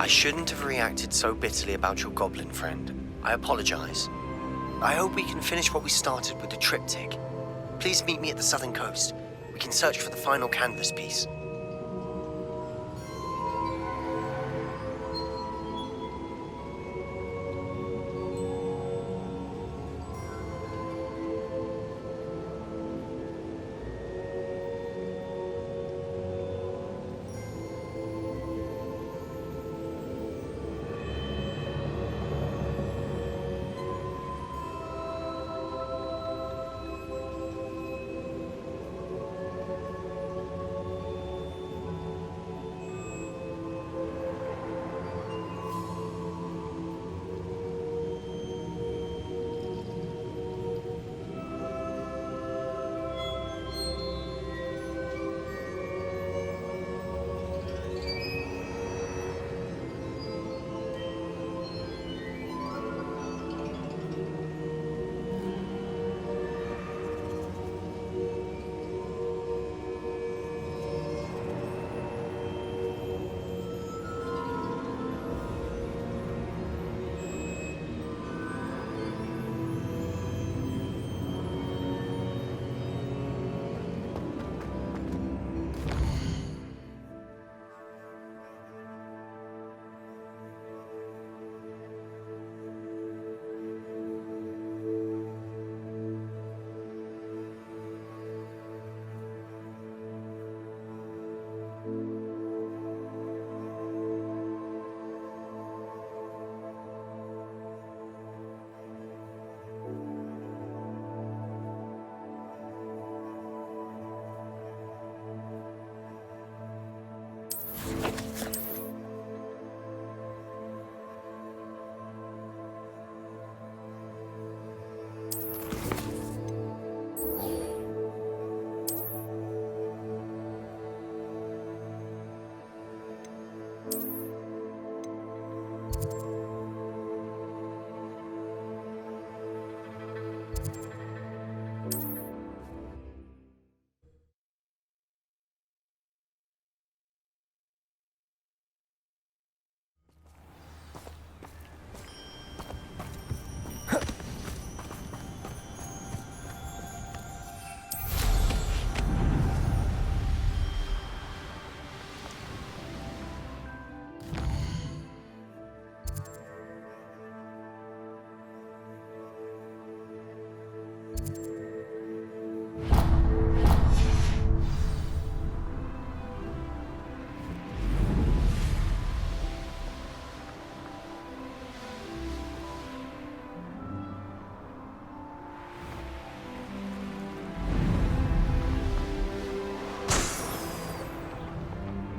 I shouldn't have reacted so bitterly about your goblin friend. I apologize. I hope we can finish what we started with the triptych. Please meet me at the southern coast. We can search for the final canvas piece.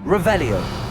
Revelio.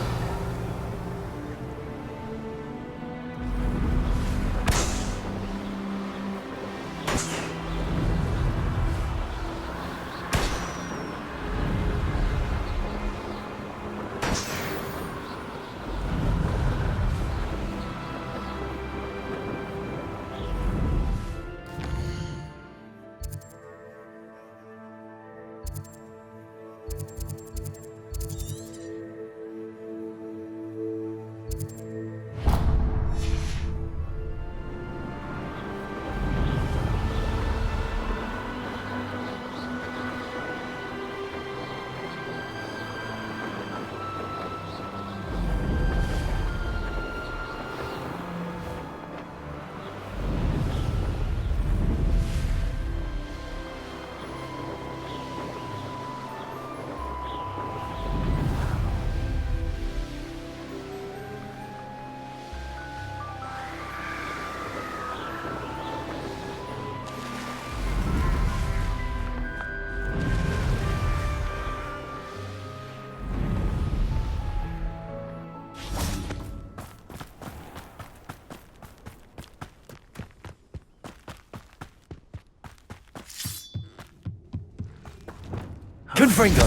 Confringo.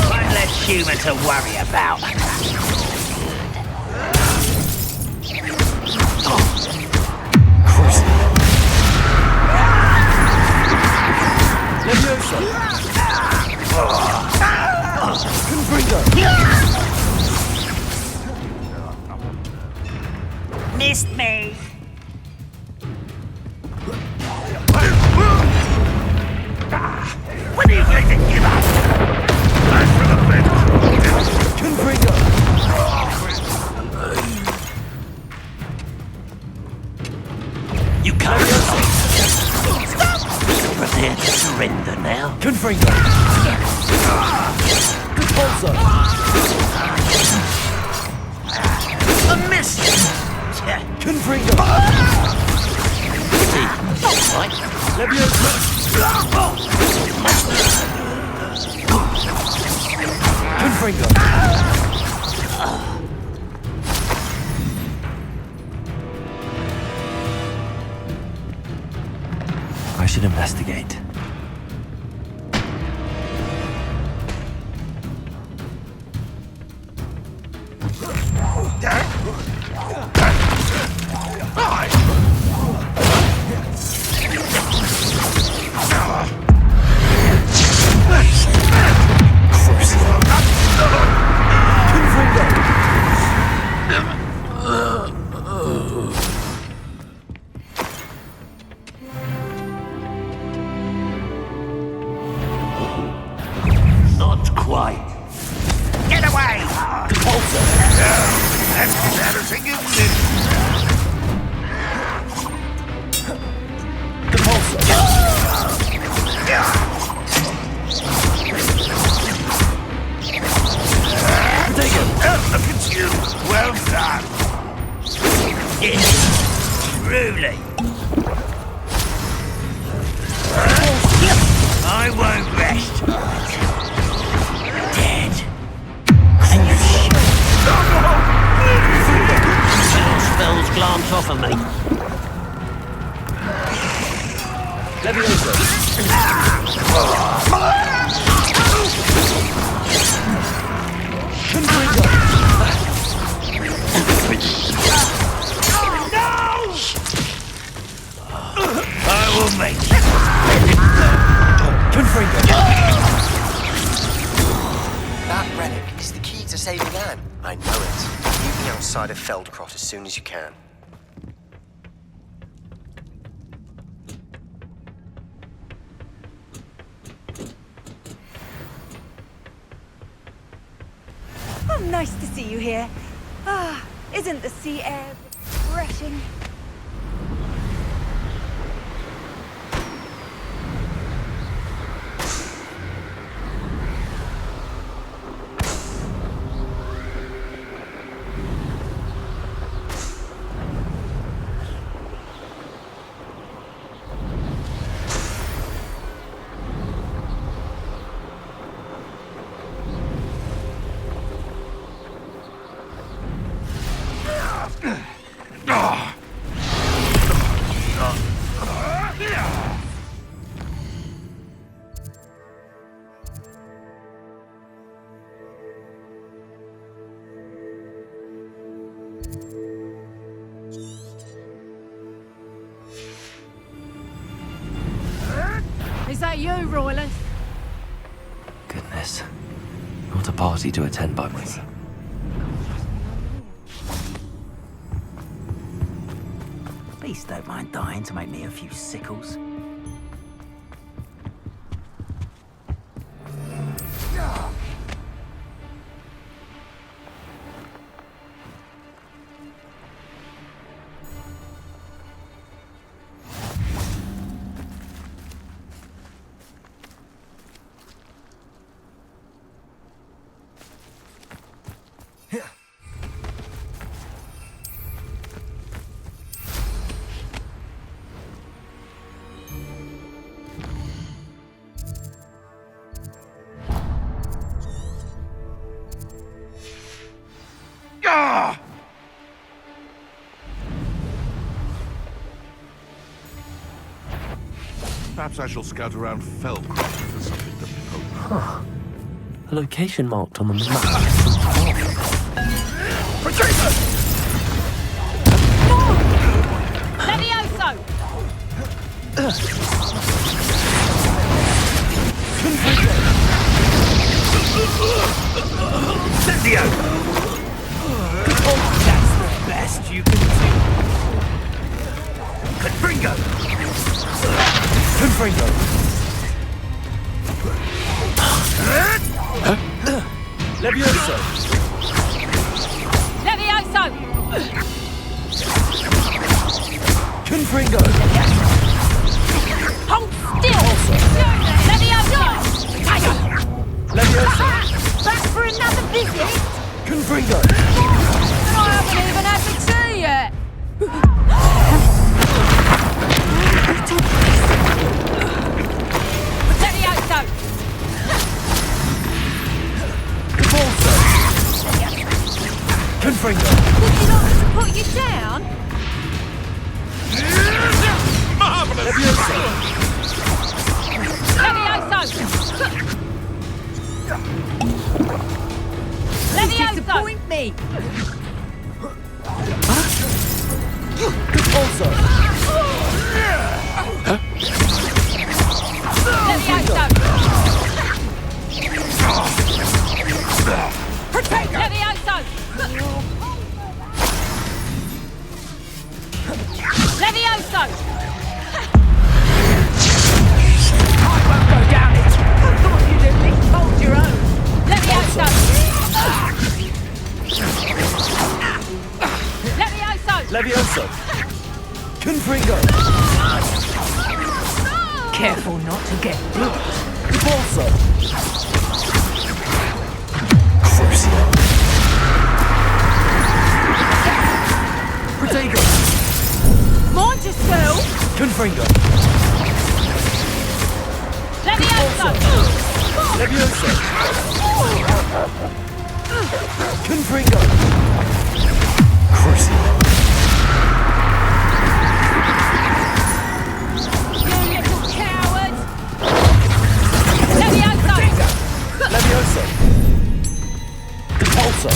One less human to worry about. Levioso. Confringo. now. Confringo. Repulsor. A miss! Confringo. Right. Leviosa. Confringo. I should investigate. Not quite. Get away! That's embarrassing, isn't it? Look at you! Well done! Truly. I won't rest. Dead. Spells glance off of me. Leviosa. Confringo. I will make Confringo. That relic is the key to saving Anne. I know it. Meet me outside of Feldcrot as soon as you can. Oh, nice to see you here. Ah, isn't the sea air refreshing? Is that you, Royalist? Goodness. What a party to attend by myself. Please don't mind dying to make me a few sickles. Perhaps I shall scout around Feldcrot for something to poke. A location marked on the map. Levioso! Incendio! That's the best you can do. Confringo! Confringo. Leviosa. Levioso! Confringo. Hold still! Levioso! me! Also, Levioso! Levioso! Levioso! I won't go down it! I thought you'd at least hold your own! Levioso! Levioso! Levioso. Confringo. Careful not to get blood. Also. Crucio. Protego. Montesquieu! Confringo. Levioso! Levioso. Confringo. Crucio. You little coward! Levioso! Levioso. Depulso.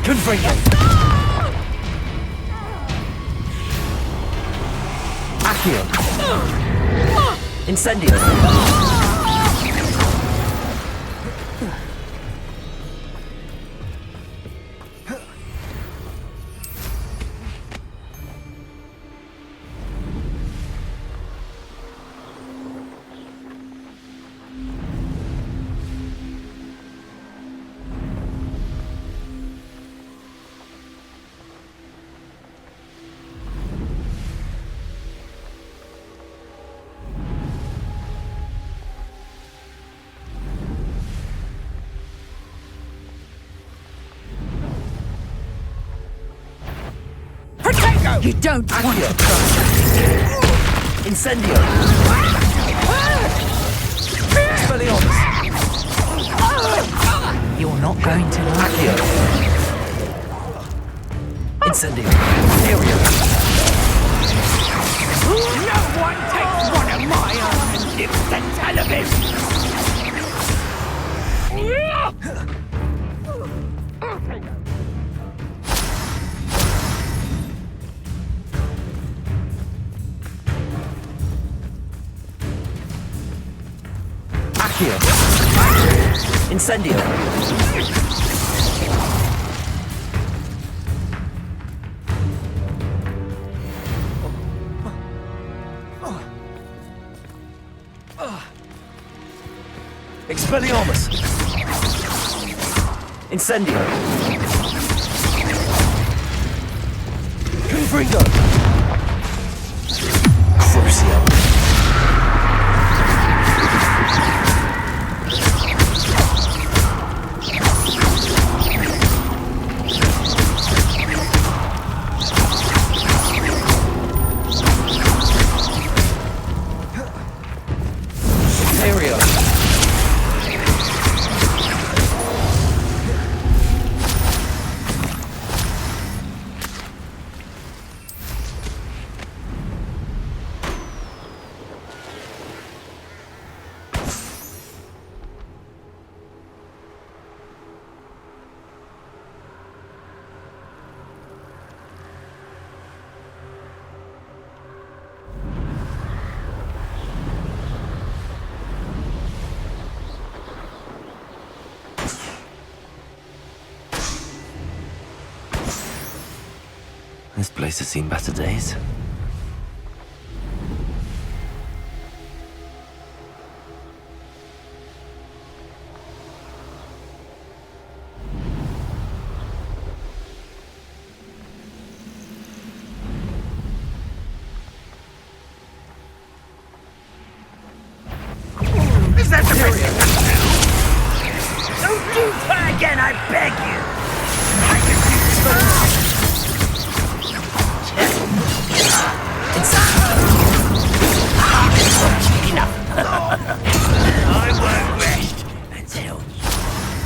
Confringo. Accio. Incendio. You don't want to try. Incendio. Expelliarmus. You're not going to like Accio. Incendio. Aerial. No one takes one of my own and lives to tell of it! Accio. Incendio. Expelliarmus. Incendio. Confringo. Crucio. Aerial. This place has seen better days. Is that the best you can do? Don't do that again, I beg you! I can do this for now. Enough. I won't rest until...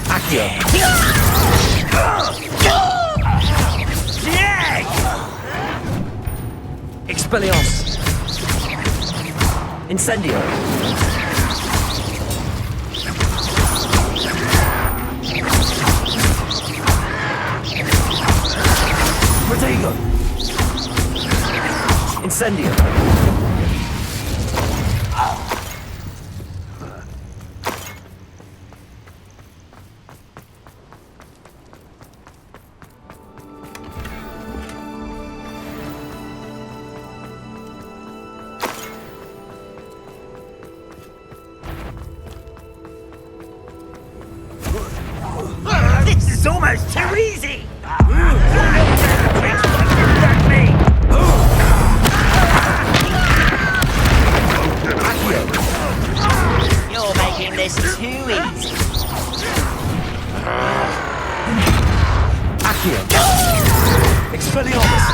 Accio. Yeah! Expelliarmus. Incendio. Protego! Incendio! This is almost too easy! At me! You're making this too easy. Accio! Expelliarmus!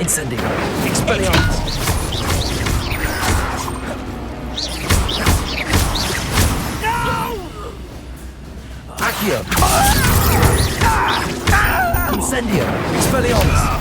Incendio! Expelliarmus! Accio! Incendio! Expelliarmus!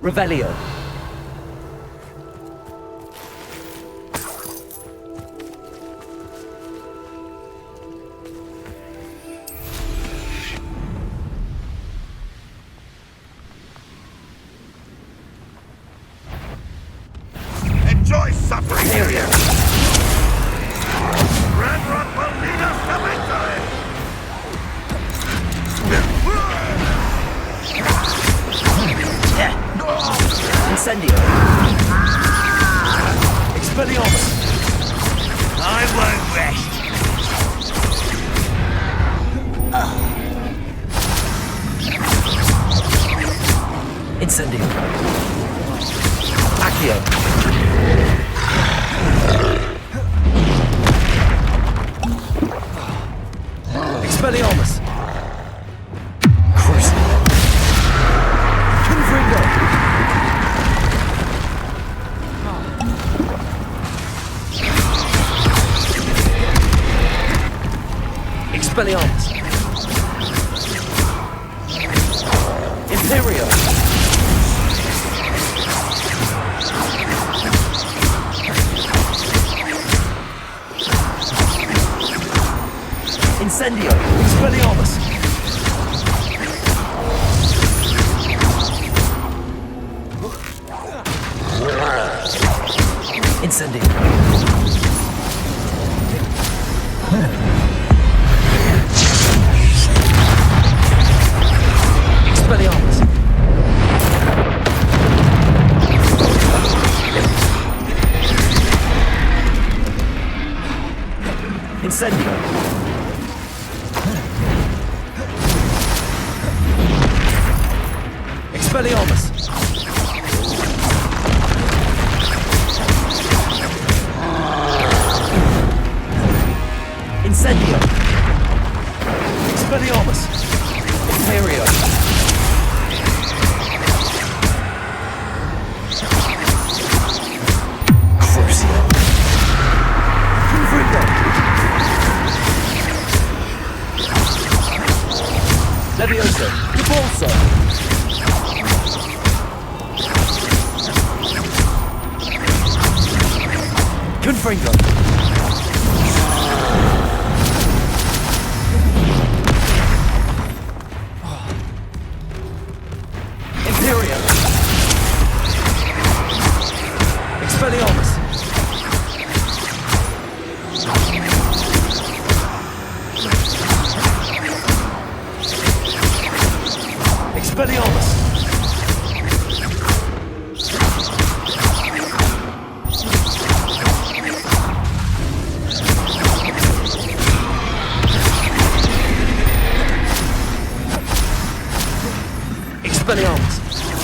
Revelio. Enjoy suffering! Area. Red Rock will lead us to victory! Incendio. Expelliarmus. I won't rest. Incendio. Accio. Expelliarmus. Crucible. Confringo. Expelliarmus. Imperio. Incendio. Expelliarmus. Incendio. Expelliarmus. Incendio. Expelliarmus. Incendio. Expelliarmus. Imperio. Crucio. Confringo. Levioso. Debolso. Confringo. Imperio. Expelliarmus. Expelliarmus. Expelliarmus.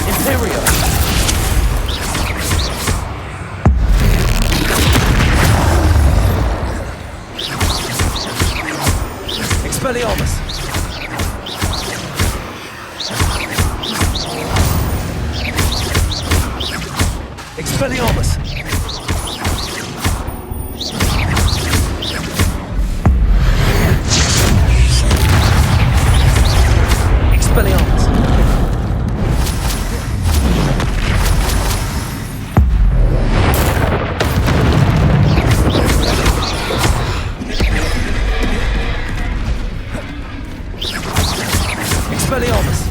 Imperio. Expelliarmus. Expelliarmus! Expelliarmus! Expelliarmus!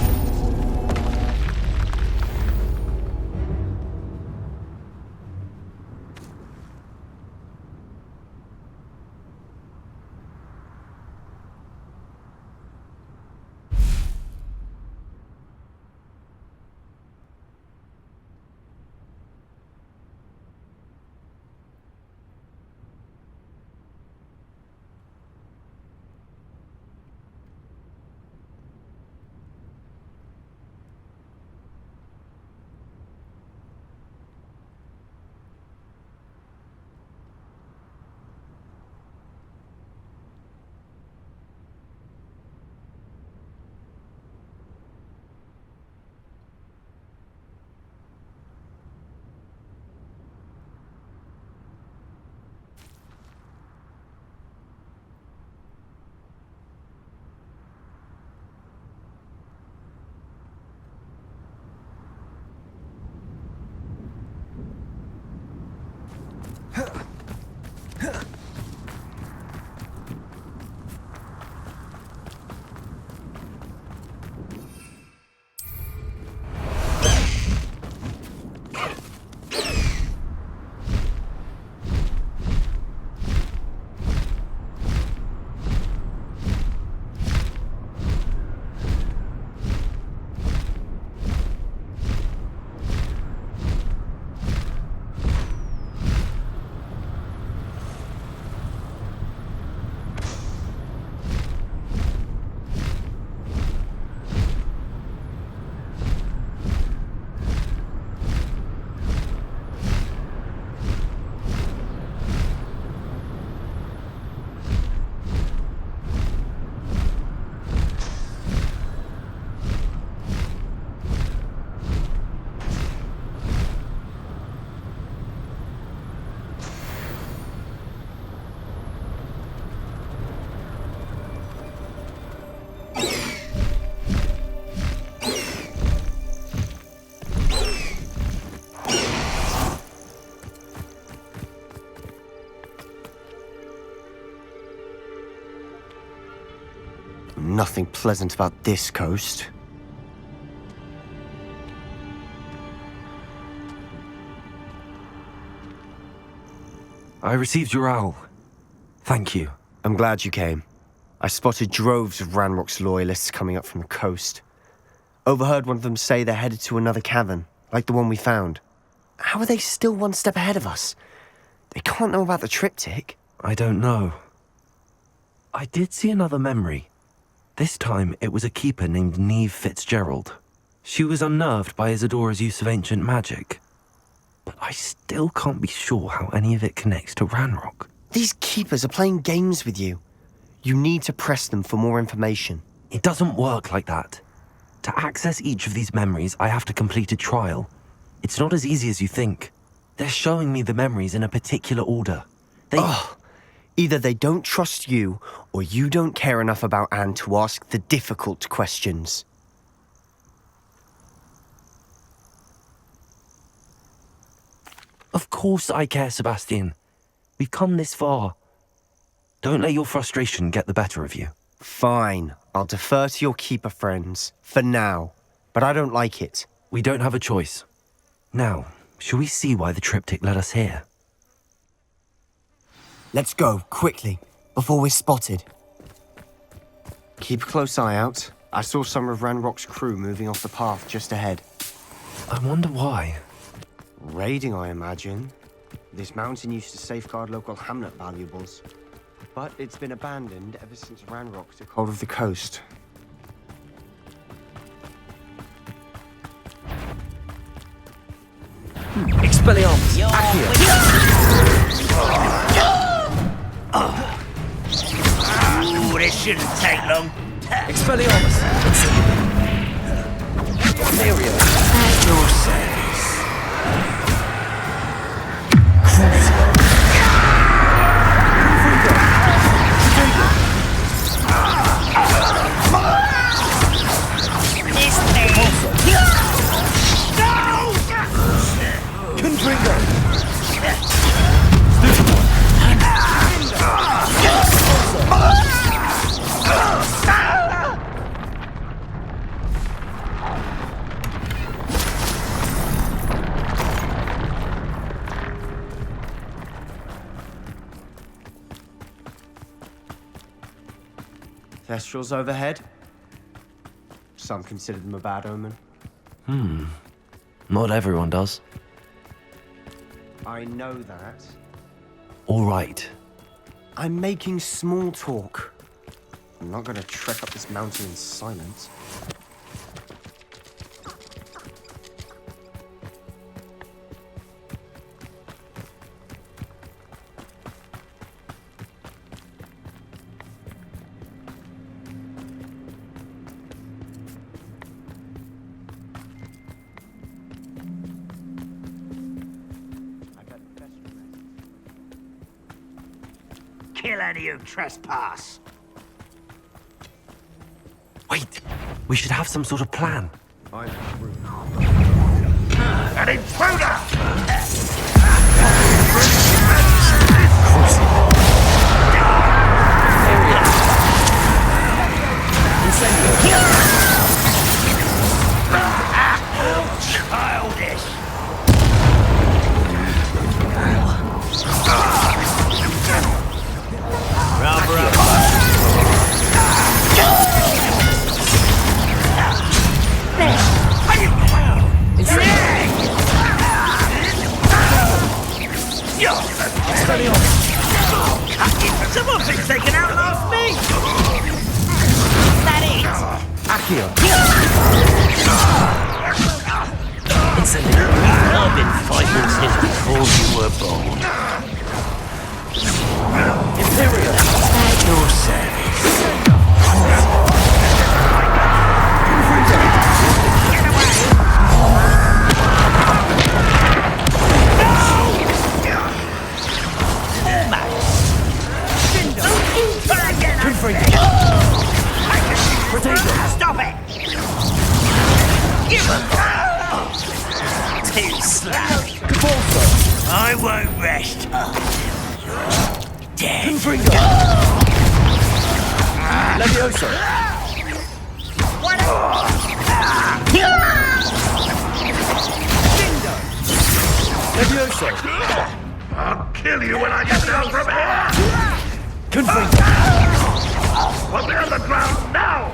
Nothing pleasant about this coast. I received your owl. Thank you. I'm glad you came. I spotted droves of Ranrock's loyalists coming up from the coast. Overheard one of them say they're headed to another cavern, like the one we found. How are they still one step ahead of us? They can't know about the triptych. I don't know. I did see another memory. This time, it was a keeper named Neve Fitzgerald. She was unnerved by Isadora's use of ancient magic. But I still can't be sure how any of it connects to Ranrock. These keepers are playing games with you. You need to press them for more information. It doesn't work like that. To access each of these memories, I have to complete a trial. It's not as easy as you think. They're showing me the memories in a particular order. Either they don't trust you, or you don't care enough about Anne to ask the difficult questions. Of course I care, Sebastian. We've come this far. Don't let your frustration get the better of you. Fine, I'll defer to your keeper friends, for now. But I don't like it. We don't have a choice. Now, shall we see why the triptych led us here? Let's go, quickly, before we're spotted. Keep a close eye out. I saw some of Ranrock's crew moving off the path just ahead. I wonder why. Raiding, I imagine. This mountain used to safeguard local hamlet valuables. But it's been abandoned ever since Ranrock took hold of the coast. Expelliarmus! Ooh, this shouldn't take long. Expelliarmus! At your service. Thestrals overhead. Some consider them a bad omen. Not everyone does. I know that. All right. I'm making small talk. I'm not gonna trek up this mountain in silence. Kill any who trespass. Wait, we should have some sort of plan. I'm through. An intruder! Childish! Someone thinks they can outlast me! That it? Accio! I've been fighting since before you were born. Imperial! At your service. Get away! Stop it! Give him! Too slack. I won't rest. Dead. Levioso! Levioso! I'll kill you when I get down from here! Confringo! Put me on the ground now!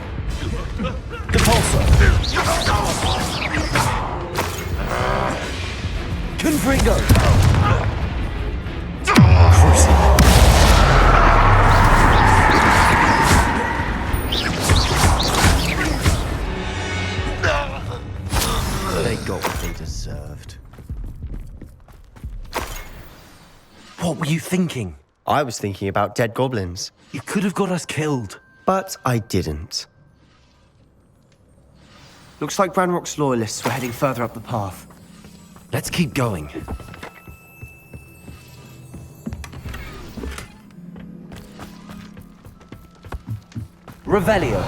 Depulso! Confringo! They got what they deserved. What were you thinking? I was thinking about dead goblins, You could have got us killed. but I didn't. Looks like Ranrock's loyalists were heading further up the path. Let's keep going. Revelio.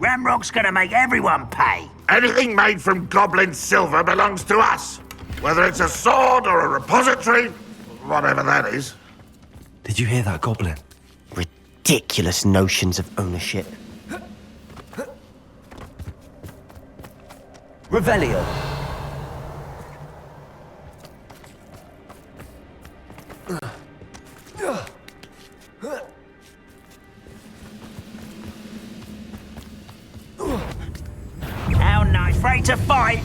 Ramrock's gonna make everyone pay. Anything made from goblin silver belongs to us. Whether it's a sword or a repository, whatever that is. Did you hear that, Goblin? Ridiculous notions of ownership. Revelio. How nice, afraid to fight.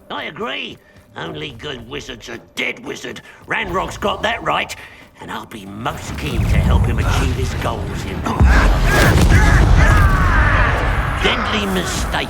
I agree. Only good wizard's a dead wizard. Ranrock's got that right, and I'll be most keen to help him achieve his goals in deadly mistake.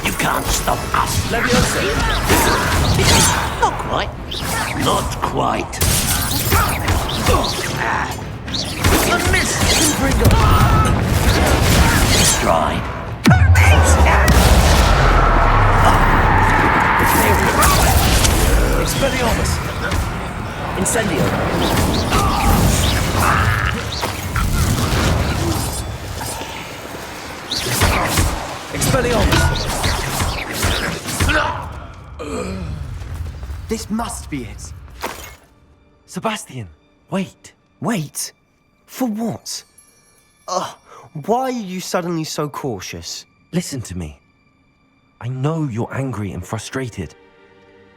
You can't stop us. Not quite. Not quite. A miss. Stride. Expelliarmus. Incendio. Expelliarmus. This must be it. Sebastian, wait. Wait. For what? Why are you suddenly so cautious? Listen to me. I know you're angry and frustrated,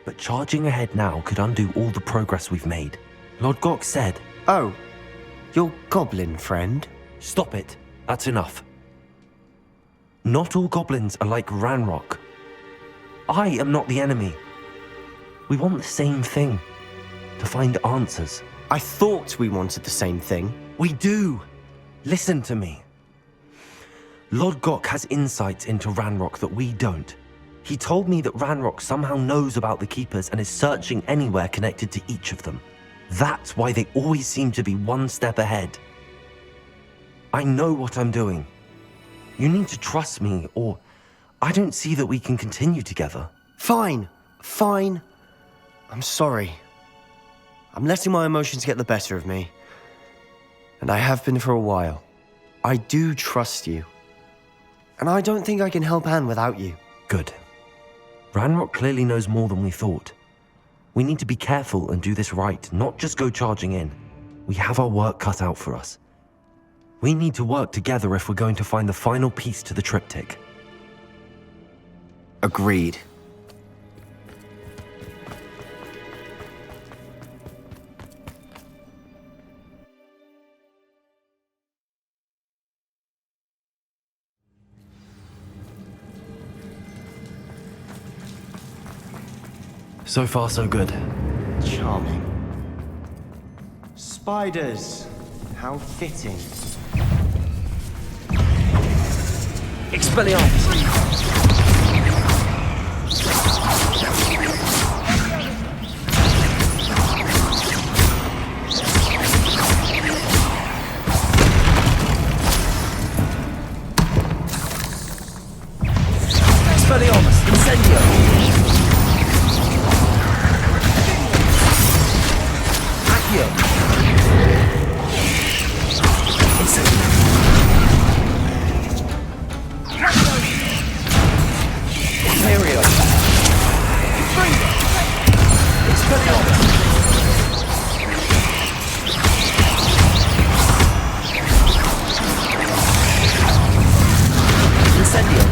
but charging ahead now could undo all the progress we've made. Lord Gok said... Oh, your goblin friend? Stop it. That's enough. Not all goblins are like Ranrock. I am not the enemy. We want the same thing. To find answers. I thought we wanted the same thing. We do. Listen to me. Lord Gok has insights into Ranrock that we don't. He told me that Ranrock somehow knows about the Keepers and is searching anywhere connected to each of them. That's why they always seem to be one step ahead. I know what I'm doing. You need to trust me, or I don't see that we can continue together. Fine. I'm sorry. I'm letting my emotions get the better of me. And I have been for a while. I do trust you. And I don't think I can help Anne without you. Good. Ranrock clearly knows more than we thought. We need to be careful and do this right, not just go charging in. We have our work cut out for us. We need to work together if we're going to find the final piece to the triptych. Agreed. So far, so good. Charming. Spiders. How fitting. Expelliarmus. Expelliarmus. Incendio. Accio. Incendio. Imperio. Expelliarmus. Incendio.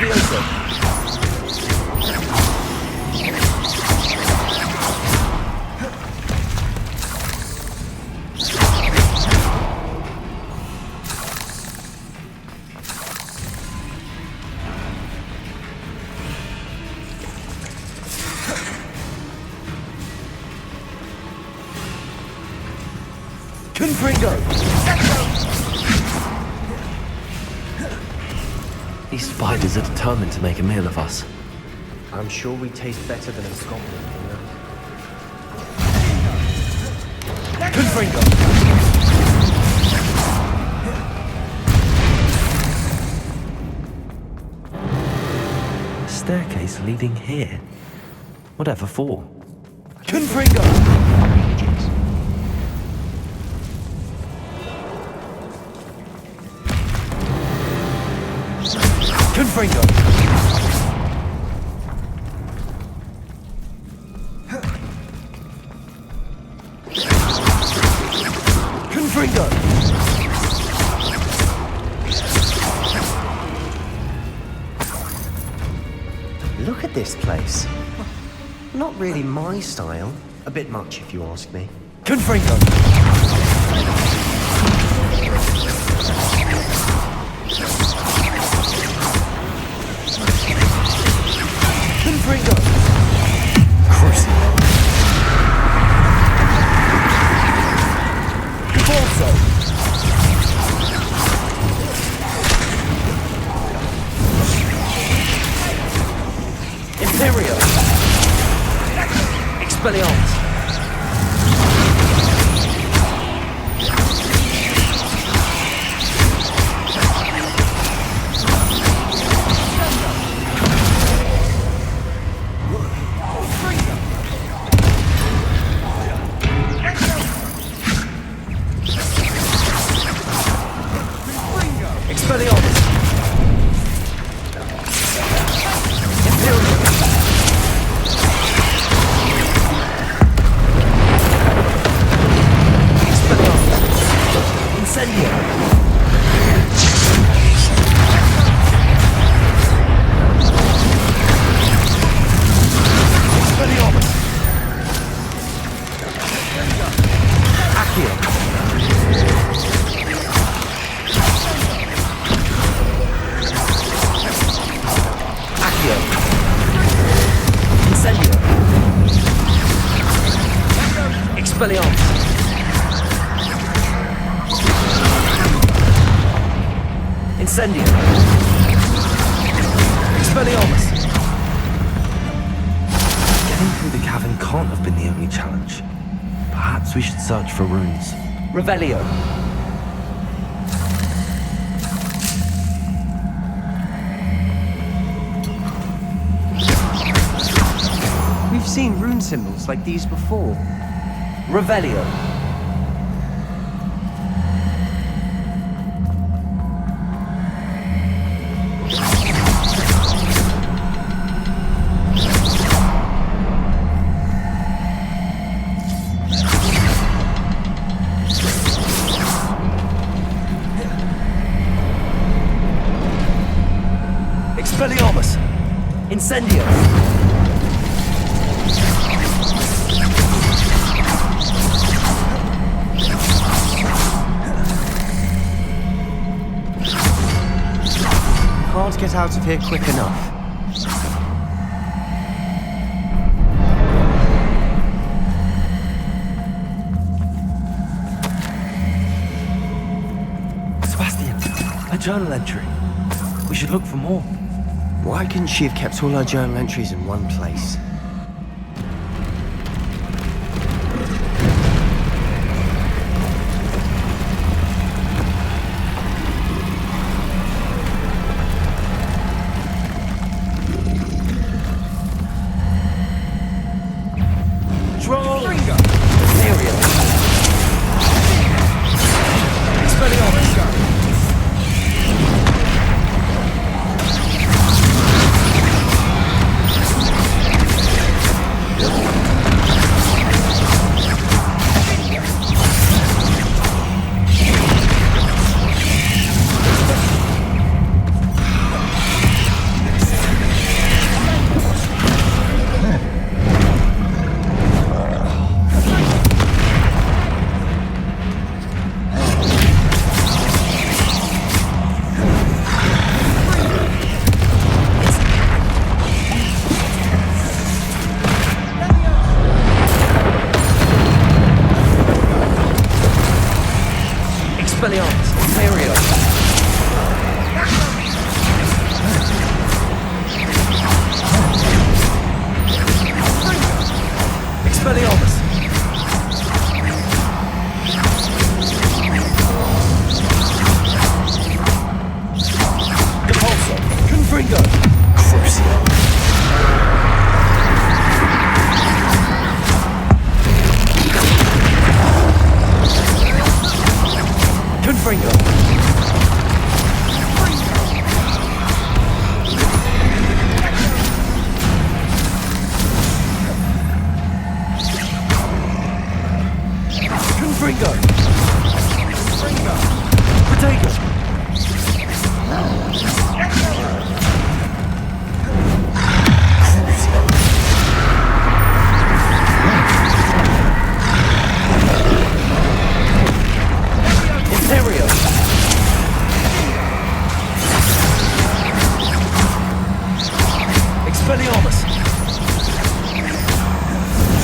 Levioso. Confringo! These spiders are determined to make a meal of us. I'm sure we taste better than a goblin, you know? Confringo! A staircase leading here? Whatever for? Confringo! Confringo! Confringo! Look at this place. Not really my style. A bit much, if you ask me. Confringo! Confringo! Crucible! Cabalso! Imperio! Expelliarmus! Expelliarmus! Imperium! Expelliarmus! Incendio! Expelliarmus! Accio! Accio! Incendio! Expelliarmus! Incendio! Expelliarmus! Getting through the cavern can't have been the only challenge. Perhaps we should search for runes. Revelio! We've seen rune symbols like these before. Revelio! Expelliarmus! Incendio! Can't get out of here quick enough. Sebastian, a journal entry. We should look for more. Why couldn't she have kept all her journal entries in one place? Troll! Imperial! Expelliarmus! Expelliarmus!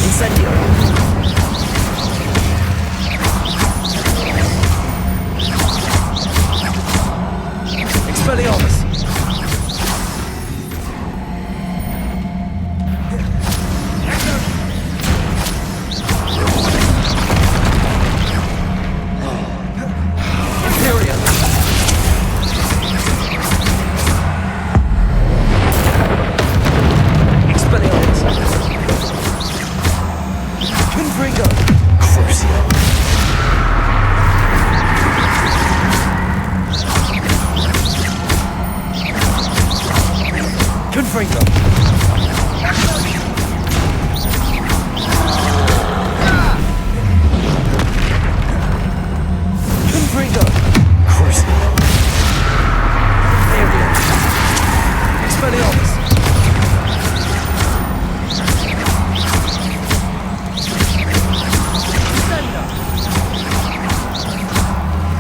Incendio! Expelliarmus! Imperium! Expelliarmus! Confringo! Crucio! Confringo! Confringo! Crucio! Ariel! Expelliarmus!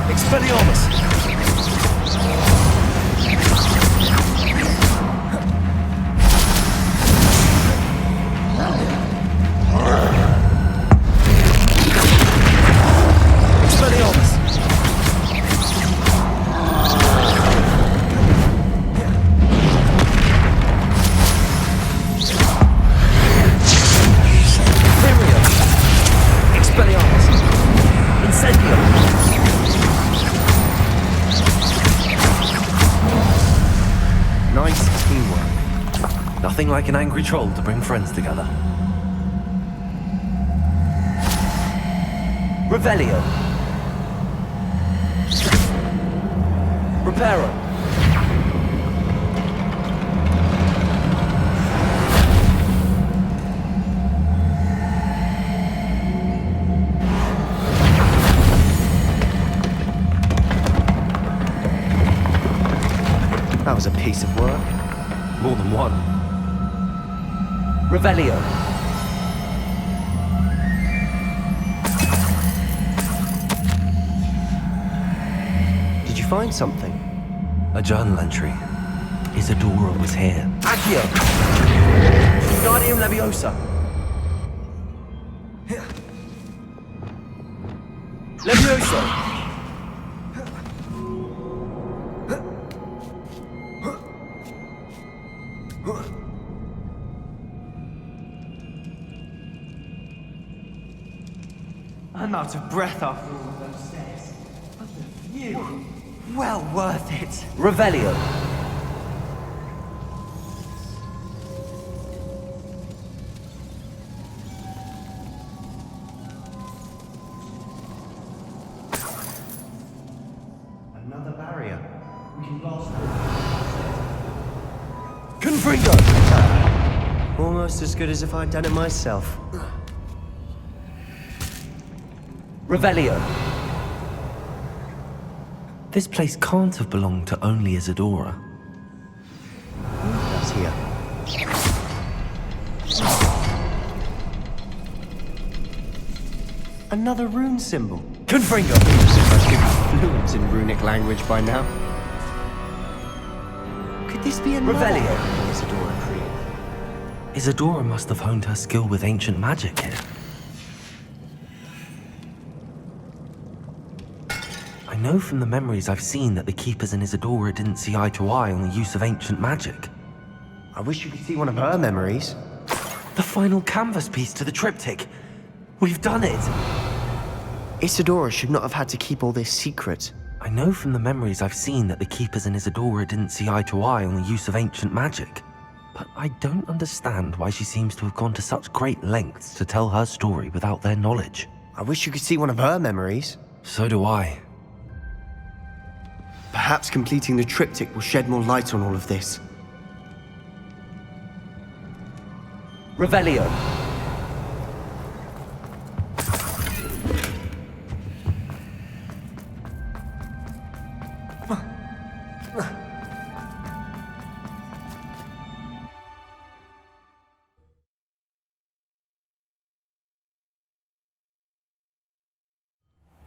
Expelliarmus! Expelliarmus! Imperium! Expelliarmus! Incendio! Nice teamwork. Nothing like an angry troll to bring friends together. Revelio. Reparo. That was a piece of work. More than one. Revelio. Did you find something? A journal entry. Isadora was here. Accio. Wingardium Leviosa. Levioso. I'm out of breath after all of those stairs. But the view, well worth it. Revelio. Another barrier. We can blast Confringo. Almost as good as if I'd done it myself. Revelio. This place can't have belonged to only Isadora. That's here. Another rune symbol. Confringo. I should be fluent in runic language by now. Could this be another Revelio. Isadora created? Isadora must have honed her skill with ancient magic here. I know from the memories I've seen that the Keepers and Isadora didn't see eye to eye on the use of ancient magic. I wish you could see one of her memories. The final canvas piece to the triptych. We've done it! Isadora should not have had to keep all this secret. I know from the memories I've seen that the Keepers and Isadora didn't see eye to eye on the use of ancient magic. But I don't understand why she seems to have gone to such great lengths to tell her story without their knowledge. I wish you could see one of her memories. So do I. Perhaps completing the triptych will shed more light on all of this. Revelio.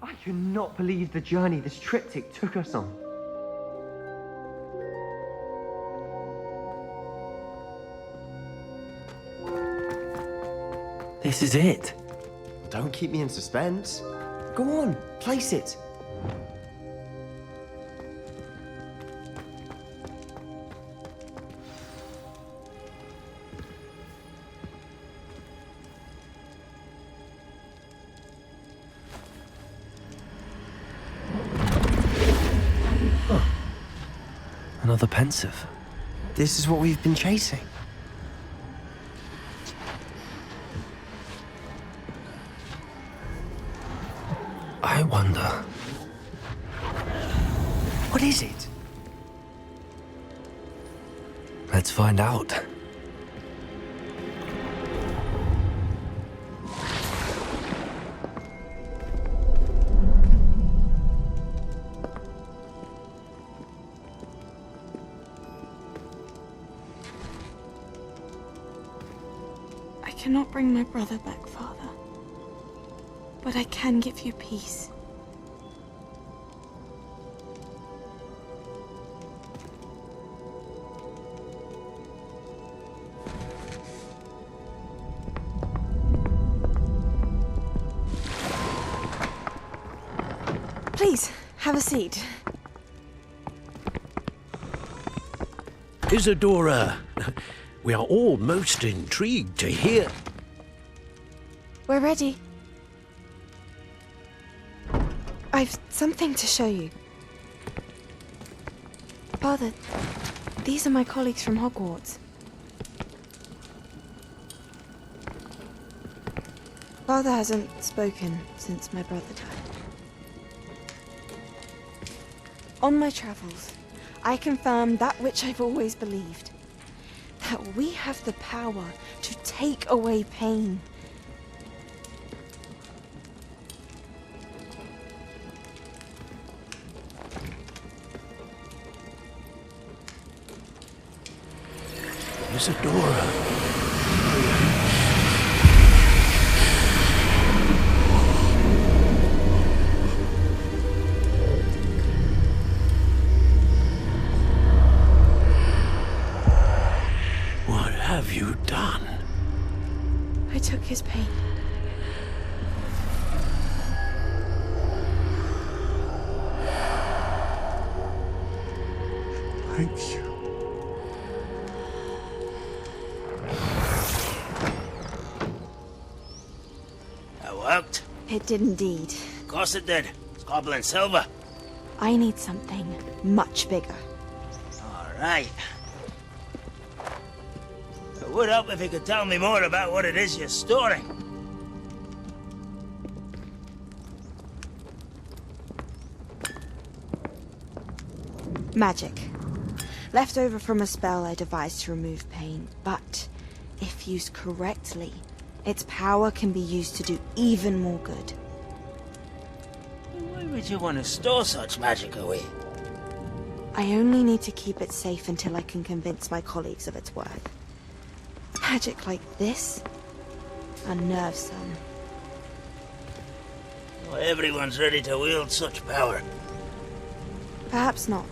I cannot believe the journey this triptych took us on. this is it. Don't keep me in suspense. Go on, place it. Another pensive. This is what we've been chasing. I wonder. What is it? Let's find out. I cannot bring my brother back, Father. But I can give you peace. Please, have a seat. Isadora, we are all most intrigued to hear. We're ready. I've something to show you. Father, these are my colleagues from Hogwarts. Father hasn't spoken since my brother died. On my travels, I confirmed that which I've always believed. That we have the power to take away pain. Isadora. What have you done? I took his pain. Thank you. That worked. It did indeed. Of course it did. It's goblin silver. I need something much bigger. All right. It would help if you could tell me more about what it is you're storing. Magic. Left over from a spell I devised to remove pain, but if used correctly, its power can be used to do even more good. Why would you want to store such magic away? I only need to keep it safe until I can convince my colleagues of its worth. Magic like this unnerves some. Well, everyone's ready to wield such power. Perhaps not.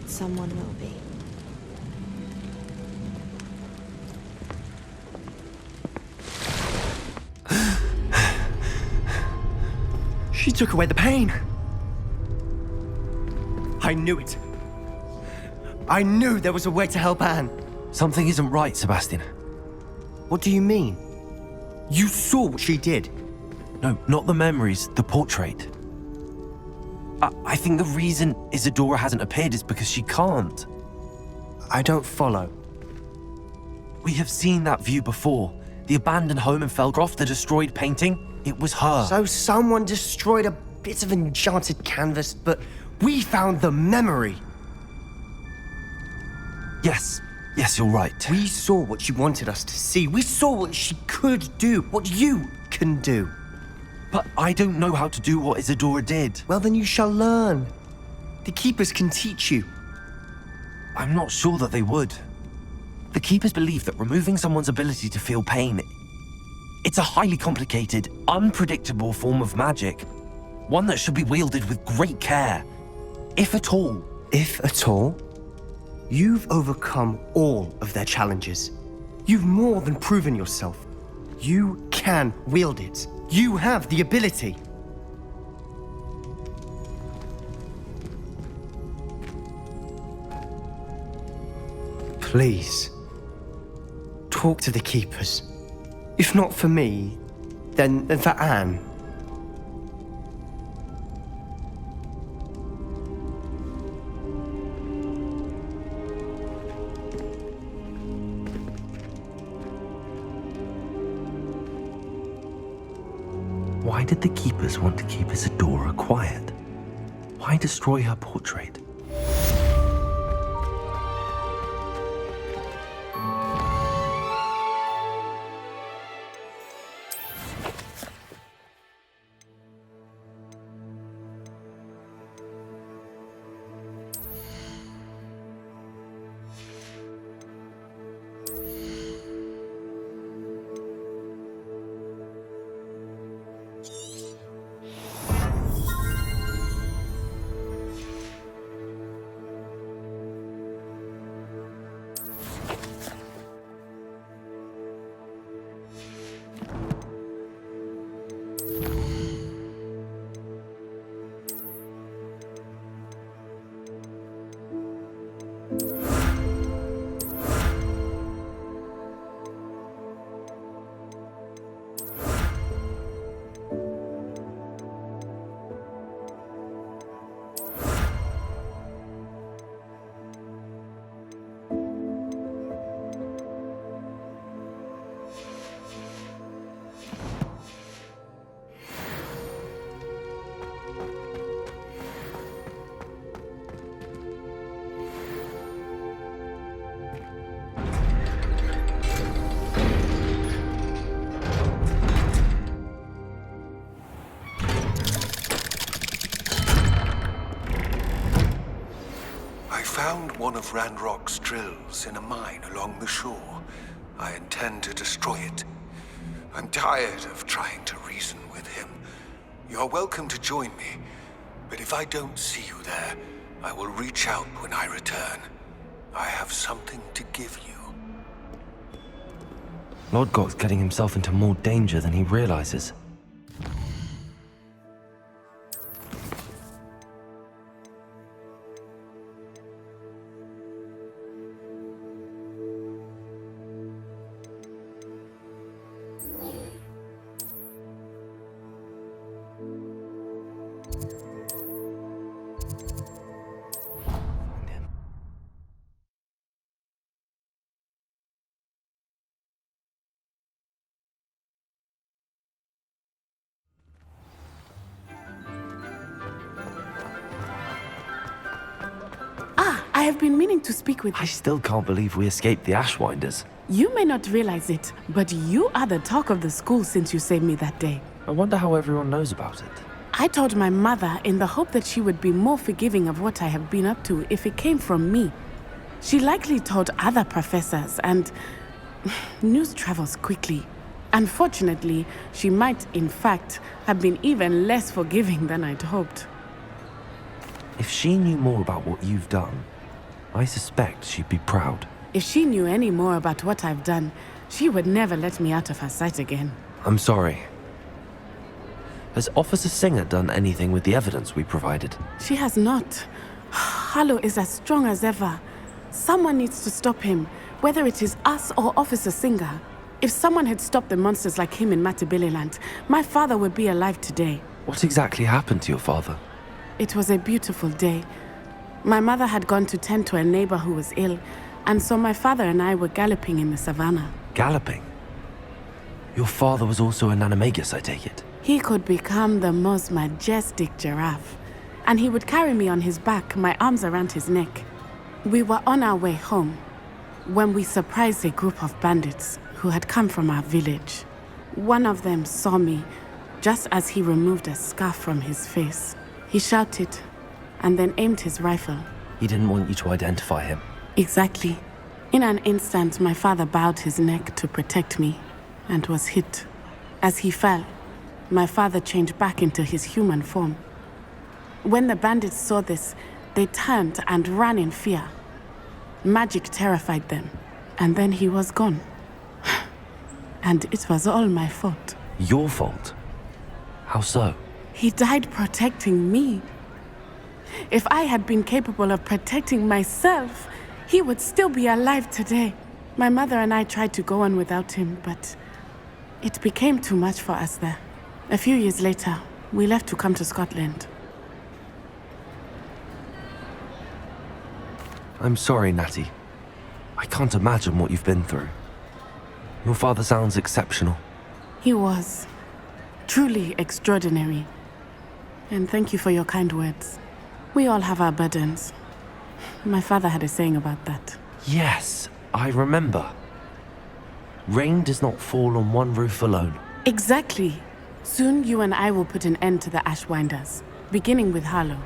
Someone will be. She took away the pain. I knew it. I knew there was a way to help Anne. Something isn't right, Sebastian. What do you mean? You saw what she did. No, not the memories, the portrait. I think the reason Isadora hasn't appeared is because she can't. I don't follow. We have seen that view before. The abandoned home in Felgroth, the destroyed painting. It was her. So someone destroyed a bit of enchanted canvas, but we found the memory. Yes, you're right. We saw what she wanted us to see. We saw what she could do, what you can do. But I don't know how to do what Isadora did. Well, then you shall learn. The Keepers can teach you. I'm not sure that they would. The Keepers believe that removing someone's ability to feel pain, it's a highly complicated, unpredictable form of magic. One that should be wielded with great care. If at all. If at all? You've overcome all of their challenges. You've more than proven yourself. You can wield it. You have the ability. Please, talk to the keepers. If not for me, then for Anne. Why did the keepers want to keep Isadora quiet? Why destroy her portrait? Found one of Ranrock's drills in a mine along the shore. I intend to destroy it. I'm tired of trying to reason with him. You're welcome to join me, but if I don't see you there, I will reach out when I return. I have something to give you. Lodgok's getting himself into more danger than he realizes. I have been meaning to speak with you. I still can't believe we escaped the Ashwinders. You may not realize it, but you are the talk of the school since you saved me that day. I wonder how everyone knows about it. I told my mother in the hope that she would be more forgiving of what I have been up to if it came from me. She likely told other professors, and news travels quickly. Unfortunately, she might, in fact, have been even less forgiving than I'd hoped. If she knew more about what you've done, I suspect she'd be proud. If she knew any more about what I've done, she would never let me out of her sight again. I'm sorry. Has Officer Singer done anything with the evidence we provided? She has not. Harlow is as strong as ever. Someone needs to stop him, whether it is us or Officer Singer. If someone had stopped the monsters like him in Matabeleland, my father would be alive today. What exactly happened to your father? It was a beautiful day. My mother had gone to tend to a neighbor who was ill, and so my father and I were galloping in the savannah. Galloping? Your father was also an animagus, I take it? He could become the most majestic giraffe, and he would carry me on his back, my arms around his neck. We were on our way home when we surprised a group of bandits who had come from our village. One of them saw me just as he removed a scarf from his face. He shouted and then aimed his rifle. He didn't want you to identify him. Exactly. In an instant, my father bowed his neck to protect me and was hit. As he fell, my father changed back into his human form. When the bandits saw this, they turned and ran in fear. Magic terrified them, and then he was gone. And it was all my fault. Your fault? How so? He died protecting me. If I had been capable of protecting myself, he would still be alive today. My mother and I tried to go on without him, but it became too much for us there. A few years later, we left to come to Scotland. I'm sorry, Natty. I can't imagine what you've been through. Your father sounds exceptional. He was truly extraordinary. And thank you for your kind words. We all have our burdens. My father had a saying about that. Yes, I remember. Rain does not fall on one roof alone. Exactly. Soon you and I will put an end to the Ashwinders, beginning with Harlow.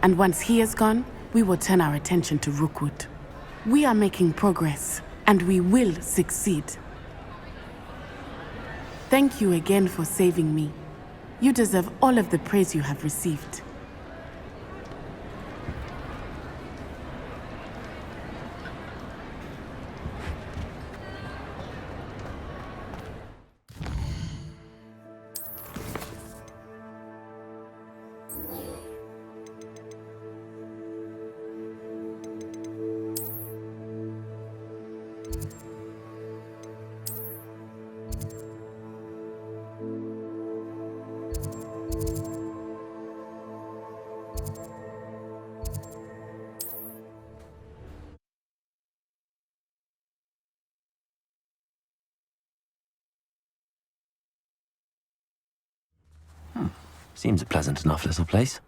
And once he is gone, we will turn our attention to Rookwood. We are making progress, and we will succeed. Thank you again for saving me. You deserve all of the praise you have received. Seems a pleasant enough little place.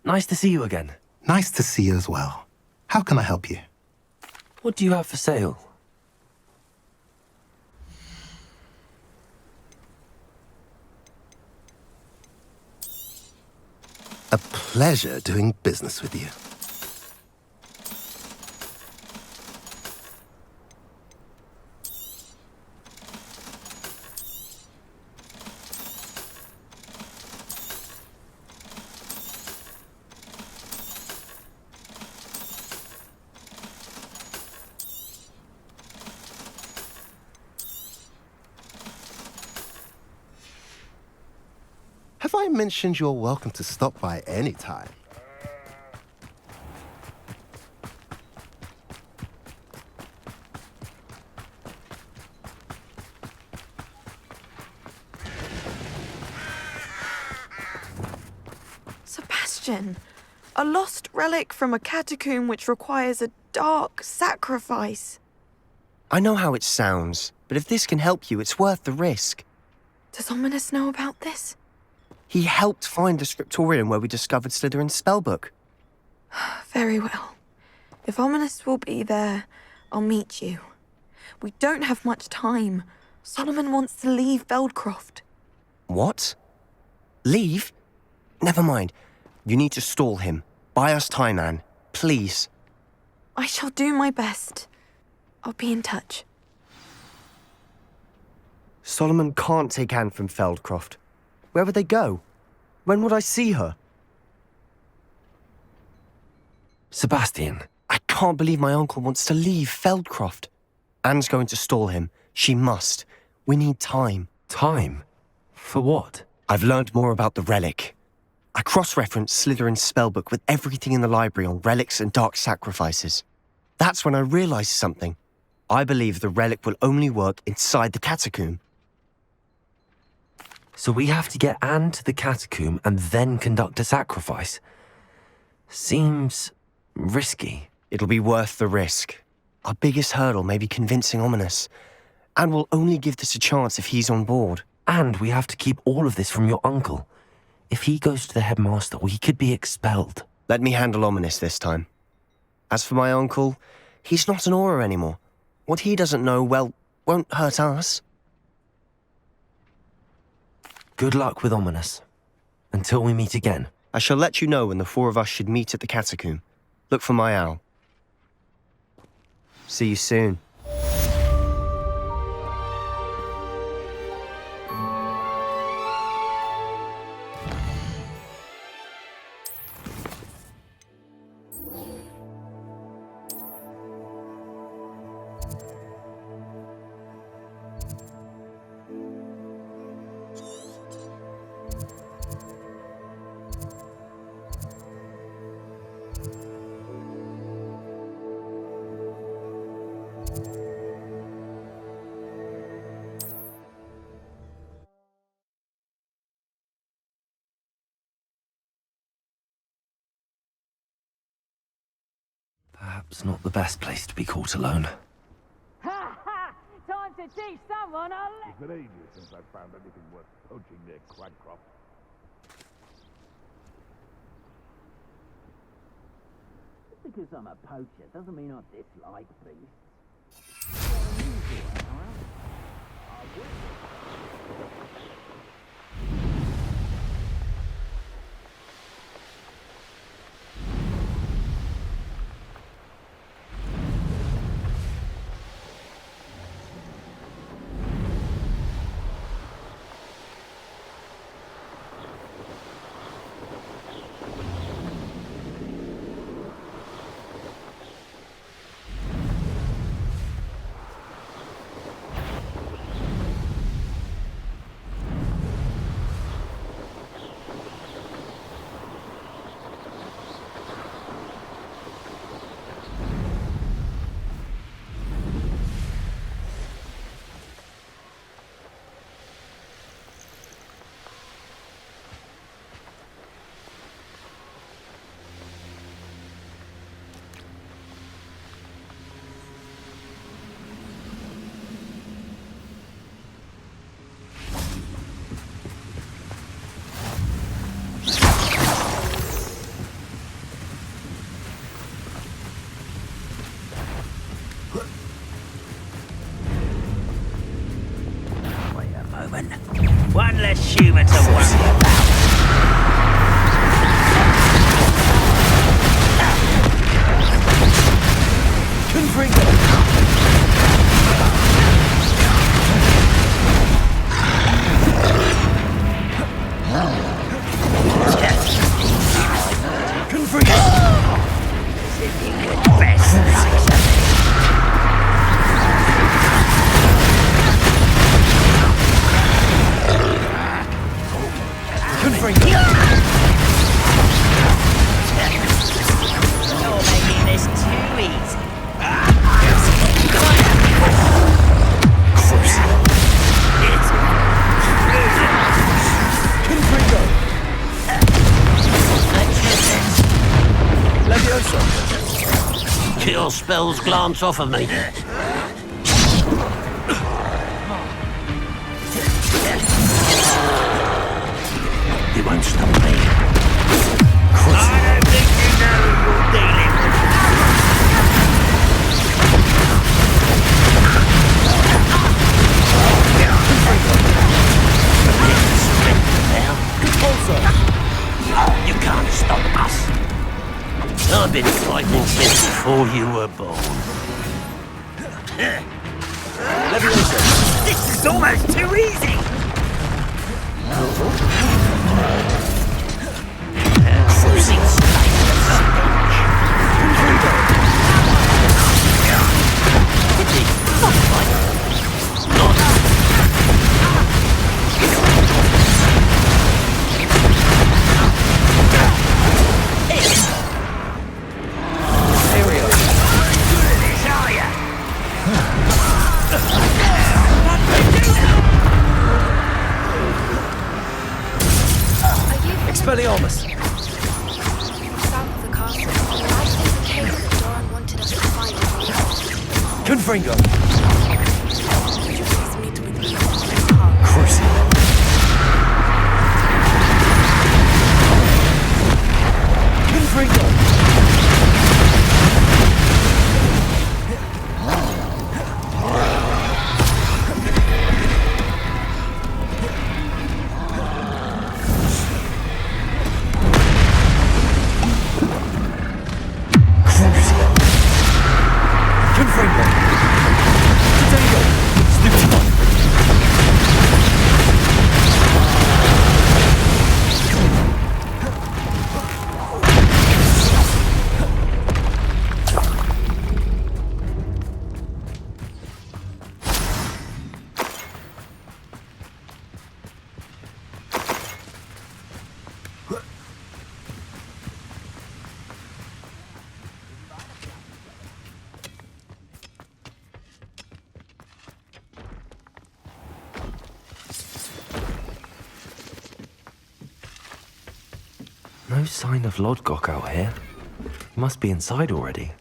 Nice to see you again. Nice to see you as well. How can I help you? What do you have for sale? A pleasure doing business with you. Have I mentioned you're welcome to stop by any time? Sebastian, a lost relic from a catacomb which requires a dark sacrifice. I know how it sounds, but if this can help you, it's worth the risk. Does Ominous know about this? He helped find the scriptorium where we discovered Slytherin's spellbook. Very well. If Ominous will be there, I'll meet you. We don't have much time. Solomon wants to leave Feldcroft. What? Leave? Never mind. You need to stall him. Buy us time, Anne. Please. I shall do my best. I'll be in touch. Solomon can't take Anne from Feldcroft. Where would they go? When would I see her? Sebastian. I can't believe my uncle wants to leave Feldcroft. Anne's going to stall him. She must. We need time. Time? For what? I've learned more about the relic. I cross-referenced Slytherin's spellbook with everything in the library on relics and dark sacrifices. That's when I realized something. I believe the relic will only work inside the catacomb. So we have to get Anne to the catacomb and then conduct a sacrifice. Seems risky. It'll be worth the risk. Our biggest hurdle may be convincing Ominous. And we'll only give this a chance if he's on board. And we have to keep all of this from your uncle. If he goes to the headmaster, he could be expelled. Let me handle Ominous this time. As for my uncle, he's not an Auror anymore. What he doesn't know, well, won't hurt us. Good luck with Ominous. Until we meet again. I shall let you know when the four of us should meet at the catacomb. Look for my owl. See you soon. Perhaps not the best place to be caught alone. Ha ha! Time to teach someone a lesson. It's been ages since I've found anything worth poaching near Cragcroft. Just because I'm a poacher doesn't mean I dislike beasts. One less human to worry about. You're making this too easy. Kill spells glance off of me. You won't stop me. I don't think you know who you're dealing with. You can't stop us. I've been fighting since before you were born. This is almost too easy. Freezing Expelliarmus! South of the castle, light is the cave that Doran wanted us to find in the Confringo! Would you please meet with me on my heart? Cruci! Confringo! Confringo! No sign of Lodgok out here. He must be inside already.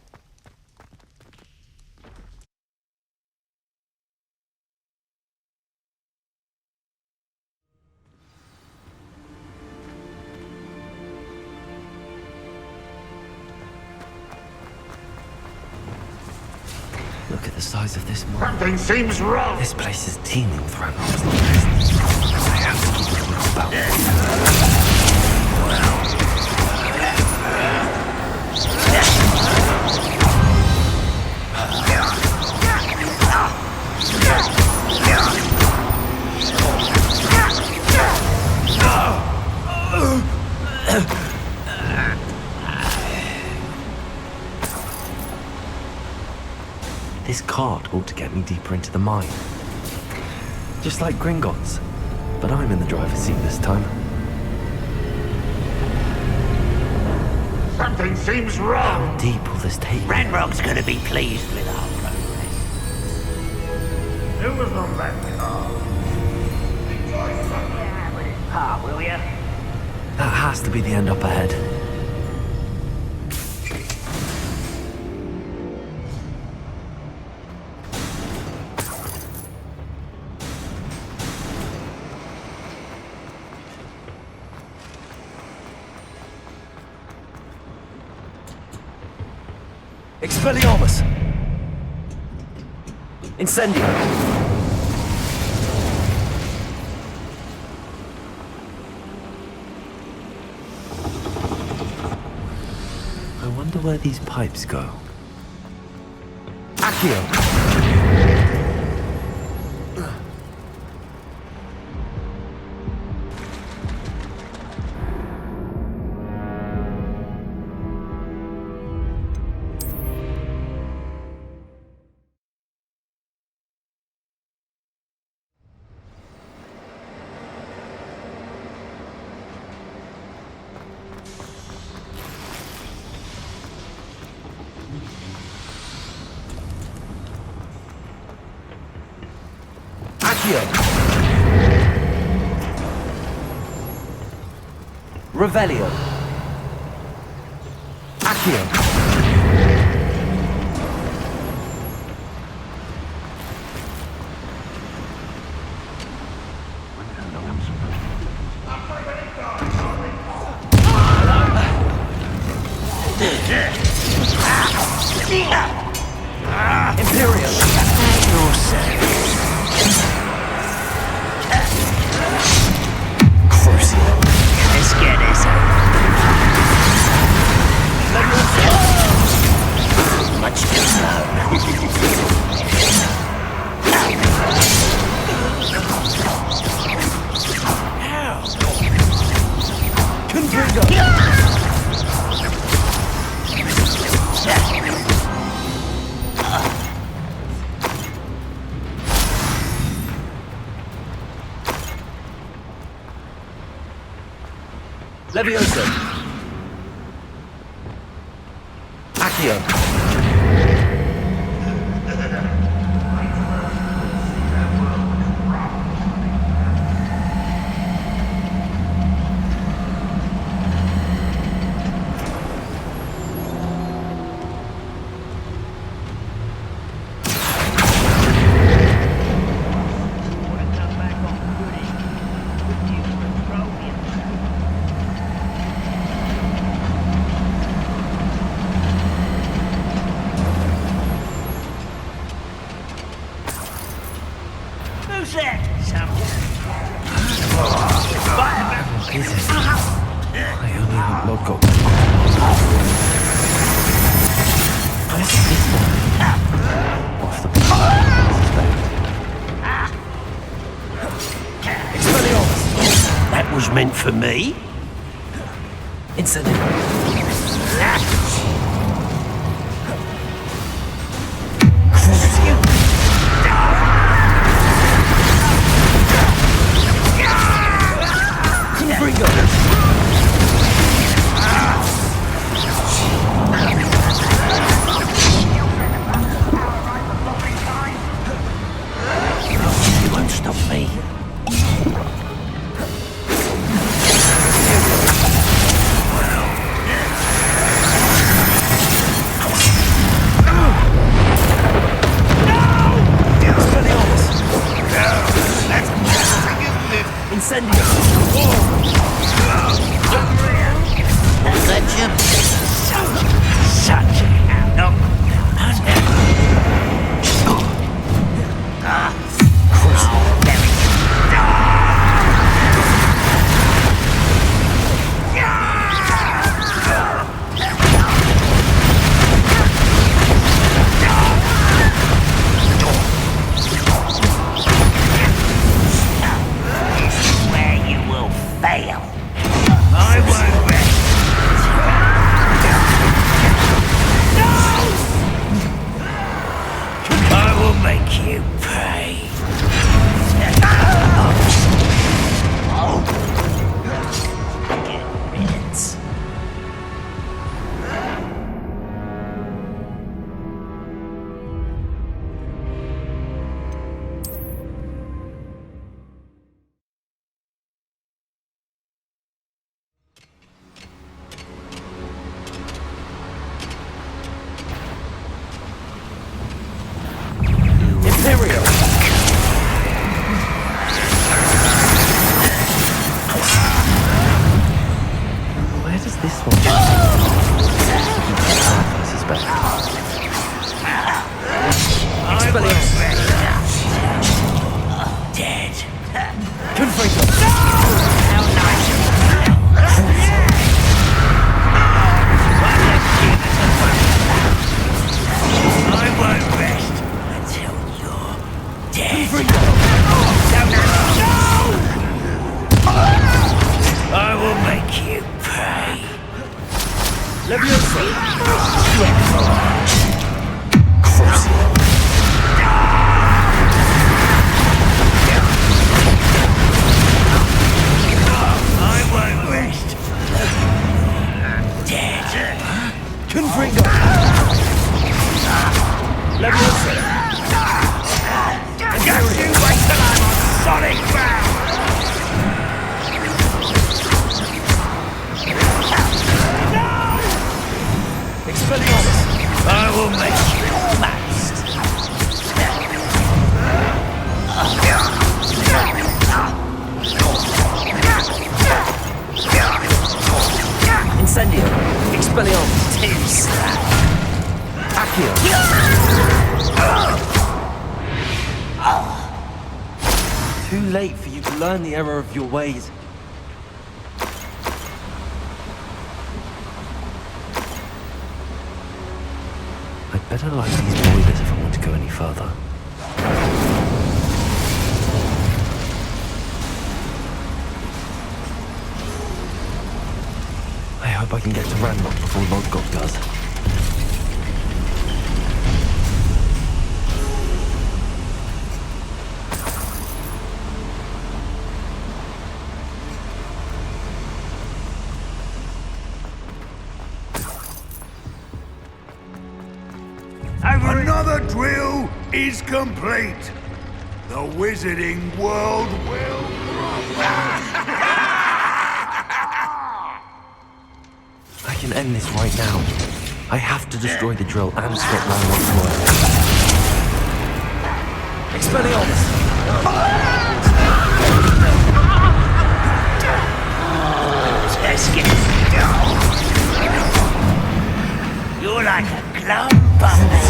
Look at the size of this mine. Something seems wrong. This place is teeming with Ranrock's lobbyists. I have to keep a look about This cart ought to get me deeper into the mine. Just like Gringotts. But I'm in the driver's seat this time. Something seems wrong. How deep will this take me? Ranrock's gonna be pleased with our progress. Who was the left car? Ah, will ya? That has to be the end up ahead. Expelliarmus! Incendio! I wonder where these pipes go. Accio! Revelio. Accio. Imperium. Your Crucial. Let's get this. Much too slow. Levioso. Accio. Who's that? What is it? I only hope Lodgok. Where's this one? Off the Expelliarmus. That was meant for me. Incendio. You won't stop me. expect. Expelliarmus. Dead. Confringo. How nice. I won't rest until you're dead. Confringo. I will make you pay. Leviosa. I won't rest. Dead. Confringo. Leviosa. Just you wait till I'm on solid ground. Expelliarmus. I will make you last. Incendio. Expelliarmus. Two slap. Accio. Too late for you to learn the error of your ways. I'd better light these boilers if I want to go any further. I hope I can get to Ranrock before Lodgok does. Another drill is complete. The wizarding world will I can end this right now. I have to destroy the drill and stop Ranrock's work. Expelliarmus. Teskin. You're like a clump of this.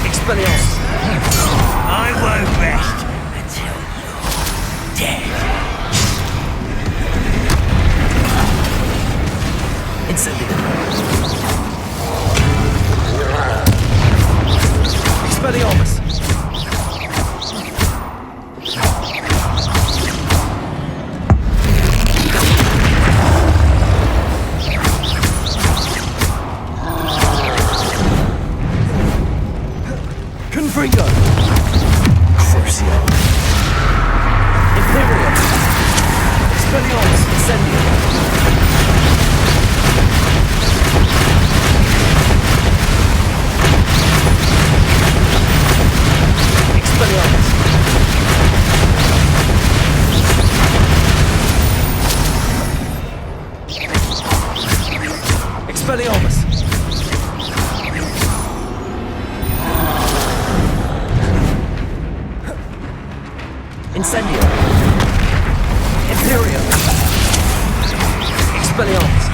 Expelliarmus. I won't rest until you're dead. Incendio. Expelliarmus. Confringo. Crucio. Imperium. Expelliarmus. Incendio. Expelliarmus. Expelliarmus. Incendio. Imperium. Expelliarmus.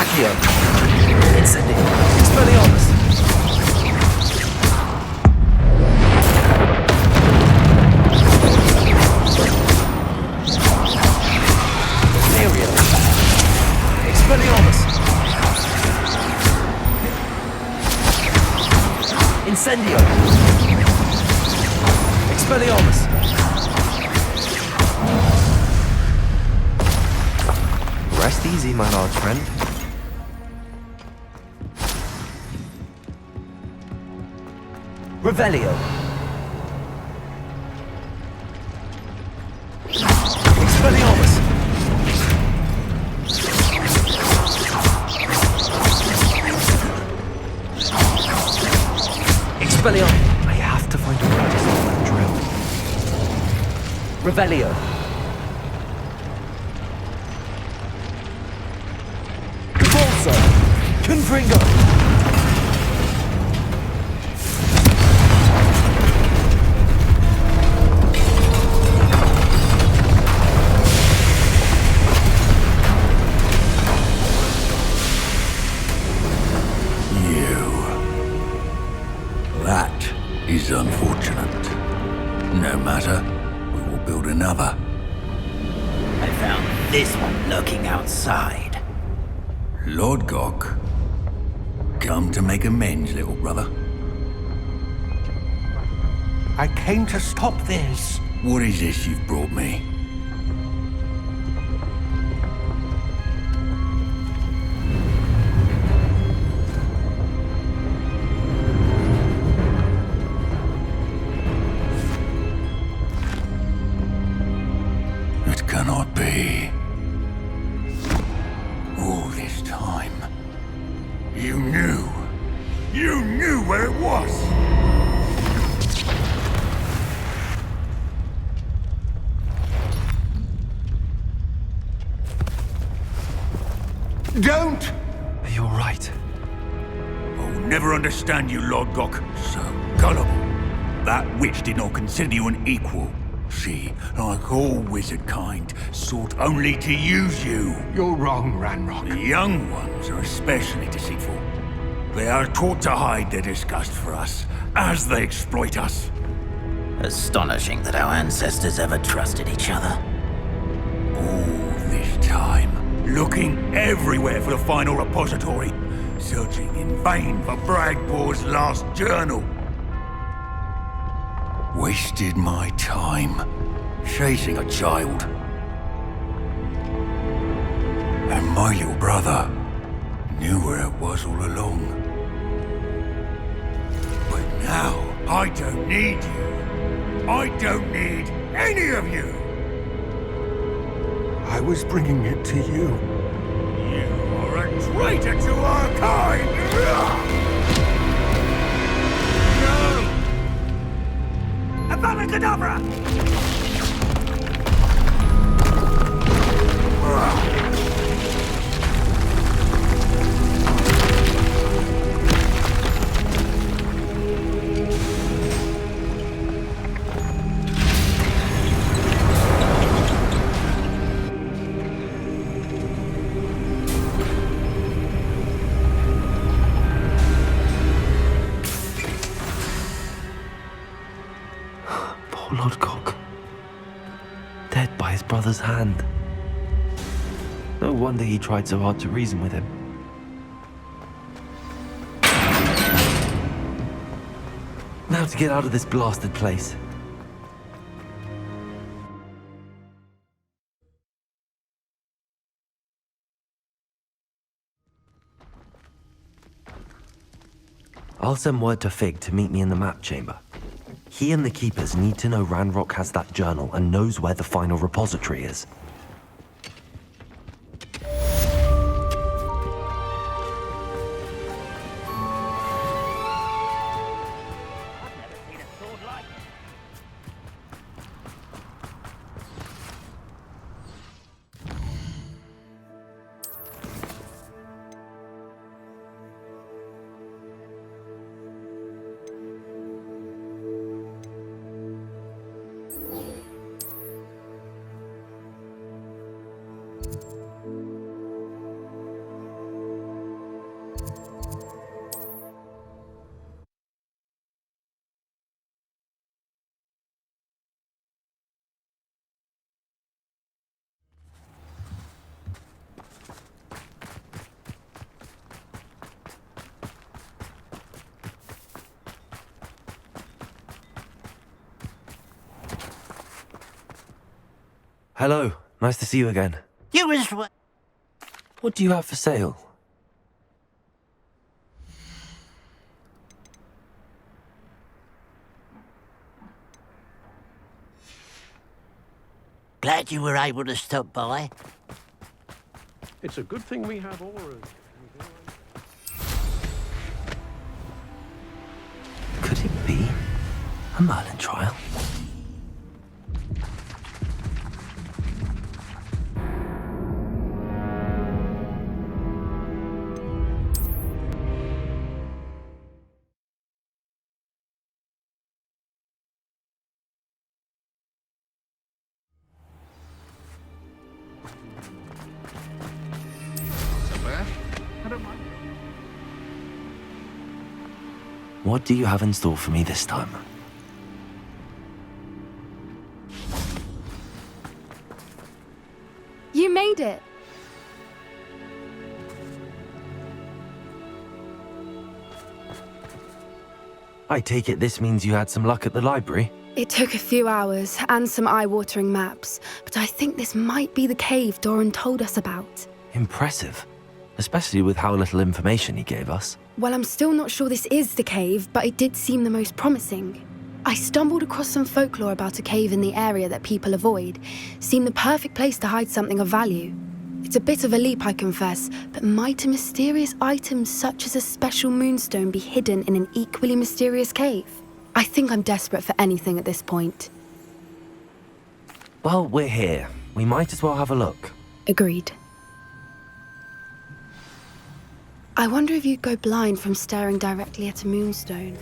Accio. Incendio. Expelliarmus. Imperium. Expelliarmus. Incendio. Expelliarmus. Rest easy, my large friend. Revelio. Expelliarmus. Expelliarmus. I have to find a way to stop that drill. Revelio. Convulso. Confringo. That is unfortunate. No matter, we will build another. I found this one lurking outside. Lord Gok, come to make amends, little brother. I came to stop this. What is this you've brought me? It cannot be. All this time, you knew. You knew where it was. Don't! Are you alright? I'll never understand you, Lord Gok. So gullible. That witch did not consider you an equal. She, like all wizard kind, sought only to use you. You're wrong, Ranrock. The young ones are especially deceitful. They are taught to hide their disgust for us, as they exploit us. Astonishing that our ancestors ever trusted each other. All this time, looking everywhere for the final repository, searching in vain for Bragpor's last journal. Wasted my time, chasing a child. And my little brother knew where it was all along. But now, I don't need you. I don't need any of you. I was bringing it to you. You are a traitor to our kind! No! Avada Kedavra! Poor Lord Gok. Dead by his brother's hand. No wonder he tried so hard to reason with him. Now to get out of this blasted place. I'll send word to Fig to meet me in the map chamber. He and the Keepers need to know Ranrock has that journal and knows where the final repository is. Hello, nice to see you again. You was... What do you have for sale? Glad you were able to stop by. It's a good thing we have auras. Could it be a Merlin trial? What do you have in store for me this time? You made it. I take it this means you had some luck at the library? It took a few hours and some eye-watering maps, but I think this might be the cave Doran told us about. Impressive, especially with how little information he gave us. Well, I'm still not sure this is the cave, but it did seem the most promising. I stumbled across some folklore about a cave in the area that people avoid. Seemed the perfect place to hide something of value. It's a bit of a leap, I confess, but might a mysterious item such as a special moonstone be hidden in an equally mysterious cave? I think I'm desperate for anything at this point. Well, we're here. We might as well have a look. Agreed. I wonder if you'd go blind from staring directly at a moonstone.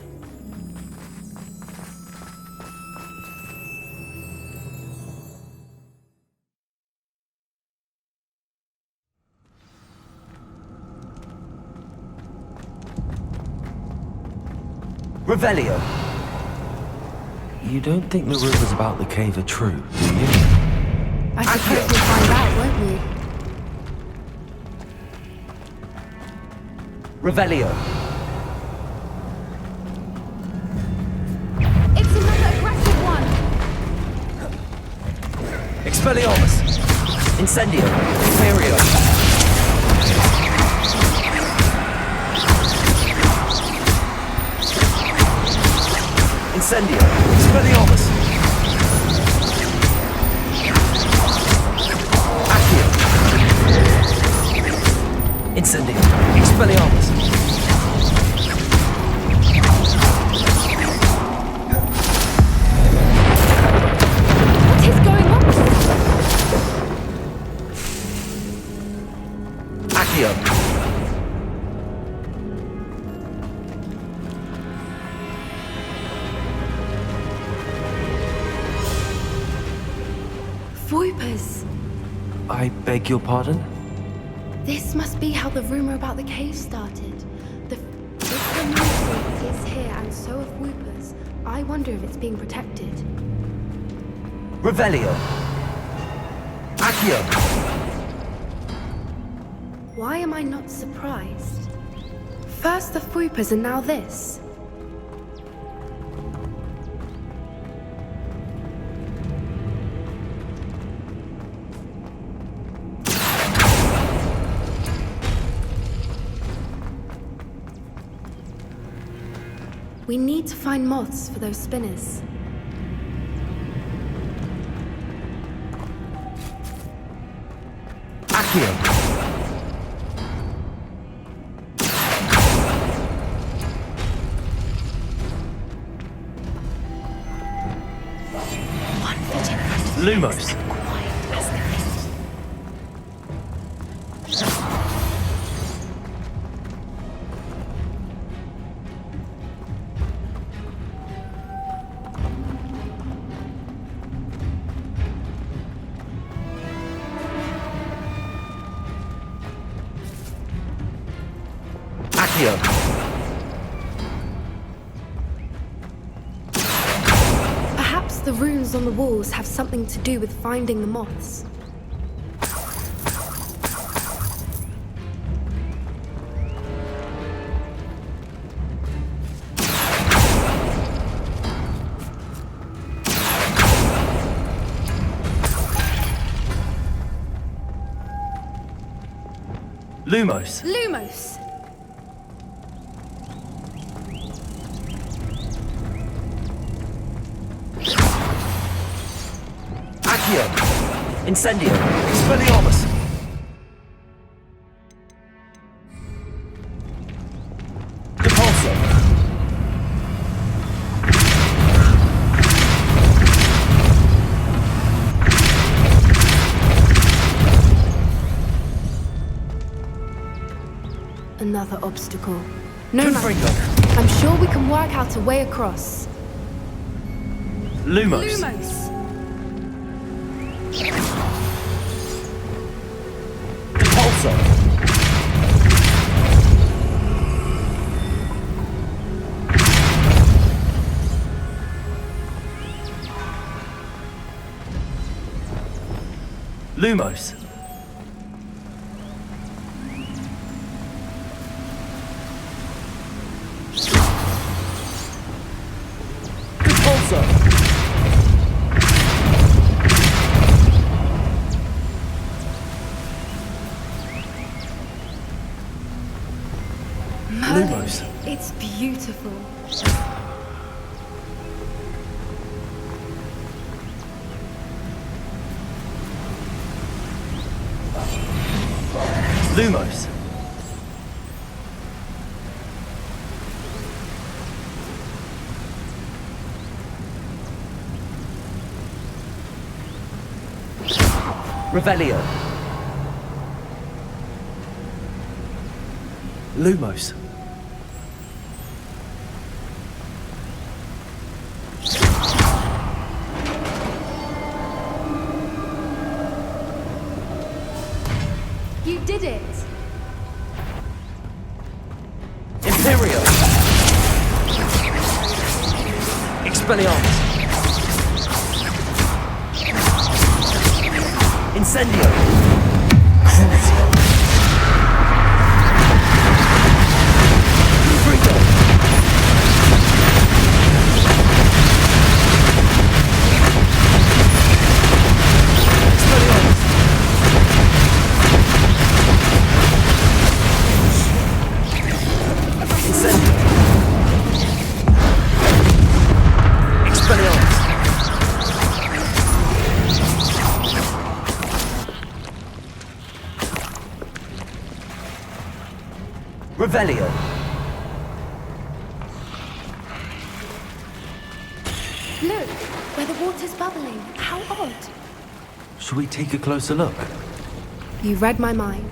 Revelio! You don't think the rumors about the cave are true, do you? I suppose we'll find out, won't we? Revelio! It's another aggressive one! Expelliarmus! Incendio! Imperio! Incendio! Expelliarmus! Accio! Incendio! Expelliarmus! What is going on? Accio! Voipers! I beg your pardon? This must be how the rumor about the cave started. If the moonstone is here and so are Voipers, I wonder if it's being protected. Revelio! Accio! Why am I not surprised? First the Voipers and now this. We need to find moths for those spinners. Accio! Lumos! Accio! Perhaps the runes on the walls have something to do with finding the moths. Lumos! Lumos! Accio! Incendio! Expelliarmus! Depulso! Another obstacle. No Confringo! matter. I'm sure we can work out a way across. Lumos! Depulso! Lumos! Depulso! Lumos! It's beautiful. Lumos! Revelio! Lumos! You did it! Imperio! Expelliarmus! Incendio! Crucio! Confringo! Expelliarmus! Incendio! Expelliarmus! Revelio! Look, where the water's bubbling. How odd. Should we take a closer look? You read my mind.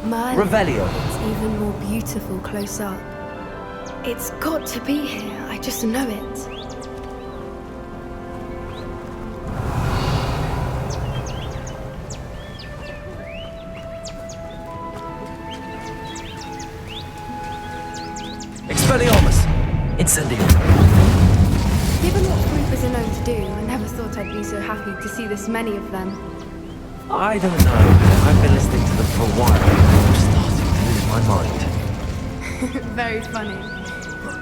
Merlin. Revelio. It's even more beautiful close up. It's got to be here. I just know it. Expelliarmus! Incendio! Given what creepers are known to do, I never thought I'd be so happy to see this many of them. I don't know. I've been listening to them for a while. I'm starting to lose my mind. Very funny.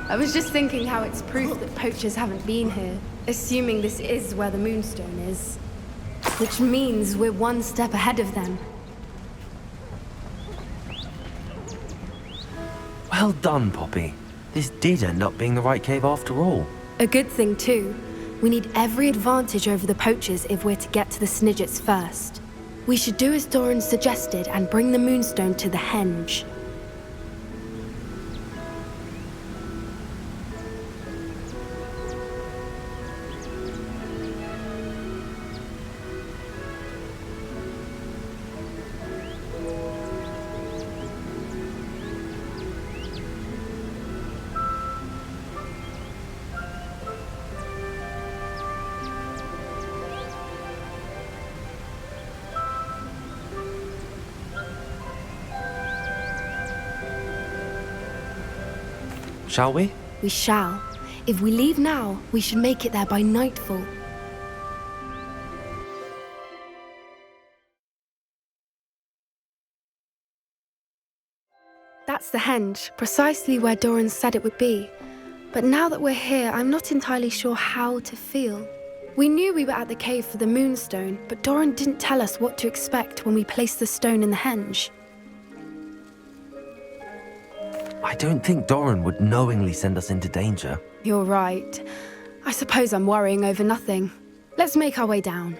I was just thinking how it's proof that poachers haven't been here, assuming this is where the Moonstone is. Which means we're one step ahead of them. Well done, Poppy. This did end up being the right cave after all. A good thing, too. We need every advantage over the poachers if we're to get to the Snidgets first. We should do as Doran suggested and bring the Moonstone to the Henge. Shall we? We shall. If we leave now, we should make it there by nightfall. That's the henge, precisely where Doran said it would be. But now that we're here, I'm not entirely sure how to feel. We knew we were at the cave for the moonstone, but Doran didn't tell us what to expect when we placed the stone in the henge. I don't think Doran would knowingly send us into danger. You're right. I suppose I'm worrying over nothing. Let's make our way down.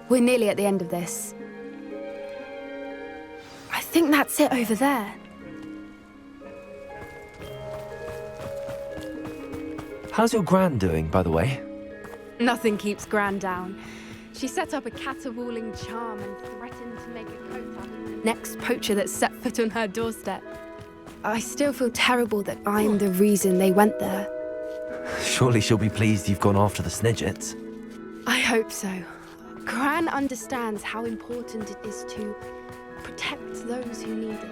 We're nearly at the end of this. I think that's it over there. How's your Gran doing, by the way? Nothing keeps Gran down. She set up a caterwauling charm and threatened to make a coat out of the next poacher that set foot on her doorstep. I still feel terrible that I'm the reason they went there. Surely she'll be pleased you've gone after the Snidgets. I hope so. Gran understands how important it is to protect those who need it.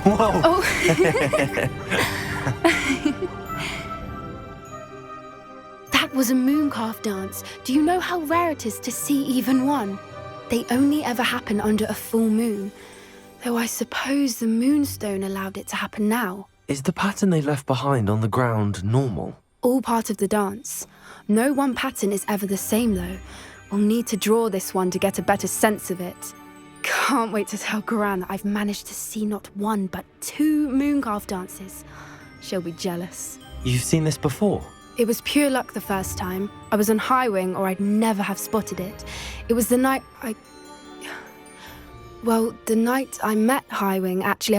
Whoa! Oh. That was a mooncalf dance. Do you know how rare it is to see even one? They only ever happen under a full moon. Though I suppose the moonstone allowed it to happen now. Is the pattern they left behind on the ground normal? All part of the dance. No one pattern is ever the same, though. We'll need to draw this one to get a better sense of it. Can't wait to tell Gran that I've managed to see not one, but 2 mooncalf dances. She'll be jealous. You've seen this before? It was pure luck the first time. I was on Highwing, or I'd never have spotted it. It was the night Well, the night I met Highwing, actually,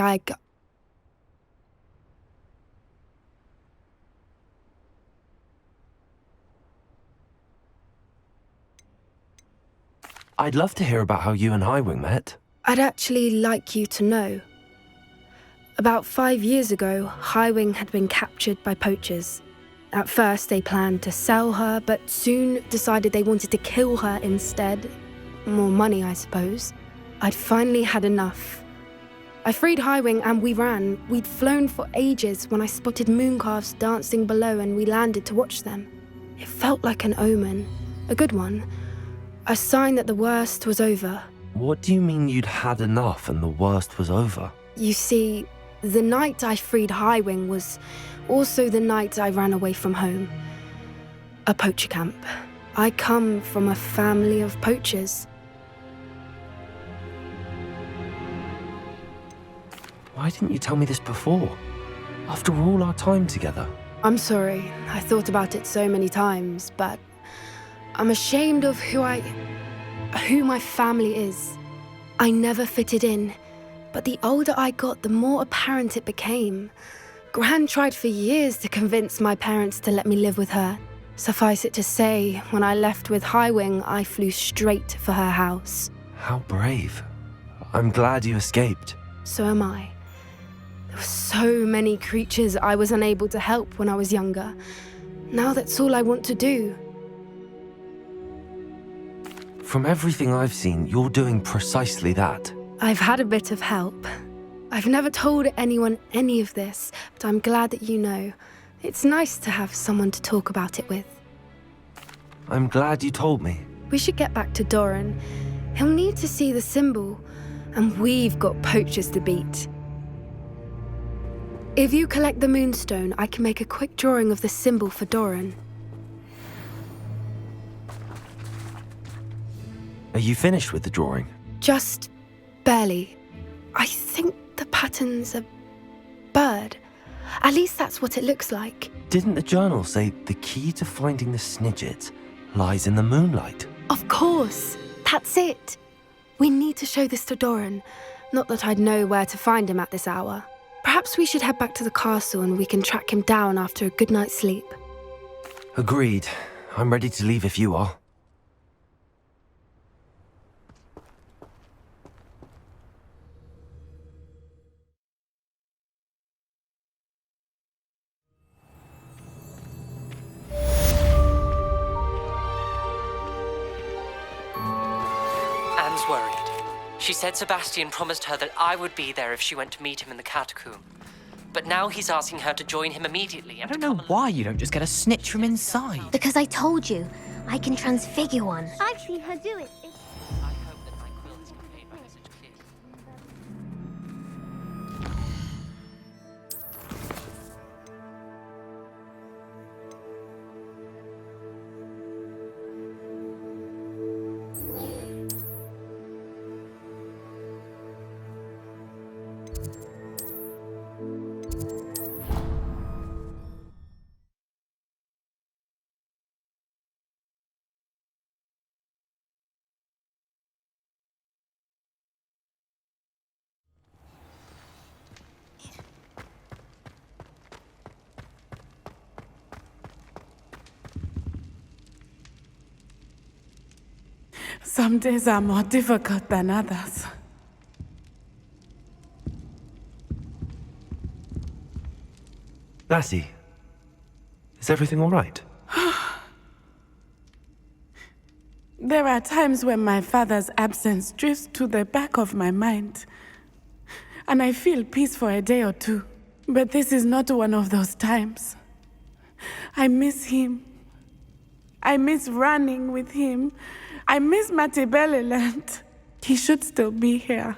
I'd love to hear about how you and Highwing met. I'd actually like you to know. About 5 years ago, Highwing had been captured by poachers. At first, they planned to sell her, but soon decided they wanted to kill her instead. More money, I suppose. I'd finally had enough. I freed Highwing and we ran. We'd flown for ages when I spotted mooncalves dancing below and we landed to watch them. It felt like an omen. A good one. A sign that the worst was over. What do you mean you'd had enough and the worst was over? You see, the night I freed Highwing was also the night I ran away from home. A poacher camp. I come from a family of poachers. Why didn't you tell me this before? After all our time together. I'm sorry. I thought about it so many times, but I'm ashamed of who my family is. I never fitted in, but the older I got, the more apparent it became. Gran tried for years to convince my parents to let me live with her. Suffice it to say, when I left with Highwing, I flew straight for her house. How brave. I'm glad you escaped. So am I. There were so many creatures I was unable to help when I was younger. Now that's all I want to do. From everything I've seen, you're doing precisely that. I've had a bit of help. I've never told anyone any of this, but I'm glad that you know. It's nice to have someone to talk about it with. I'm glad you told me. We should get back to Doran. He'll need to see the symbol, and we've got poachers to beat. If you collect the moonstone, I can make a quick drawing of the symbol for Doran. Are you finished with the drawing? Just barely. I think the pattern's a bird. At least that's what it looks like. Didn't the journal say the key to finding the Snidget lies in the moonlight? Of course. That's it. We need to show this to Doran. Not that I'd know where to find him at this hour. Perhaps we should head back to the castle and we can track him down after a good night's sleep. Agreed. I'm ready to leave if you are. Anne's worried. She said Sebastian promised her that I would be there if she went to meet him in the catacomb. But now he's asking her to join him immediately and I don't know why you don't just get a snitch from inside. Because I told you, I can transfigure one. I've seen her do it. I hope that my quill has conveyed my message clearly. Some days are more difficult than others. Lassie, is everything all right? There are times when my father's absence drifts to the back of my mind, and I feel peace for a day or two. But this is not one of those times. I miss him. I miss running with him. I miss Matibeleland. He should still be here.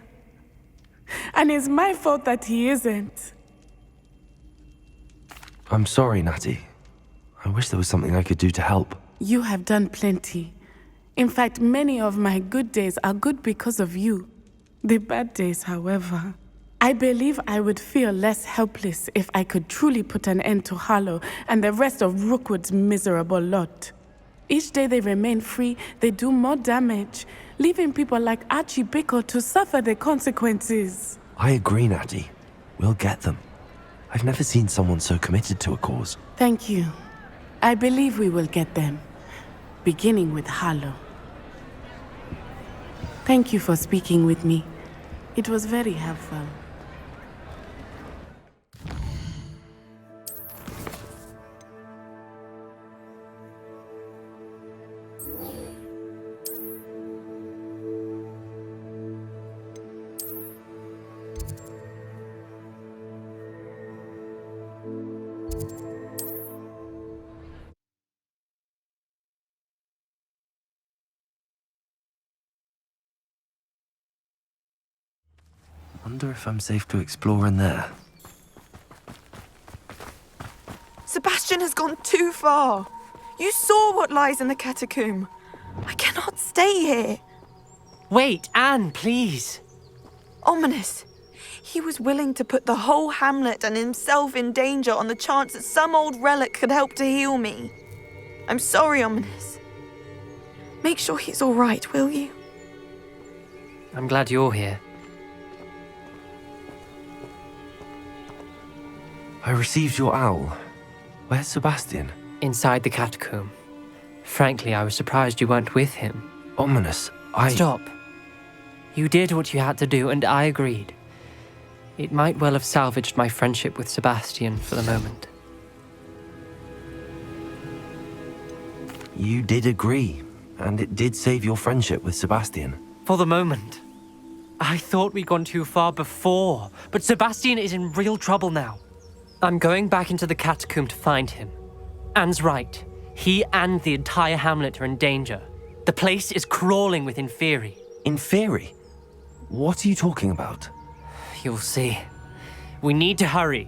And it's my fault that he isn't. I'm sorry, Natty. I wish there was something I could do to help. You have done plenty. In fact, many of my good days are good because of you. The bad days, however. I believe I would feel less helpless if I could truly put an end to Harlow and the rest of Rookwood's miserable lot. Each day they remain free, they do more damage, leaving people like Archie Bickle to suffer the consequences. I agree, Natty. We'll get them. I've never seen someone so committed to a cause. Thank you. I believe we will get them, beginning with Harlow. Thank you for speaking with me. It was very helpful. Wonder if I'm safe to explore in there. Sebastian has gone too far. You saw what lies in the catacomb. I cannot stay here. Wait, Anne, please. Ominous. He was willing to put the whole hamlet and himself in danger on the chance that some old relic could help to heal me. I'm sorry, Ominous. Make sure he's all right, will you? I'm glad you're here. I received your owl. Where's Sebastian? Inside the catacomb. Frankly, I was surprised you weren't with him. Ominous, Stop. You did what you had to do, and I agreed. It might well have salvaged my friendship with Sebastian for the moment. You did agree, and it did save your friendship with Sebastian. For the moment. I thought we'd gone too far before, but Sebastian is in real trouble now. I'm going back into the catacomb to find him. Anne's right. He and the entire hamlet are in danger. The place is crawling with Inferi. Inferi? What are you talking about? You'll see. We need to hurry.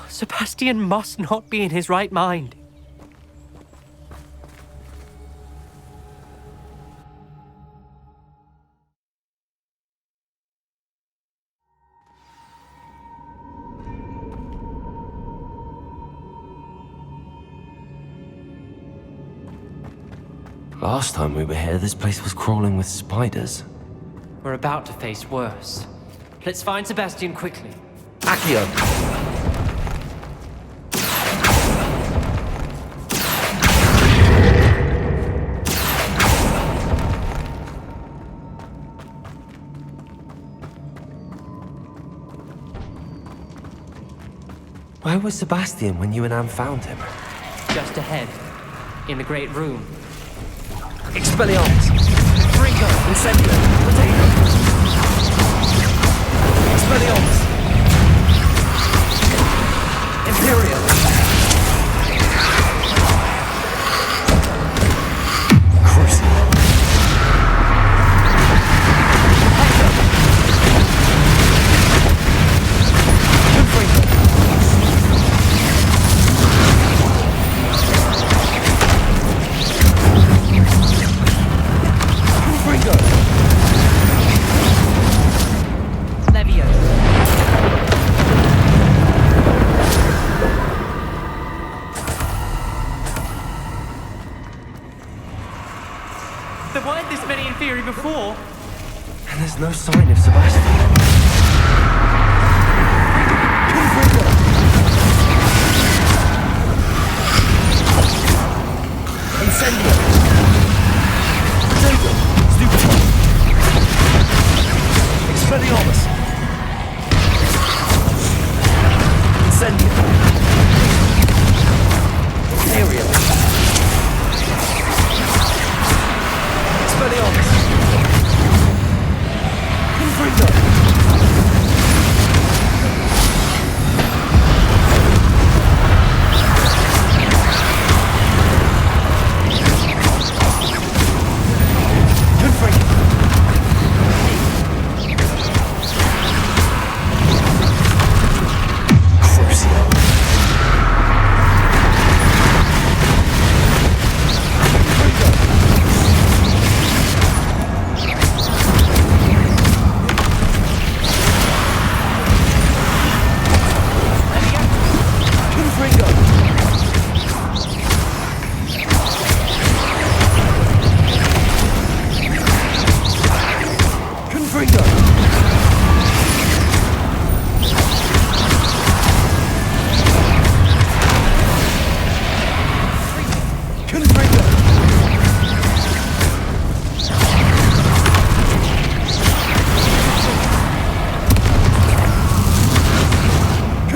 Sebastian must not be in his right mind. Last time we were here, this place was crawling with spiders. We're about to face worse. Let's find Sebastian quickly. Accio! Where was Sebastian when you and Anne found him? Just ahead, in the great room. Expelliarmus! Fringo! Incendio! Potato! Expelliarmus! Imperial! Crucible! There weren't this many in theory before. And there's no sign of Sebastian. Incendio! Potato! Stupid! Expelliarmus! Incendio! Imperial! Expelliarmus!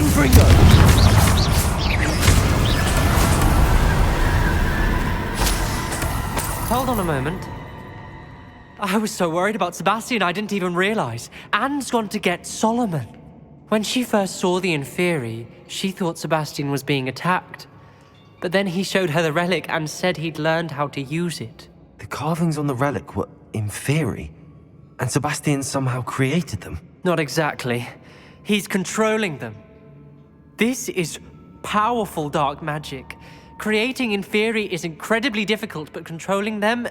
Confringo! Hold on a moment. I was so worried about Sebastian I didn't even realize. Anne's gone to get Solomon. When she first saw the Inferi, she thought Sebastian was being attacked. But then he showed her the relic and said he'd learned how to use it. The carvings on the relic were Inferi, and Sebastian somehow created them. Not exactly. He's controlling them. This is powerful dark magic. Creating Inferi is incredibly difficult, but controlling them...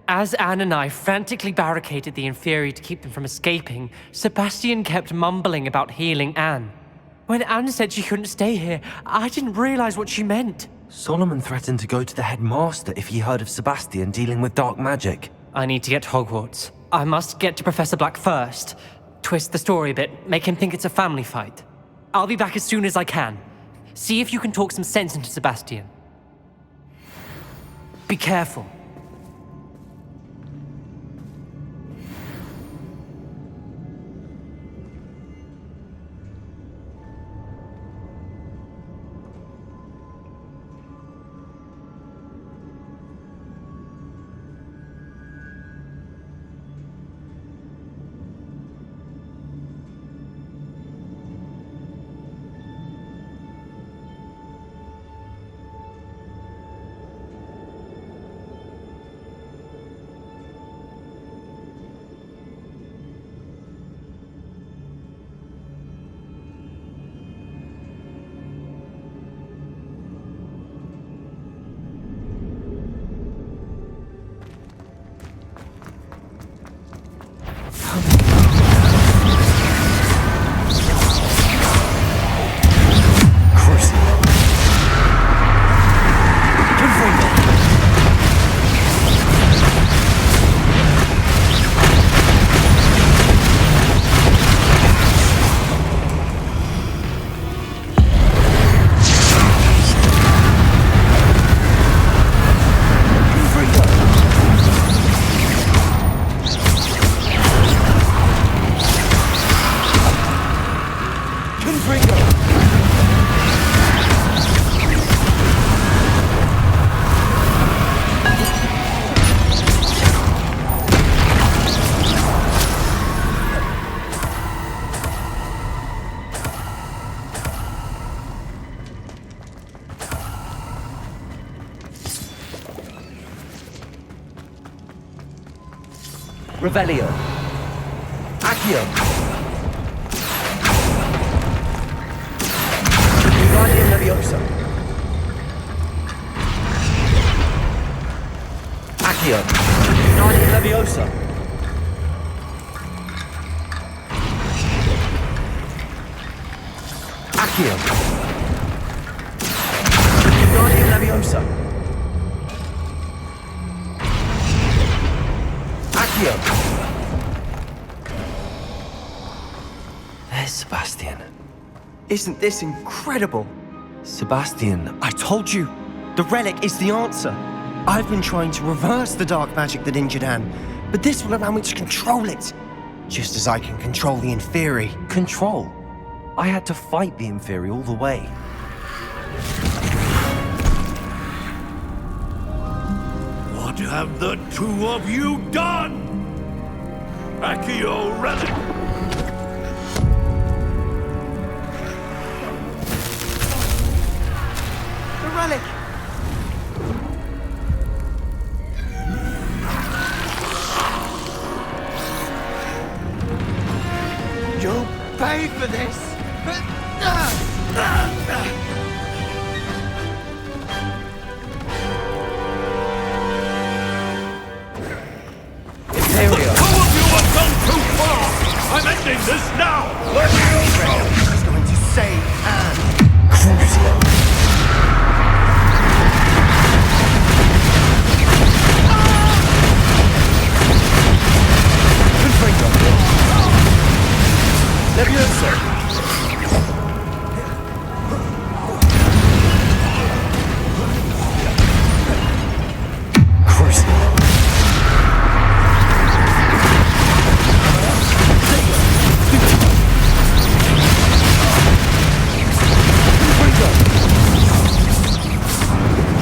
As Anne and I frantically barricaded the Inferi to keep them from escaping, Sebastian kept mumbling about healing Anne. When Anne said she couldn't stay here, I didn't realize what she meant. Solomon threatened to go to the headmaster if he heard of Sebastian dealing with dark magic. I need to get to Hogwarts. I must get to Professor Black first. Twist the story a bit, make him think it's a family fight. I'll be back as soon as I can. See if you can talk some sense into Sebastian. Be careful. Revelio. Accio. Guardian Leviosa. Accio. Guardian Leviosa. Accio. Guardian Leviosa. Accio. There's Sebastian. Isn't this incredible? Sebastian, I told you, the relic is the answer. I've been trying to reverse the dark magic that injured Anne, but this will allow me to control it. Just as I can control the Inferi. Control? I had to fight the Inferi all the way. What have the two of you done? Accio relic! The relic! You'll pay for this! Imperial! Two of you have gone too far! I'm ending this now! Let me over! He's going to save Anne! Crucio! Leviosa!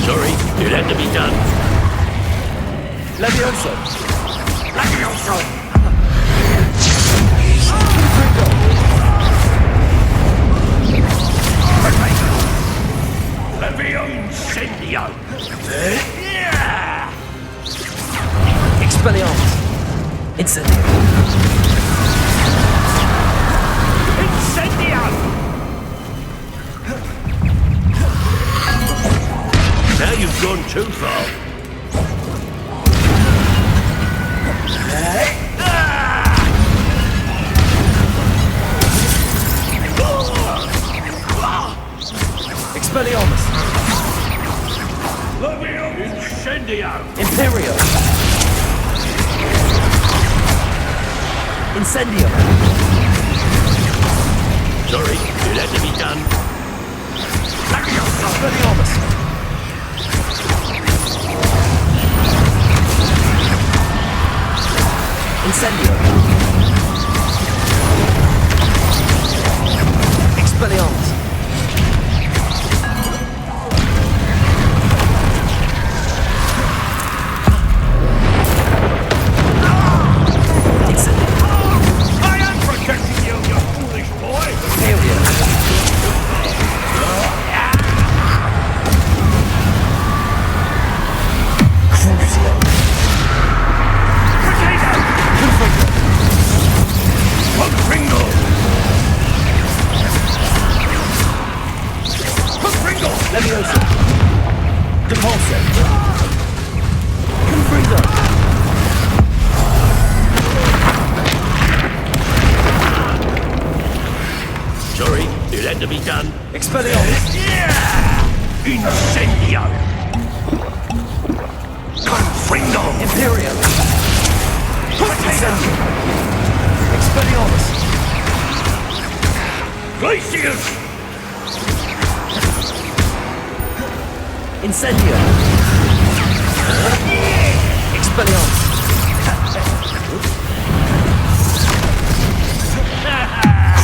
Sorry, it had to be done. Leviosa! Leviosa! Incendio! Expelliarmus! Incendio! Incendio! Now you've gone too far. Expelliarmus! Incendio! Imperio! Incendio! Sorry, it had to be done. Expelliarmus! Incendio! Expelliarmus! Leviosa! Depulso! Confringo! Sorry, it had to be done. Expelliarmus! Incendio! Confringo! Imperio! Incendio! Expelliarmus! Glacius! Incendio! Expelliarmus!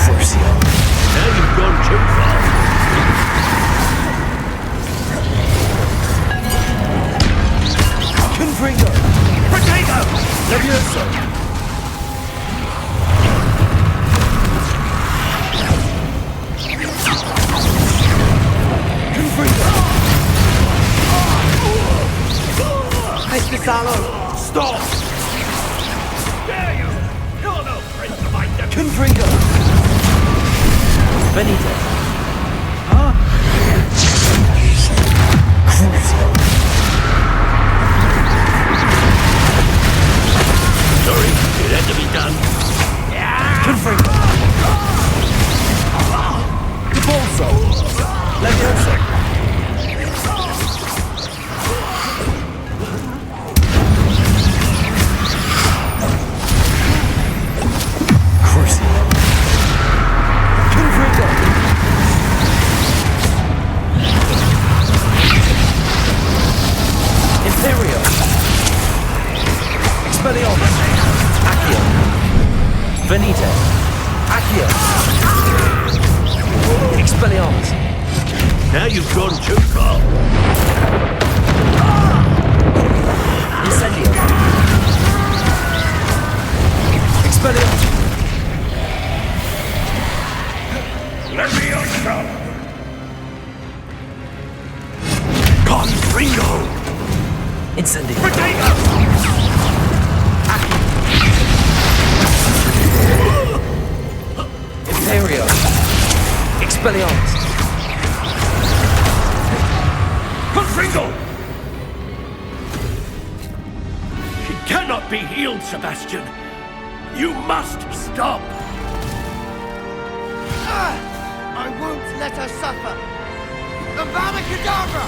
Crucio! Now you've gone Benitez. Sorry, it had to be done. Confringo. The Bolso. Levioso. Cruci. Confringo. Imperio. Expelliarmus. Accio. Benitez. Accio. Expelliarmus. Now you've gone too far. Incendio. Expelliarmus. Leviosa! Confringo! Incendio. Potato! Imperio. Expelliarmus. Confringo! She cannot be healed, Sebastian. You must stop. I won't let her suffer. Avada Kedavra!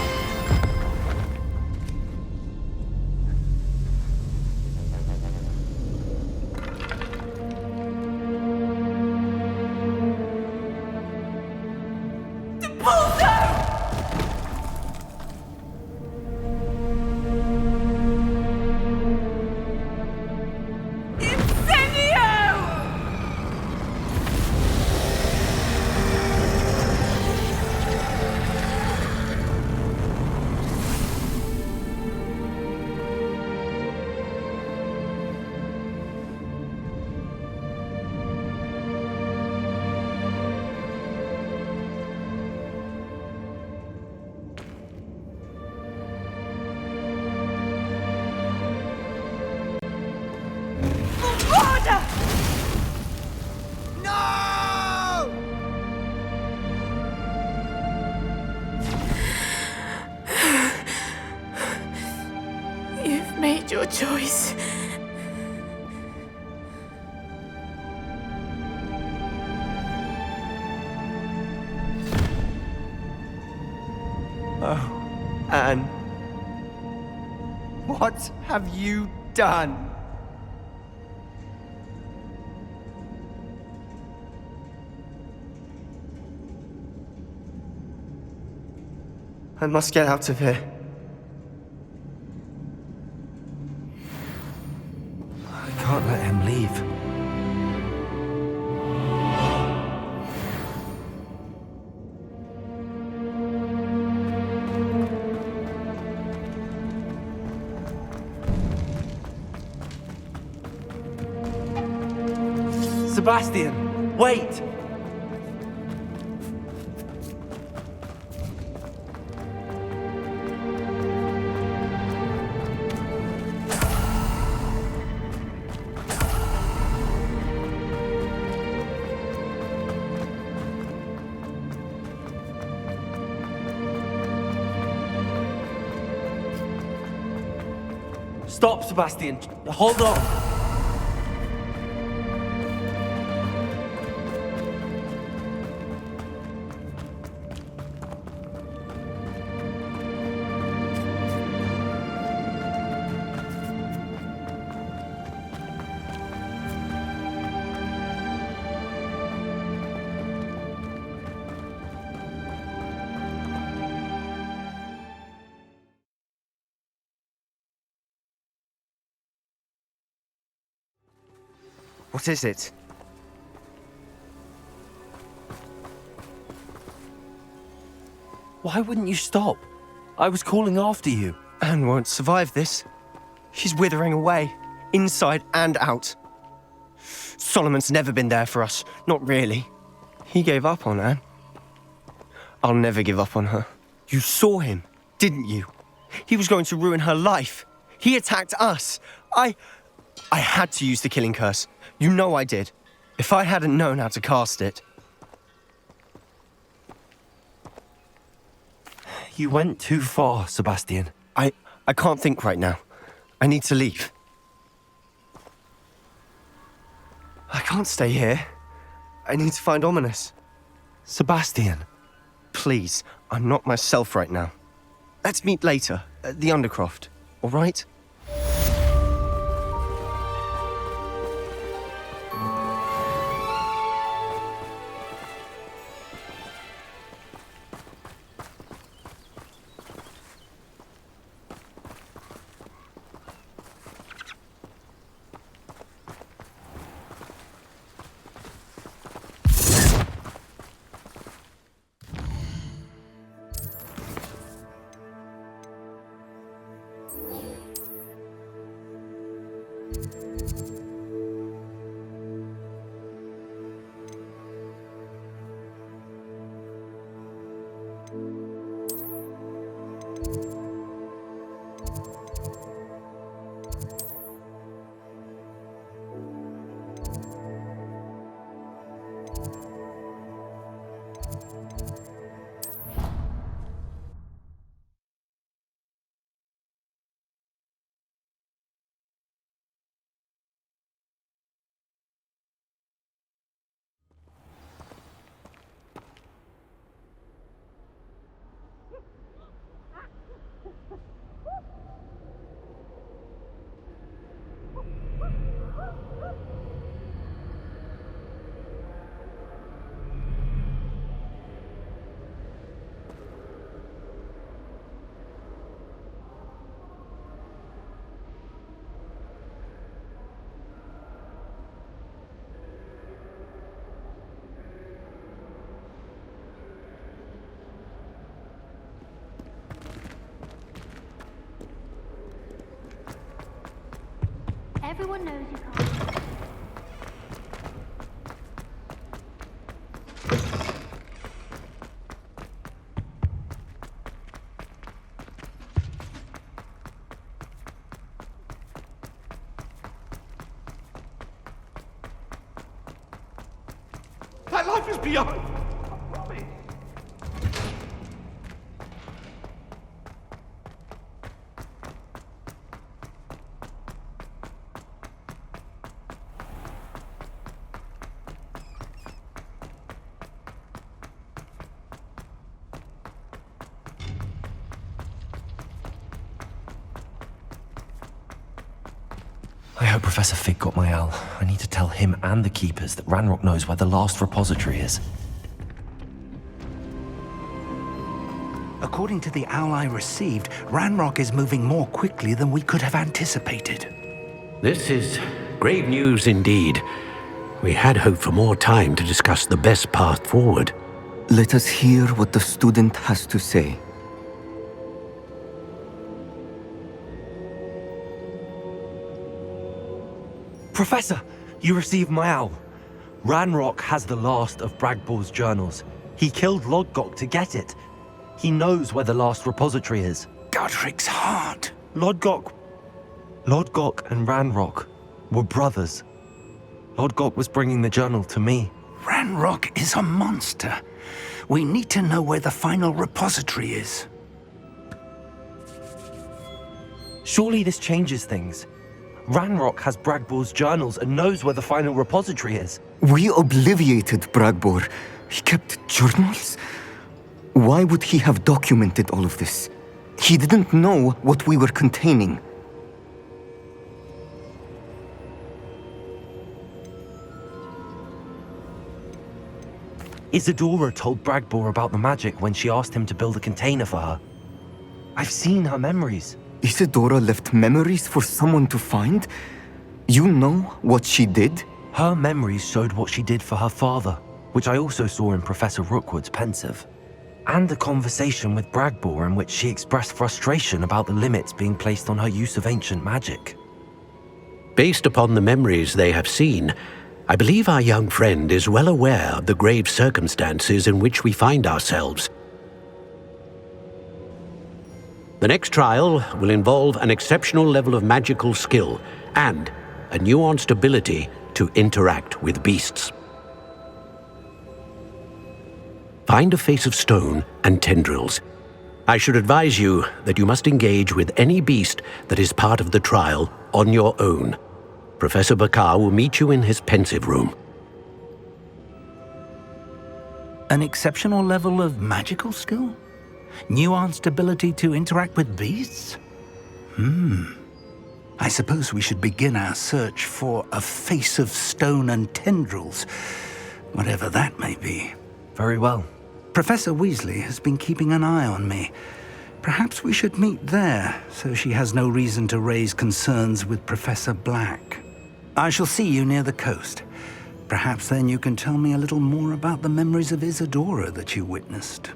You've made your choice. Oh, Anne. What have you done? I must get out of here. I can't let him leave. Sebastian, wait! Stop, Sebastian. Hold on. What is it? Why wouldn't you stop? I was calling after you. Anne won't survive this. She's withering away, inside and out. Solomon's never been there for us, not really. He gave up on Anne. I'll never give up on her. You saw him, didn't you? He was going to ruin her life. He attacked us. I had to use the killing curse. You know I did. If I hadn't known how to cast it... You went too far, Sebastian. I can't think right now. I need to leave. I can't stay here. I need to find Ominous. Sebastian. Please, I'm not myself right now. Let's meet later at the Undercroft, all right? Everyone knows you can't. That life is beyond. I hope Professor Fig got my owl. I need to tell him and the Keepers that Ranrock knows where the last repository is. According to the owl I received, Ranrock is moving more quickly than we could have anticipated. This is grave news indeed. We had hoped for more time to discuss the best path forward. Let us hear what the student has to say. Professor, you received my owl. Ranrock has the last of Bragbor's journals. He killed Lodgok to get it. He knows where the last repository is. Godric's heart. Lodgok and Ranrock were brothers. Lodgok was bringing the journal to me. Ranrock is a monster. We need to know where the final repository is. Surely this changes things. Ranrock has Bragbor's journals and knows where the final repository is. We obliviated Bragbor. He kept journals? Why would he have documented all of this? He didn't know what we were containing. Isadora told Bragbor about the magic when she asked him to build a container for her. I've seen her memories. Isadora left memories for someone to find? You know what she did? Her memories showed what she did for her father, which I also saw in Professor Rookwood's pensive. And a conversation with Bragbor in which she expressed frustration about the limits being placed on her use of ancient magic. Based upon the memories they have seen, I believe our young friend is well aware of the grave circumstances in which we find ourselves. The next trial will involve an exceptional level of magical skill and a nuanced ability to interact with beasts. Find a face of stone and tendrils. I should advise you that you must engage with any beast that is part of the trial on your own. Professor Bakar will meet you in his pensive room. An exceptional level of magical skill? Nuanced ability to interact with beasts? I suppose we should begin our search for a face of stone and tendrils, whatever that may be. Very well. Professor Weasley has been keeping an eye on me. Perhaps we should meet there, so she has no reason to raise concerns with Professor Black. I shall see you near the coast. Perhaps then you can tell me a little more about the memories of Isadora that you witnessed.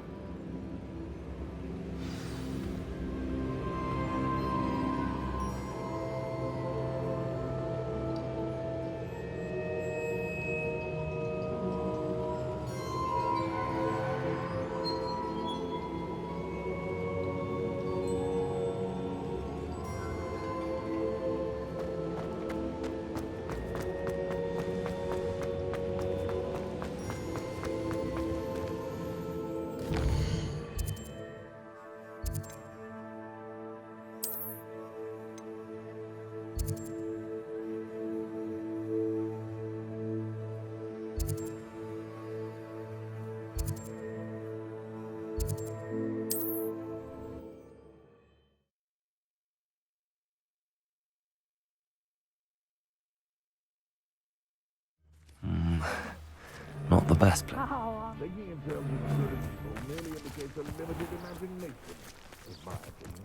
Not the best plan. Thinking in terms of good and evil merely indicates a limited imagination, in my opinion.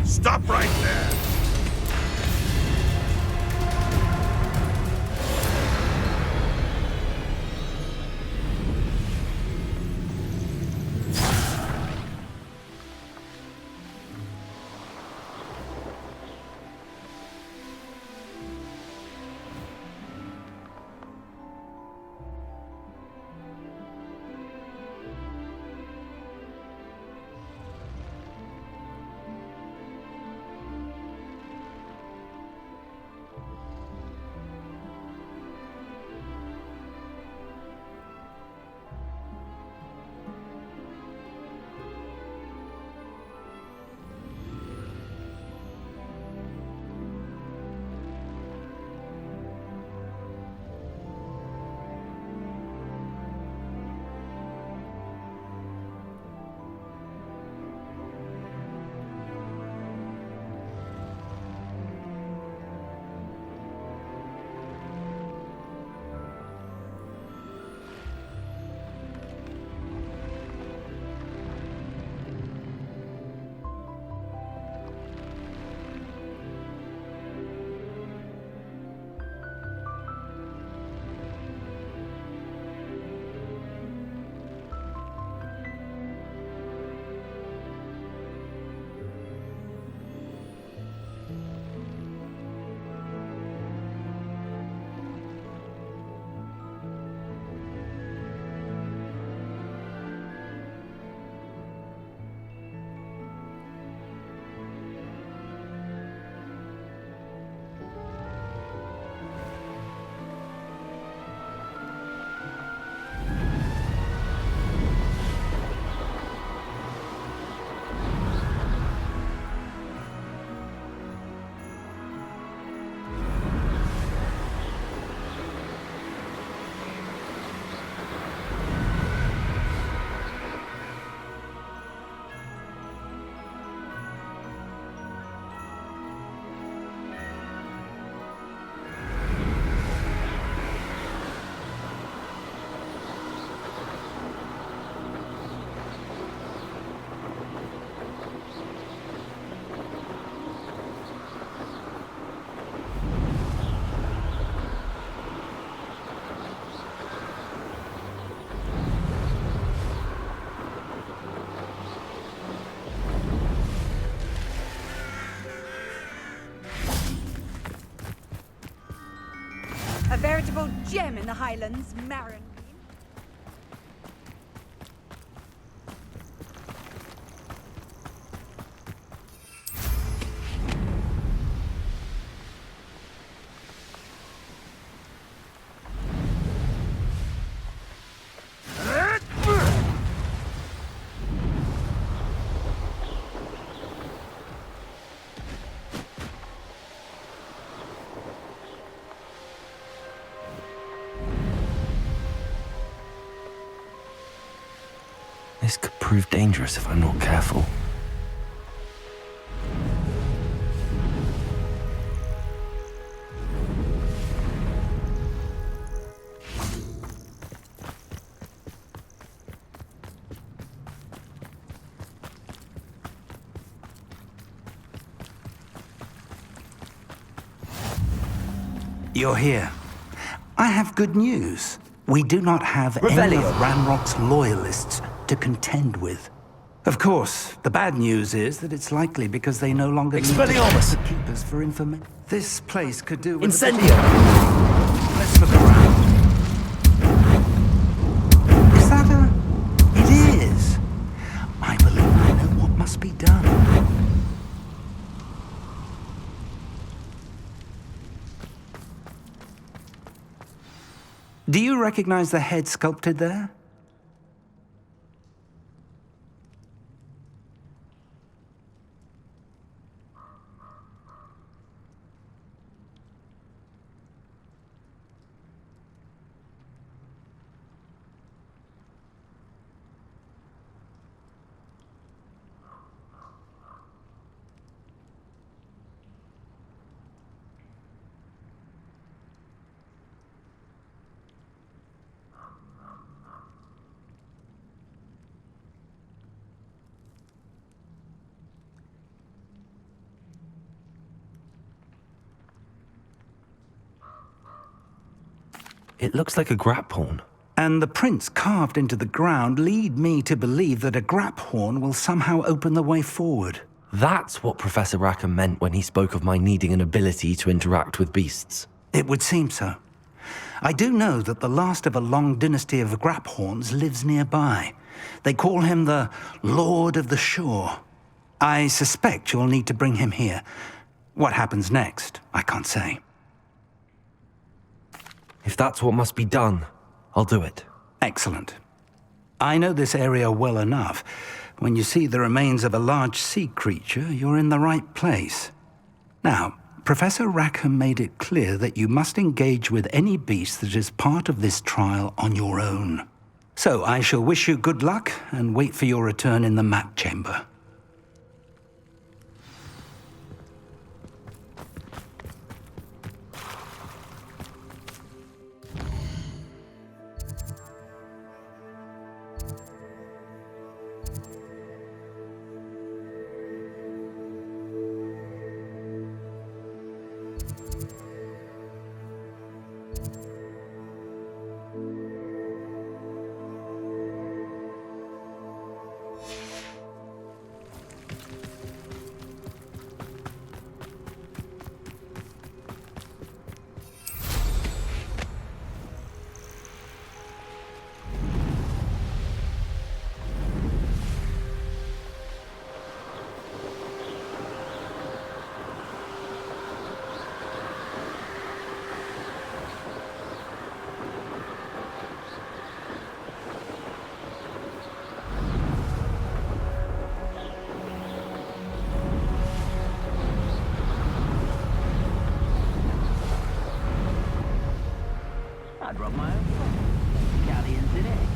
Stop right there! A veritable gem in the Highlands, Marin. This could prove dangerous if I'm not careful. You're here. I have good news. We do not have any Revelio. of Ranrock's loyalists to contend with. Of course, the bad news is that it's likely because they no longer need to Expelliarmus. trust the keepers for information. This place could do with Incendio. Let's look around. Is that a... It is. I believe I know what must be done. Do you recognize the head sculpted there? It looks like a grap horn. And the prints carved into the ground lead me to believe that a grap horn will somehow open the way forward. That's what Professor Rackham meant when he spoke of my needing an ability to interact with beasts. It would seem so. I do know that the last of a long dynasty of grap horns lives nearby. They call him the Lord of the Shore. I suspect you'll need to bring him here. What happens next, I can't say. If that's what must be done, I'll do it. Excellent. I know this area well enough. When you see the remains of a large sea creature, you're in the right place. Now, Professor Rackham made it clear that you must engage with any beast that is part of this trial on your own. So I shall wish you good luck and wait for your return in the map chamber. I'd rub my own phone. Galleons in egg.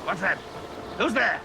What's that? Who's there?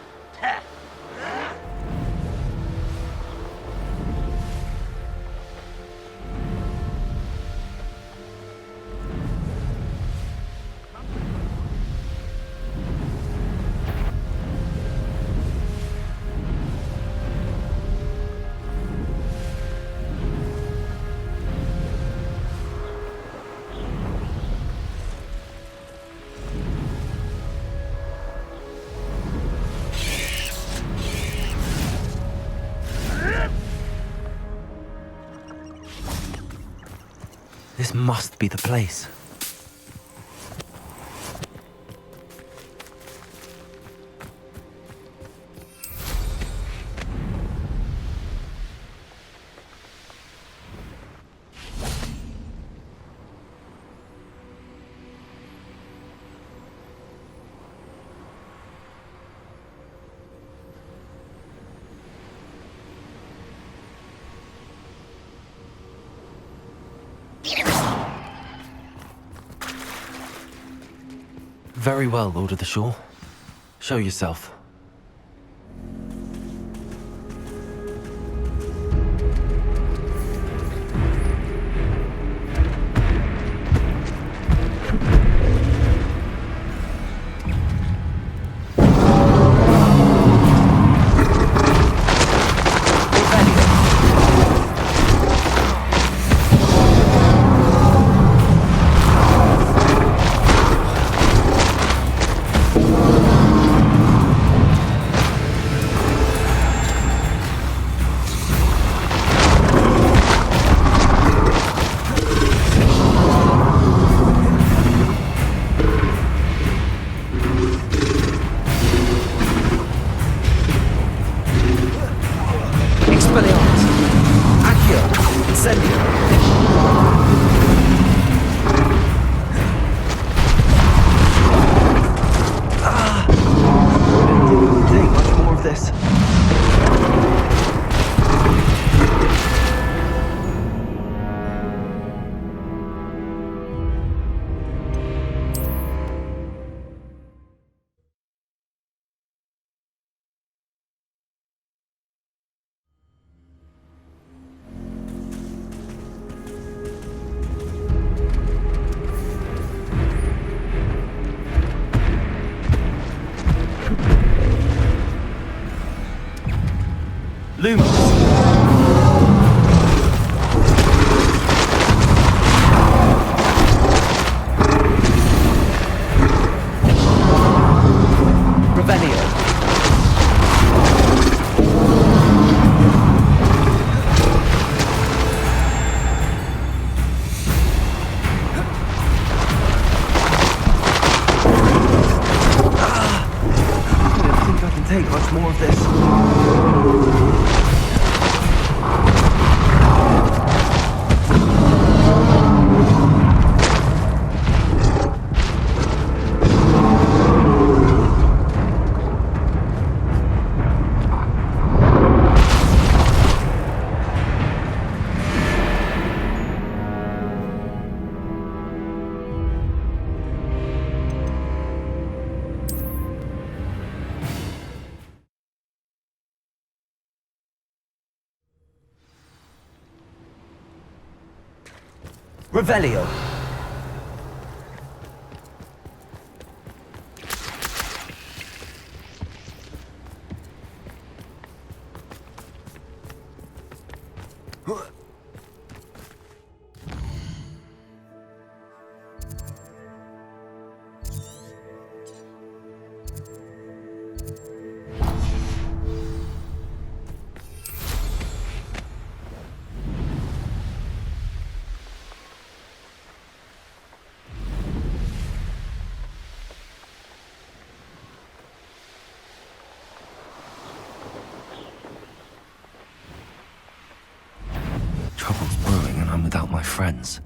This must be the place. Very well, Lord of the Shore. Show yourself. Take much more of this. Revelio. Trouble's brewing and I'm without my friends.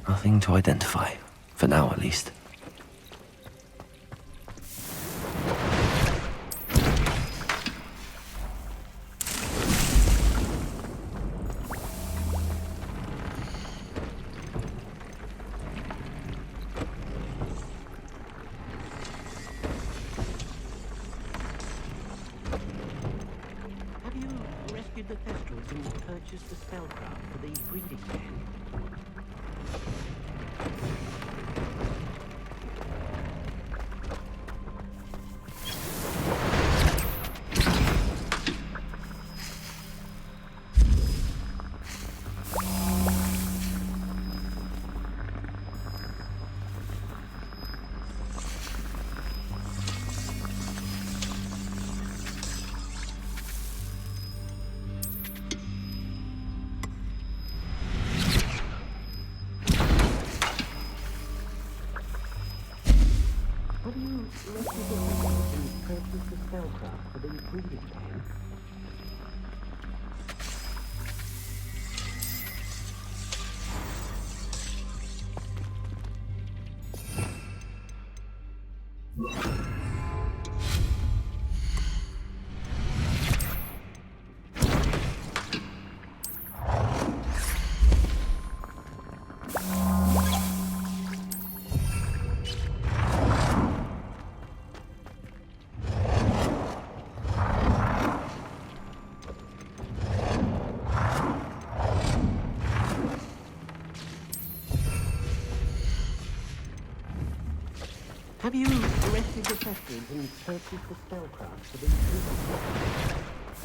Nothing to identify, for now at least. Have you rescued the Thestrals and purchased the spellcraft for the breeding den? Have you arrested the testers and searches for spellcraft for these people?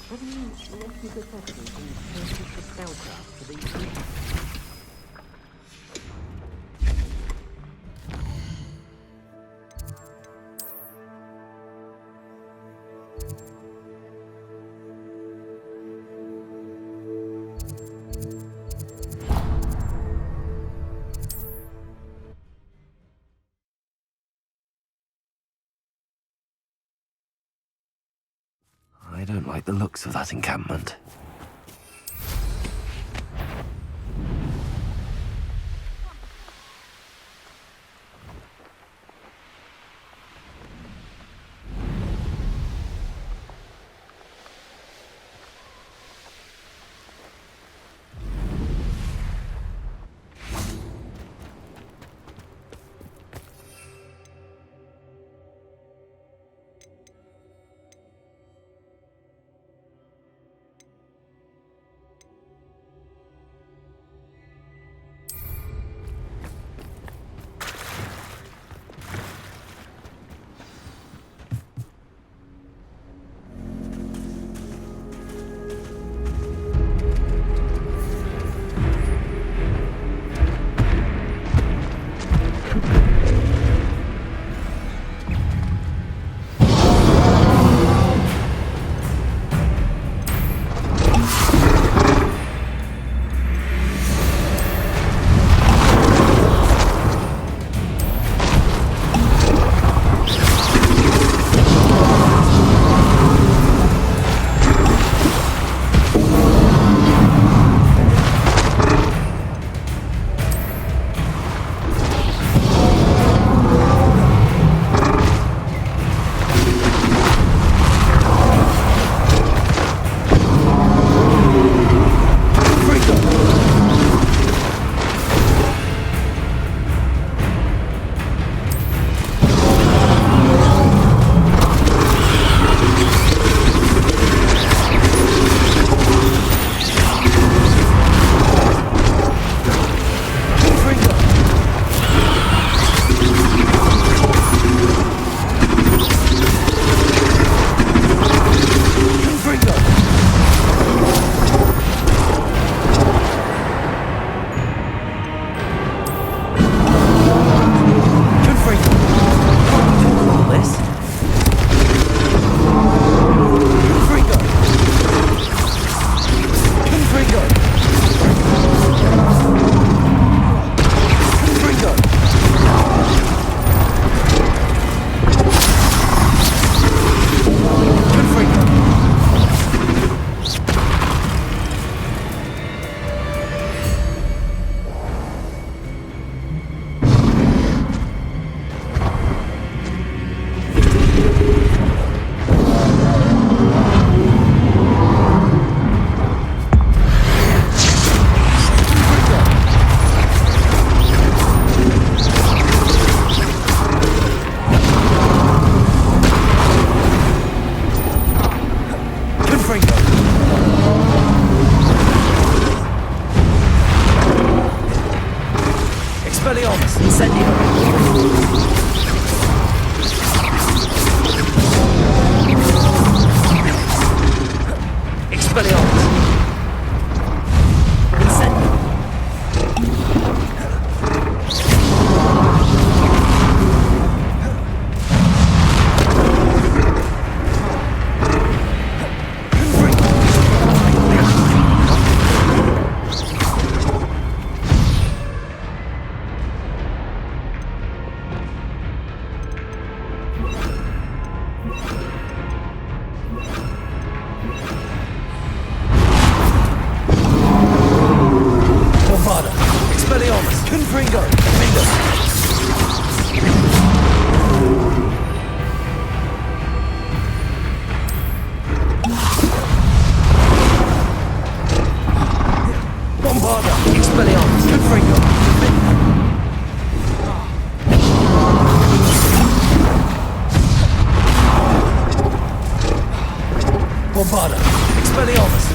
Have you rescued the testers and searches for spellcraft for these people? I don't like the looks of that encampment. Avada! Expelliarmus!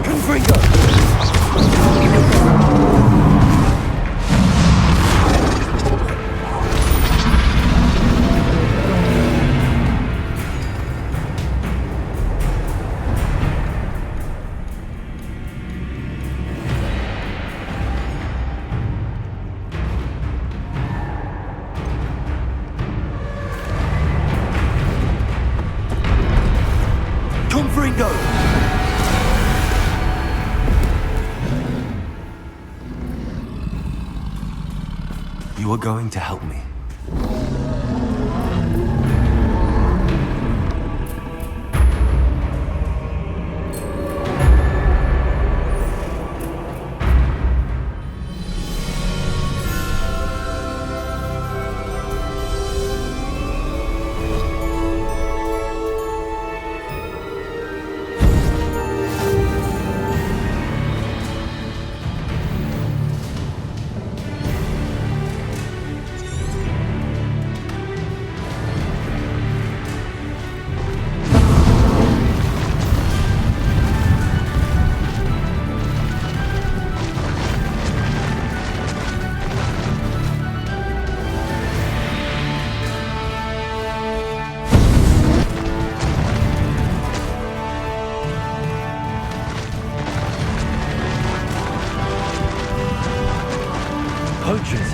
Confringo! Confringo! You are going to help me. Poachers.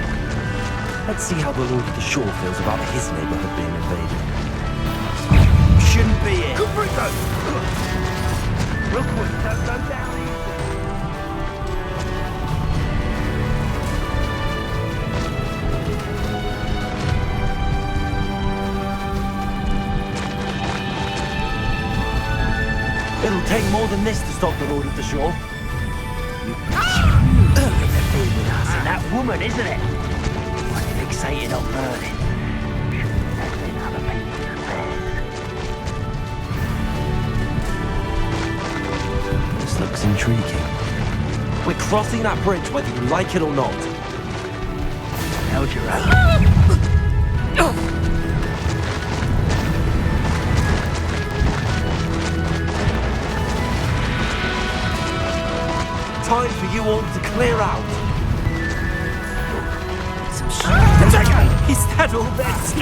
Let's see how the Lord of the Shore feels about his neighborhood being invaded. Shouldn't be here. Confringo! Real quick, don't go down easy. It'll take more than this to stop the Lord of the Shore. And that woman, isn't it? I'm fixated on burning. This looks intriguing. We're crossing that bridge whether you like it or not. Held your own. Time for you all to clear out. Is that all this?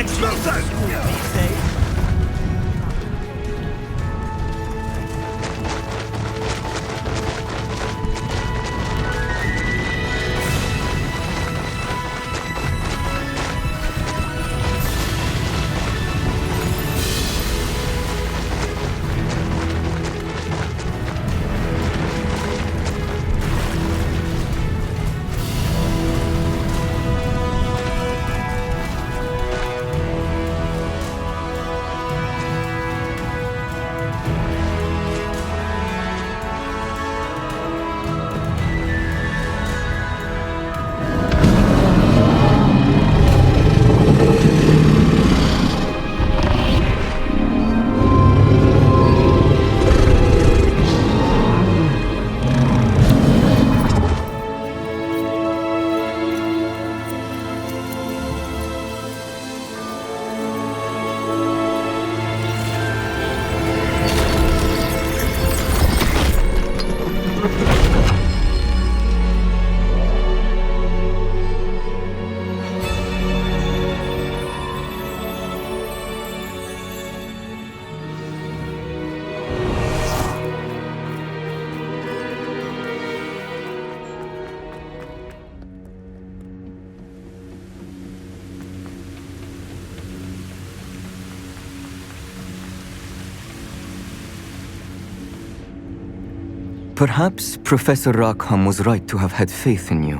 Perhaps Professor Rackham was right to have had faith in you.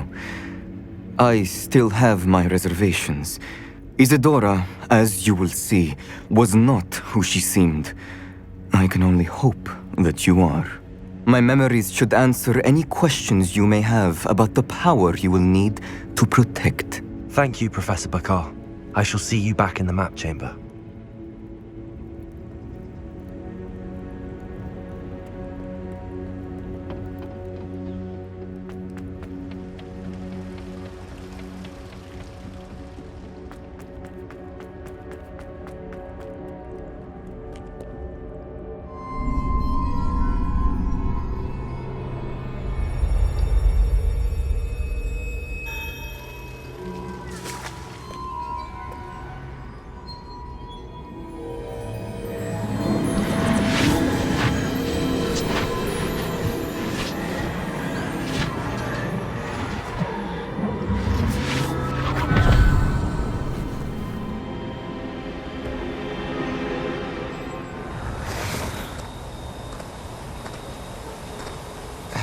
I still have my reservations. Isadora, as you will see, was not who she seemed. I can only hope that you are. My memories should answer any questions you may have about the power you will need to protect. Thank you, Professor Bakar. I shall see you back in the map chamber.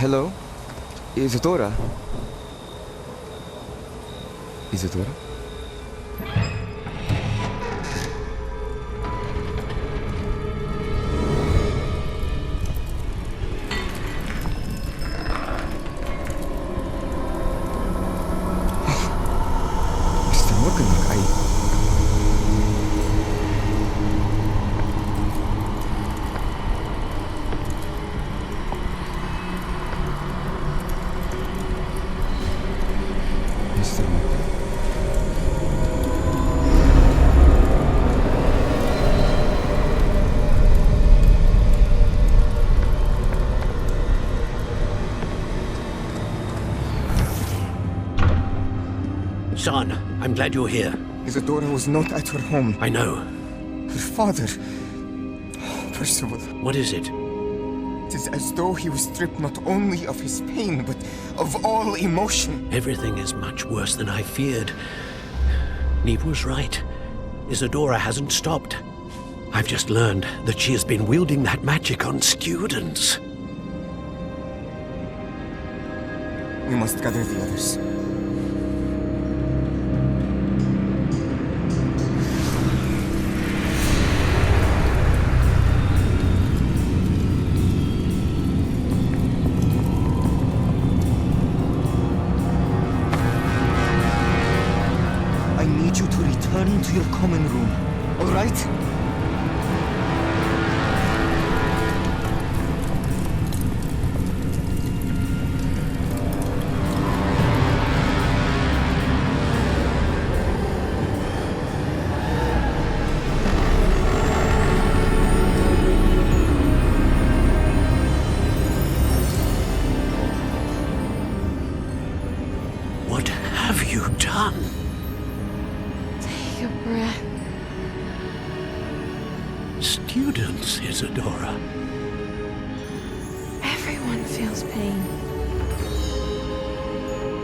Hello? Isadora? Isadora? Mr. Morganlock, Mr. Morgan. Son, I'm glad you're here. Isadora was not at her home. I know. Her father. Percival. What is it? It is as though he was stripped not only of his pain, but of all emotion. Everything is much worse than I feared. Neve was right. Isadora hasn't stopped. I've just learned that she has been wielding that magic on students. We must gather the others. I need you to return to your common room, all right? What have you done? Take a breath. Students, Isadora. Everyone feels pain.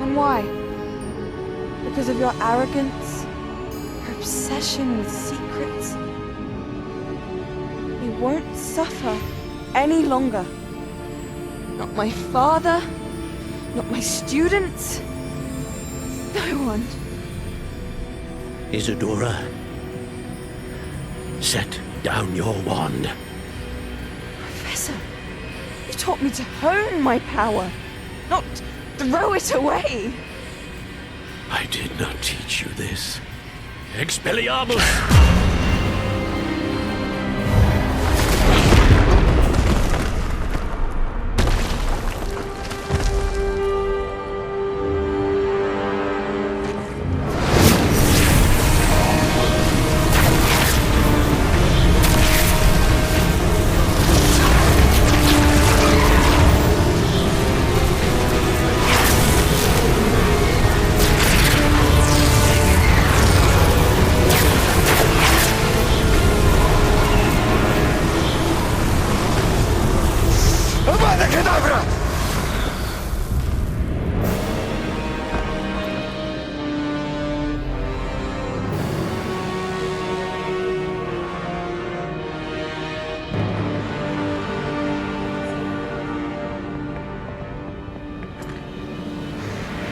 And why? Because of your arrogance? Your obsession with secrets? You won't suffer any longer. Not my father, not my students, no one. Isadora, set down your wand. Professor, you taught me to hone my power, not throw it away. I did not teach you this. Expelliarmus!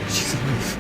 She's alive.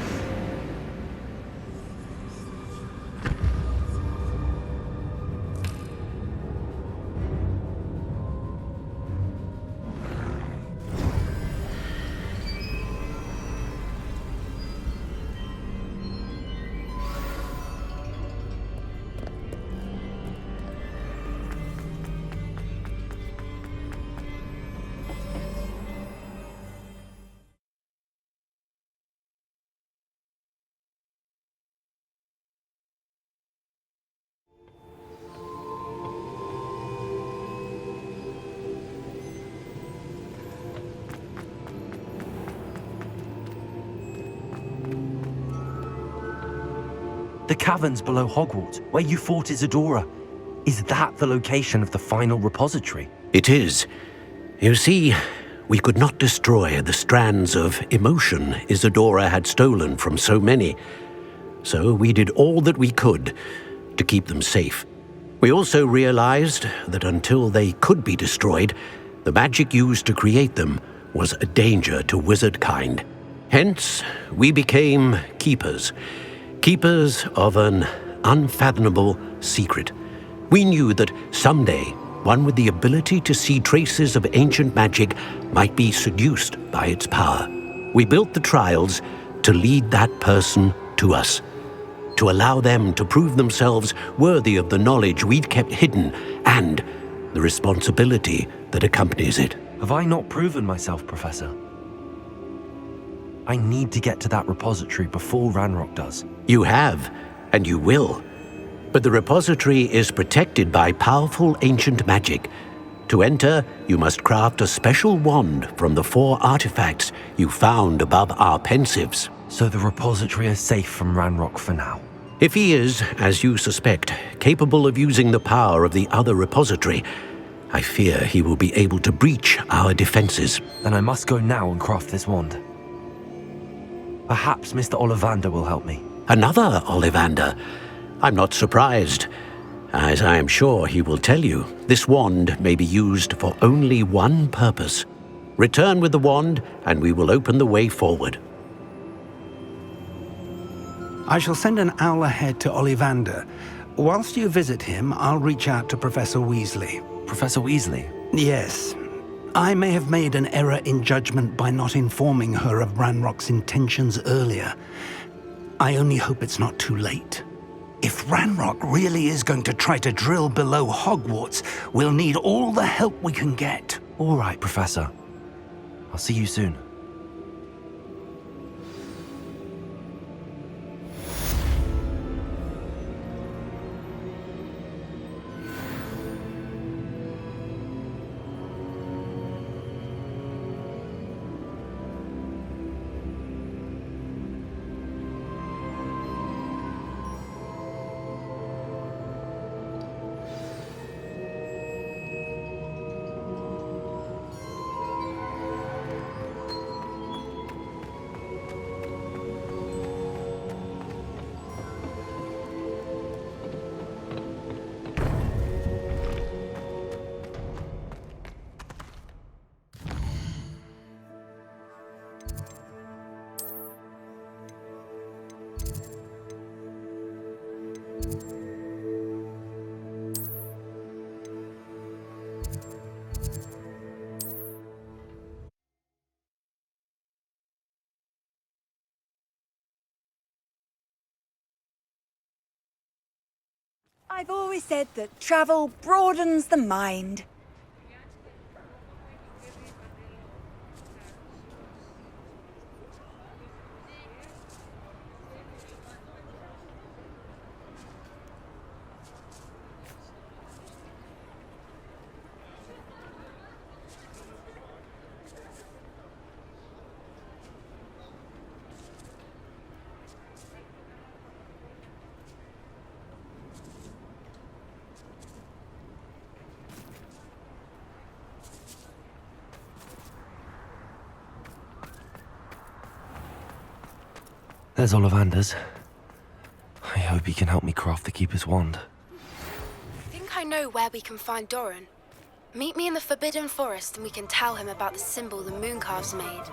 The caverns below Hogwarts, where you fought Isadora. Is that the location of the final repository? It is. You see, we could not destroy the strands of emotion Isadora had stolen from so many. So we did all that we could to keep them safe. We also realized that until they could be destroyed, the magic used to create them was a danger to wizard kind. Hence, we became keepers. Keepers of an unfathomable secret. We knew that someday, one with the ability to see traces of ancient magic might be seduced by its power. We built the trials to lead that person to us, to allow them to prove themselves worthy of the knowledge we'd kept hidden and the responsibility that accompanies it. Have I not proven myself, Professor? I need to get to that repository before Ranrock does. You have, and you will. But the repository is protected by powerful ancient magic. To enter, you must craft a special wand from the 4 artifacts you found above our pensives. So the repository is safe from Ranrock for now? If he is, as you suspect, capable of using the power of the other repository, I fear he will be able to breach our defenses. Then I must go now and craft this wand. Perhaps Mr. Ollivander will help me. Another Ollivander? I'm not surprised. As I am sure he will tell you, this wand may be used for only one purpose. Return with the wand, and we will open the way forward. I shall send an owl ahead to Ollivander. Whilst you visit him, I'll reach out to Professor Weasley. Professor Weasley? Yes. I may have made an error in judgment by not informing her of Ranrock's intentions earlier. I only hope it's not too late. If Ranrock really is going to try to drill below Hogwarts, we'll need all the help we can get. All right, Professor. I'll see you soon. I've always said that travel broadens the mind. There's Ollivander's. I hope he can help me craft the Keeper's wand. I think I know where we can find Doran. Meet me in the Forbidden Forest and we can tell him about the symbol the Mooncalves made.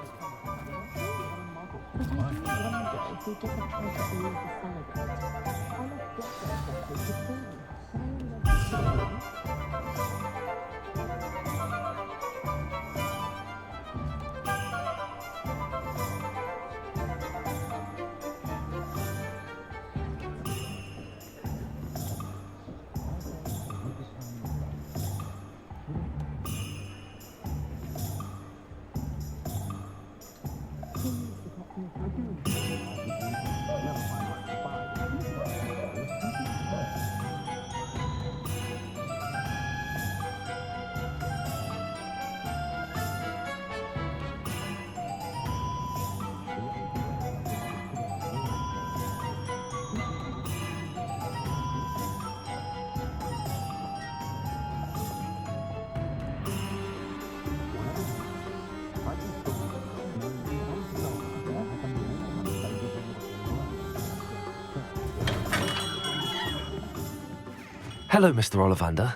Hello, Mr. Ollivander.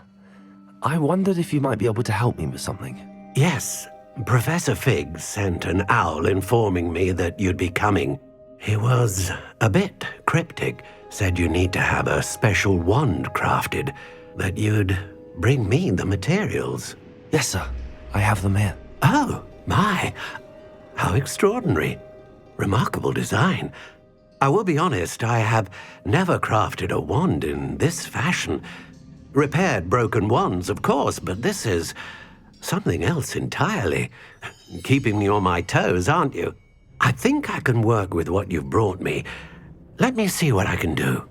I wondered if you might be able to help me with something. Yes, Professor Fig sent an owl informing me that you'd be coming. He was a bit cryptic, said you need to have a special wand crafted, that you'd bring me the materials. Yes, sir. I have them here. Oh, my. How extraordinary. Remarkable design. I will be honest, I have never crafted a wand in this fashion. Repaired broken wands, of course, but this is something else entirely. Keeping me on my toes, aren't you? I think I can work with what you've brought me. Let me see what I can do.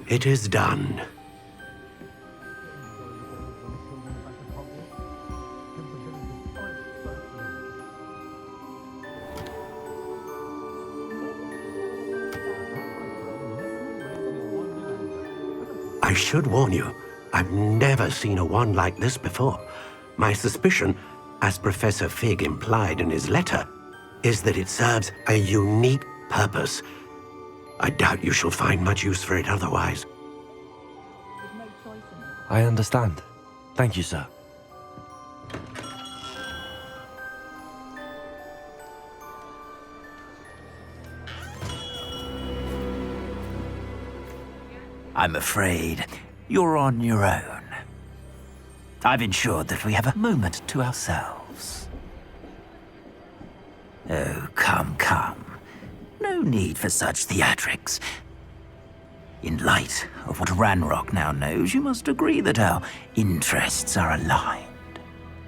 It is done. I should warn you, I've never seen a wand like this before. My suspicion, as Professor Fig implied in his letter, is that it serves a unique purpose. I doubt you shall find much use for it otherwise. I understand. Thank you, sir. I'm afraid you're on your own. I've ensured that we have a moment to ourselves. Oh, come, come. No need for such theatrics. In light of what Ranrock now knows, you must agree that our interests are aligned.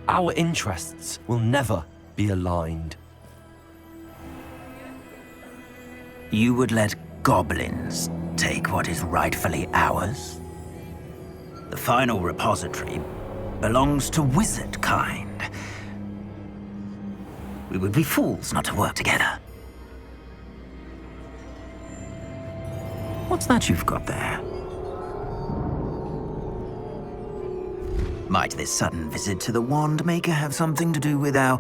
Our interests will never be aligned. You would let goblins take what is rightfully ours? The final repository belongs to wizard kind. We would be fools not to work together. What's that you've got there? Might this sudden visit to the Wand Maker have something to do with our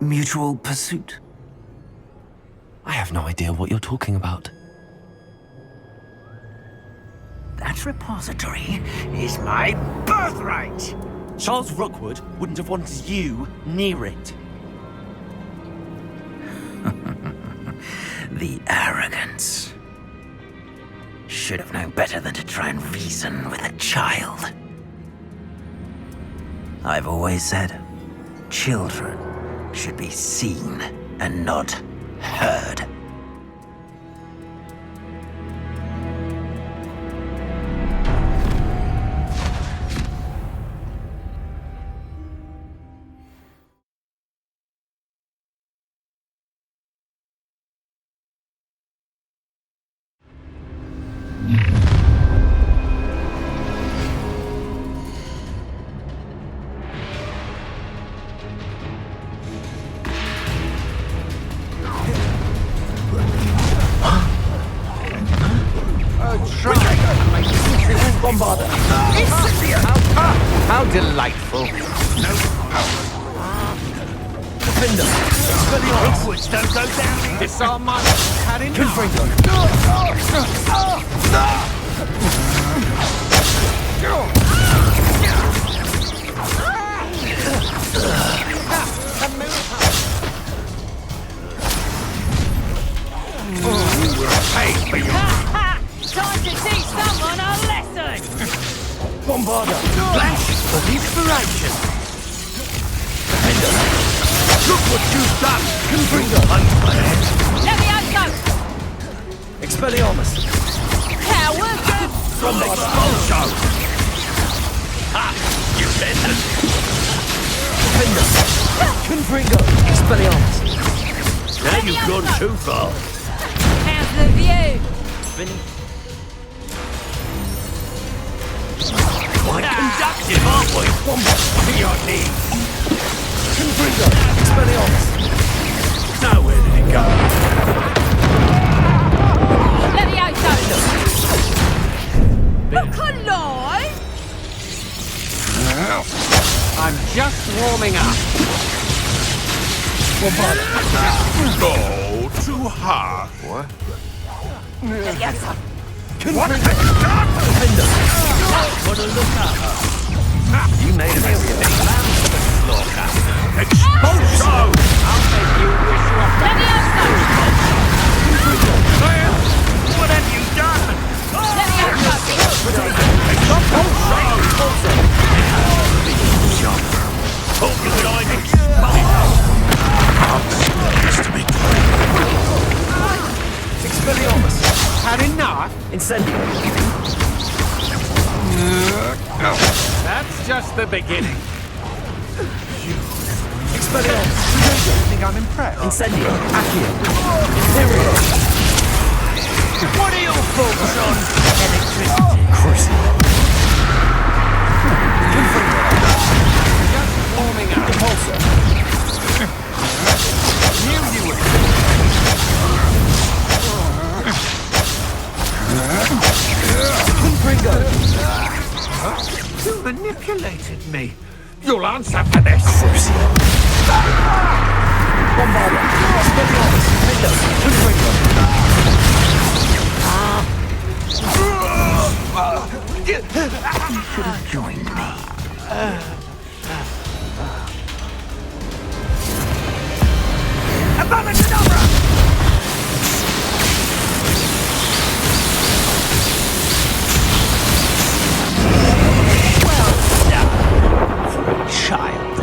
mutual pursuit? I have no idea what you're talking about. That repository is my birthright! Charles Rookwood wouldn't have wanted you near it. The arrogance. Should have known better than to try and reason with a child. I've always said, children should be seen and not heard. Bombarder! How delightful! Defender! Hogwarts don't go down! Disarm my cannon! Confringo! You will pay for your... Time to teach someone a lesson! Bombarder! Blanche of inspiration! Defender! Look what you've done! Confringo! Levioso! Expelliarmus! Coward! Bombarder! Expulso! Ha! You better! Defender! Confringo! Expelliarmus! Now you've gone too far. How's the view? Quite conductive, aren't we? To your knees. Confringo! Expelliarmus! Now where did it go? Levioso! Look alive! I'm just warming up. No, too hard. What? Levioso! What have you done? Wanna look up? You made a mistake. Slaughter. Expulsion! I'll make you wish you were Levioso! What have you done? Hope you and I can smell it. Expelliarmus! Had enough? Incendio! That's just the beginning. Expelliarmus! Think I'm impressed? Incendio! Accio! Imperio! What are your thoughts on electricity? Crucial! Just warming up. Impulsor! Knew you would. Confringo! You manipulated me. You'll answer for this. Crucial! Bombarda! Expelliarmus! Mendo! Confringo! You should have joined me. Child.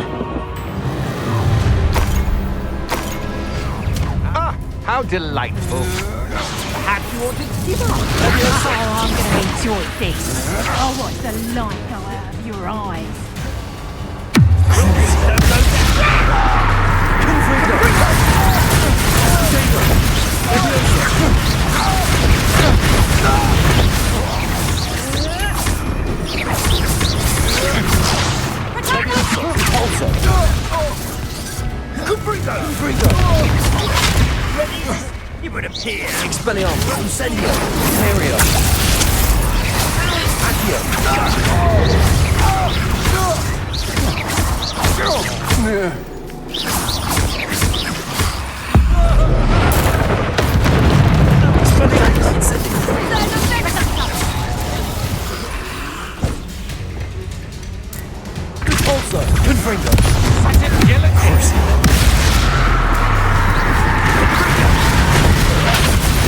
Ah, how delightful. Perhaps you wanted to give up. Oh, I'm going to enjoy this. I'll watch the light go out of your eyes. It would appear. Expelliarmus! Incendio! Imperio! Accio! Expelliarmus! Incendio! Impulsor! Confringo! Such agility.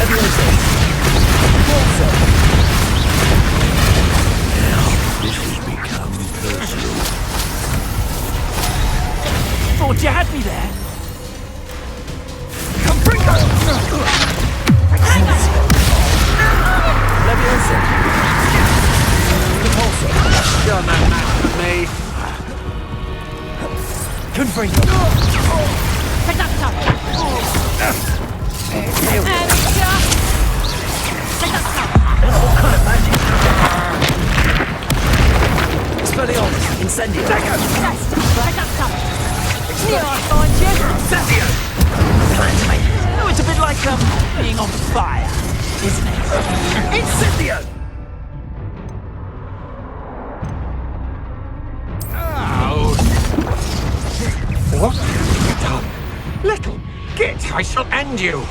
Levioso! Impulsor! Now, this has become personal. Thought you had me there! Confringo! Levioso! Impulsor! You're no match for me. Confringo! Reducto! Imperial! Amateur! Reducto! What kind of magic? Expelliarmus! Incendio! Reducto! Here I find you! Incendio! Plans mate! Oh, it's a bit like, being on fire, isn't it? Incendio! What have you done? Little git, I shall end you.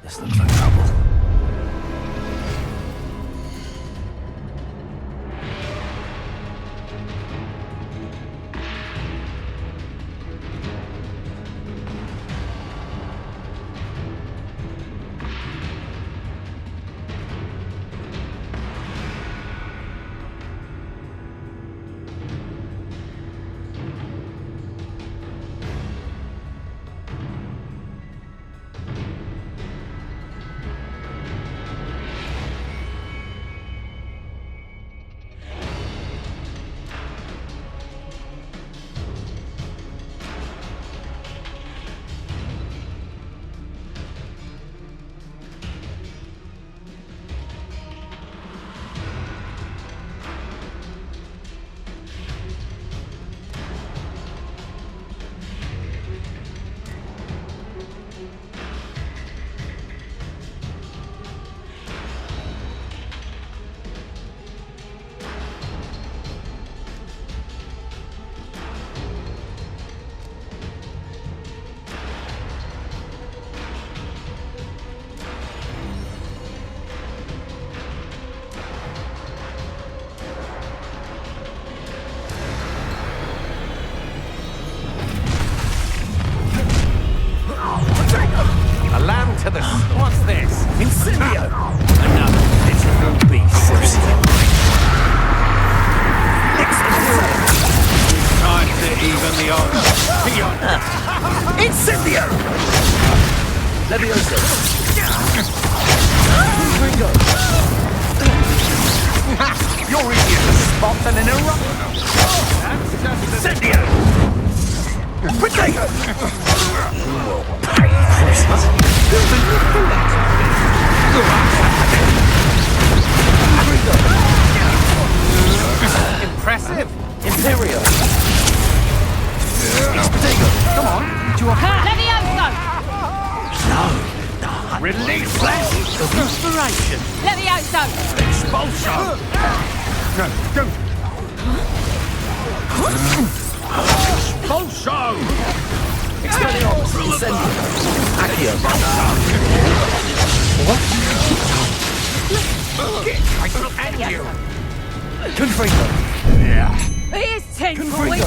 This looks like trouble. Impressive. Imperial. Come on. To a Levioso! Release flesh of inspiration. Levioso! Expulso. No, don't. Expulso. Expelliarmus. Incendio. Accio. What? And you. Confringo. He is tinkling!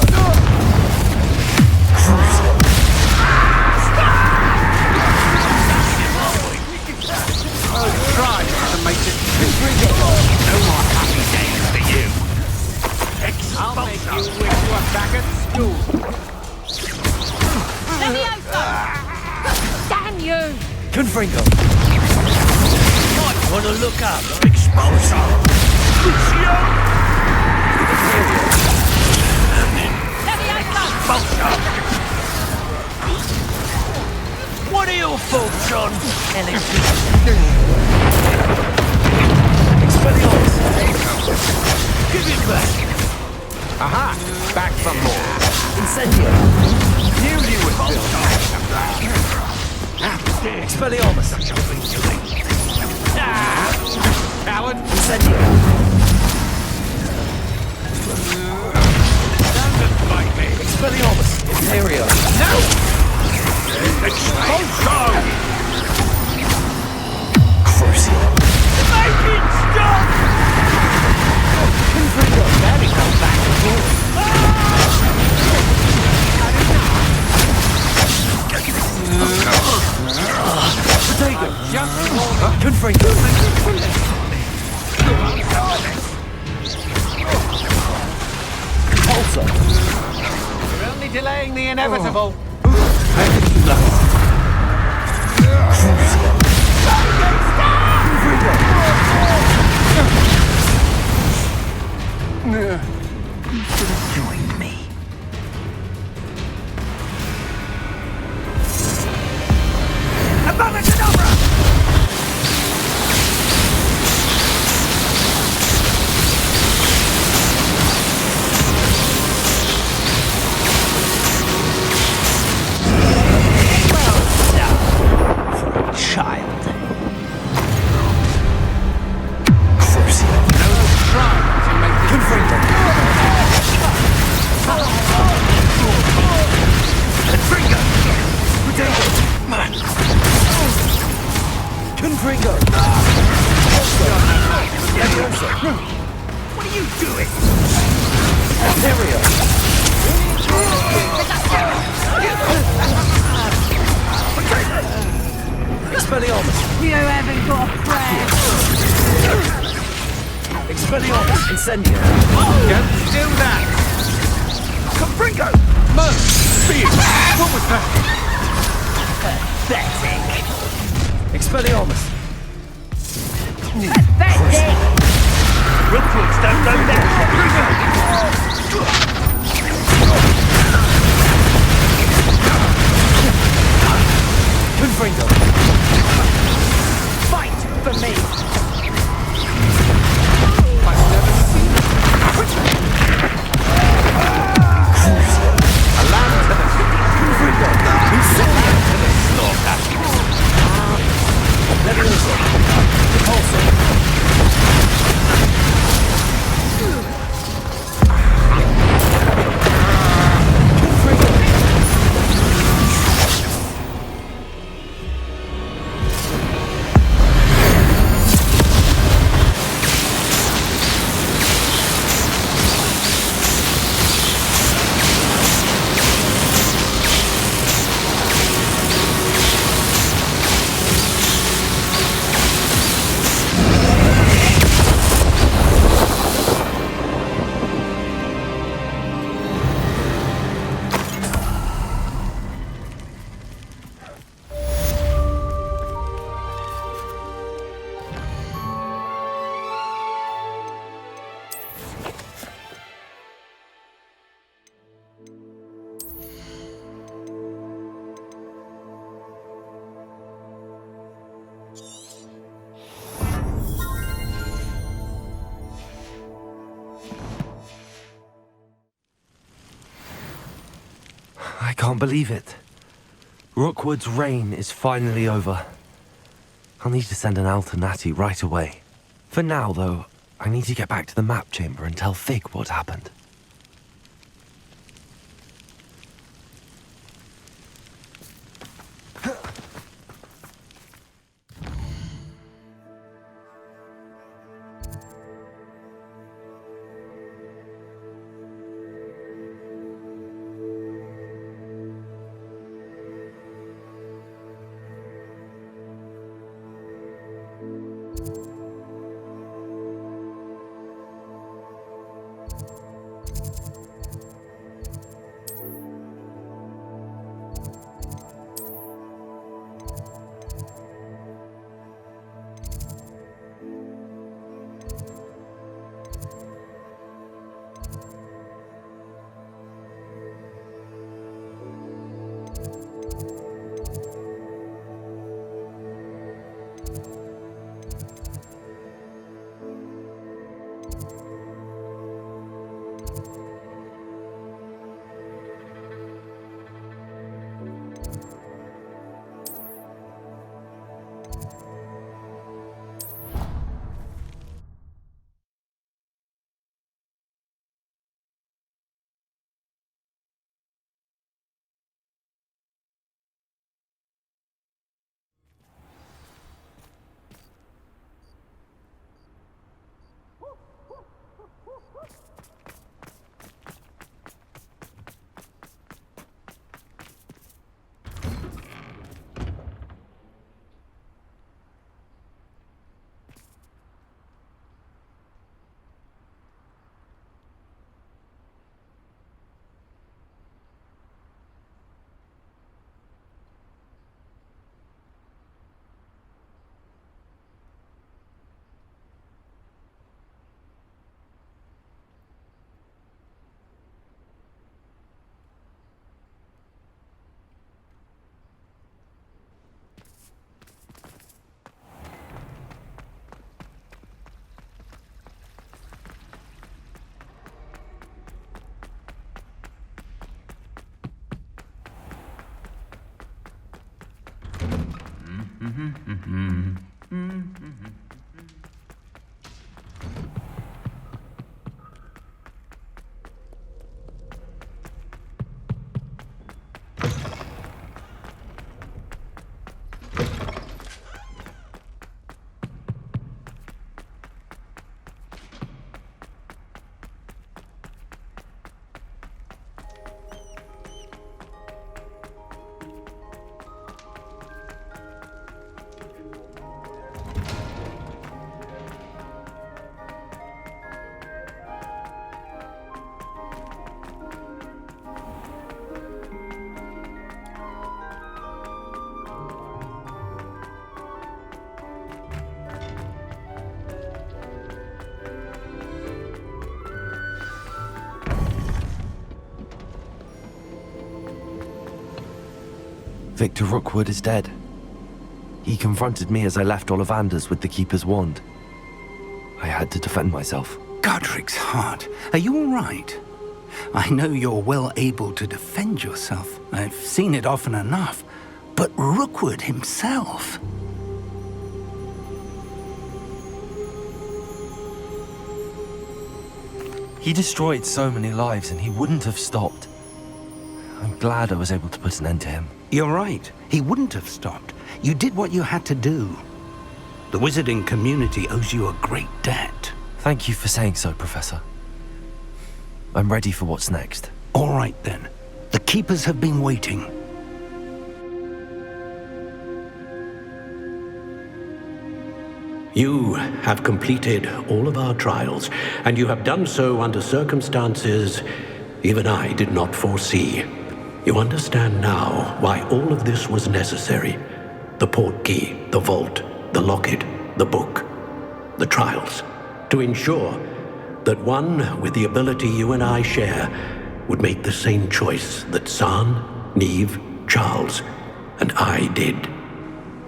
Try to make it. No more happy days for you. I'll make you wish you were back at school. Levioso! Damn you! Confringo. Might want to look up. Expulso. Lucio. Levioso! What are your thoughts on Expelliarmus. Give it back. Aha! Back for more. Incendio. Knew you would build. Expelliarmus. Coward. Incendio. Don't fight me. Expelliarmus. Imperio. No! Expulso! Crucio. Make it stop! Confringo. Daddy comes back to school. Potato. Just Confringo. Pulsar. You're only delaying the inevitable. Join me. Child. Crucio. Try to make this Confringo. Confringo. Potato. Confringo. Levioso. What are you doing? Imperio. Expelliarmus. You haven't got a prayer! Expelliarmus. Incendio. Don't do that! Confringo. Mud! Speed! What was that? Pathetic. Expelliarmus. Pathetic! Rookwoods don't go down. Confringo. Fight for me. I've never seen it. A lamb to the Confringo. can't believe it. Rookwood's reign is finally over. I'll need to send an owl to Natty right away. For now, though, I need to get back to the map chamber and tell Fig what happened. Victor Rookwood is dead. He confronted me as I left Ollivander's with the Keeper's wand. I had to defend myself. Godric's heart, are you all right? I know you're well able to defend yourself. I've seen it often enough. But Rookwood himself... He destroyed so many lives and he wouldn't have stopped. I'm glad I was able to put an end to him. You're right. He wouldn't have stopped. You did what you had to do. The wizarding community owes you a great debt. Thank you for saying so, Professor. I'm ready for what's next. All right, then. The Keepers have been waiting. You have completed all of our trials, and you have done so under circumstances even I did not foresee. You understand now why all of this was necessary. The portkey, the vault, the locket, the book, the trials. To ensure that one with the ability you and I share would make the same choice that San, Neve, Charles, and I did.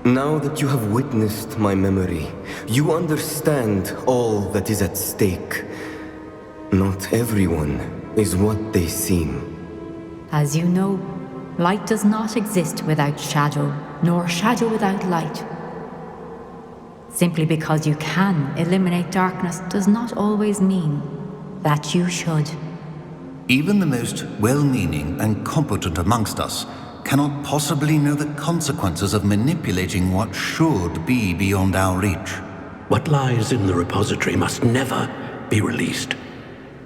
Now that you have witnessed my memory, you understand all that is at stake. Not everyone is what they seem. As you know, Light does not exist without shadow, nor shadow without light. Simply because you can eliminate darkness does not always mean that you should. Even the most well-meaning and competent amongst us cannot possibly know the consequences of manipulating what should be beyond our reach. What lies in the repository must never be released.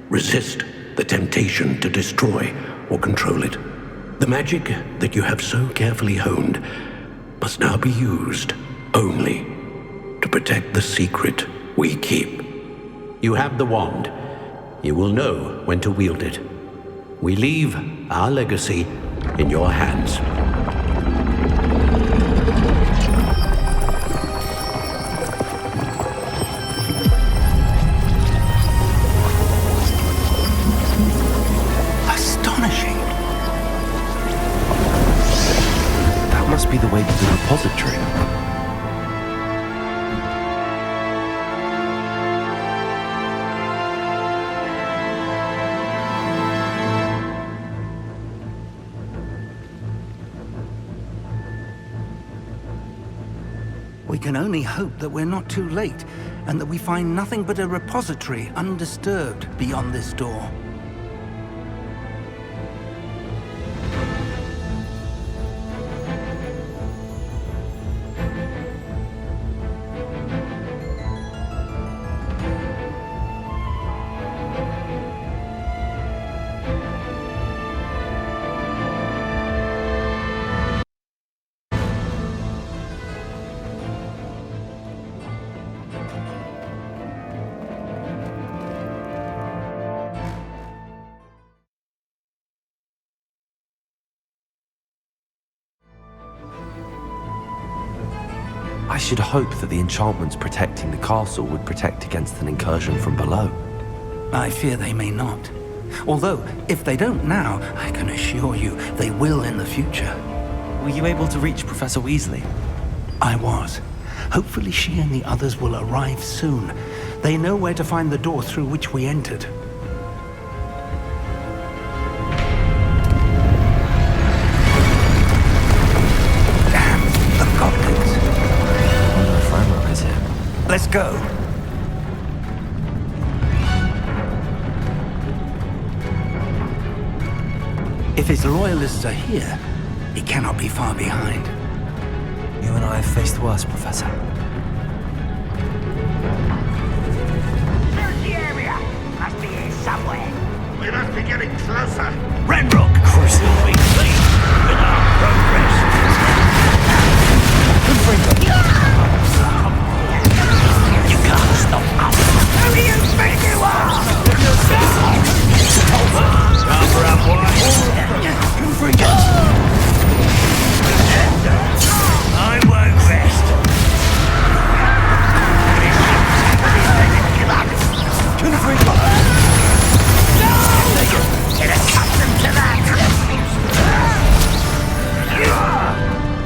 Resist the temptation to destroy or control it. The magic that you have so carefully honed must now be used only to protect the secret we keep. You have the wand. You will know when to wield it. We leave our legacy in your hands. Astonishing. That must be the way to the repository. We can only hope that we're not too late, and that we find nothing but a repository undisturbed beyond this door. I should hope that the enchantments protecting the castle would protect against an incursion from below. I fear they may not. Although, if they don't now, I can assure you they will in the future. Were you able to reach Professor Weasley? I was. Hopefully she and the others will arrive soon. They know where to find the door through which we entered. Let's go. If his loyalists are here, he cannot be far behind. You and I have faced worse, Professor. Search the area. Must be here somewhere. We must be getting closer. Ranrock! Crucial be pleased with our progress. You can't stop us. Who do you think you are? Cover up, boy. I won't rest. Get accustomed to that.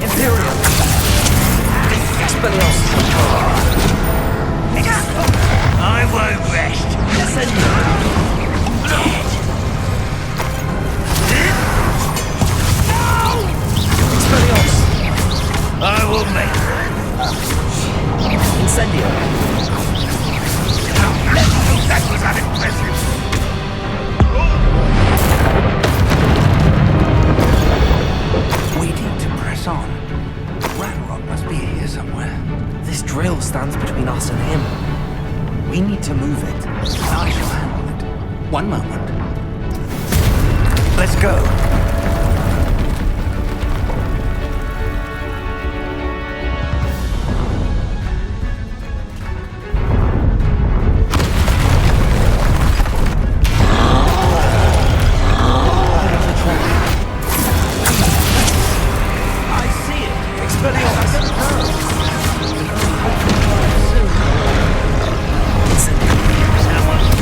Imperial. Expelliarmus. I won't rest. Dead. Expelliarmus. I will make Incendio. That was unimpressive. We need to press on. Ranrock must be here somewhere. This drill stands between us and him. We need to move it. I shall handle it. One moment. Let's go.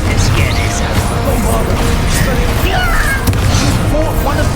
Let's get this over. One of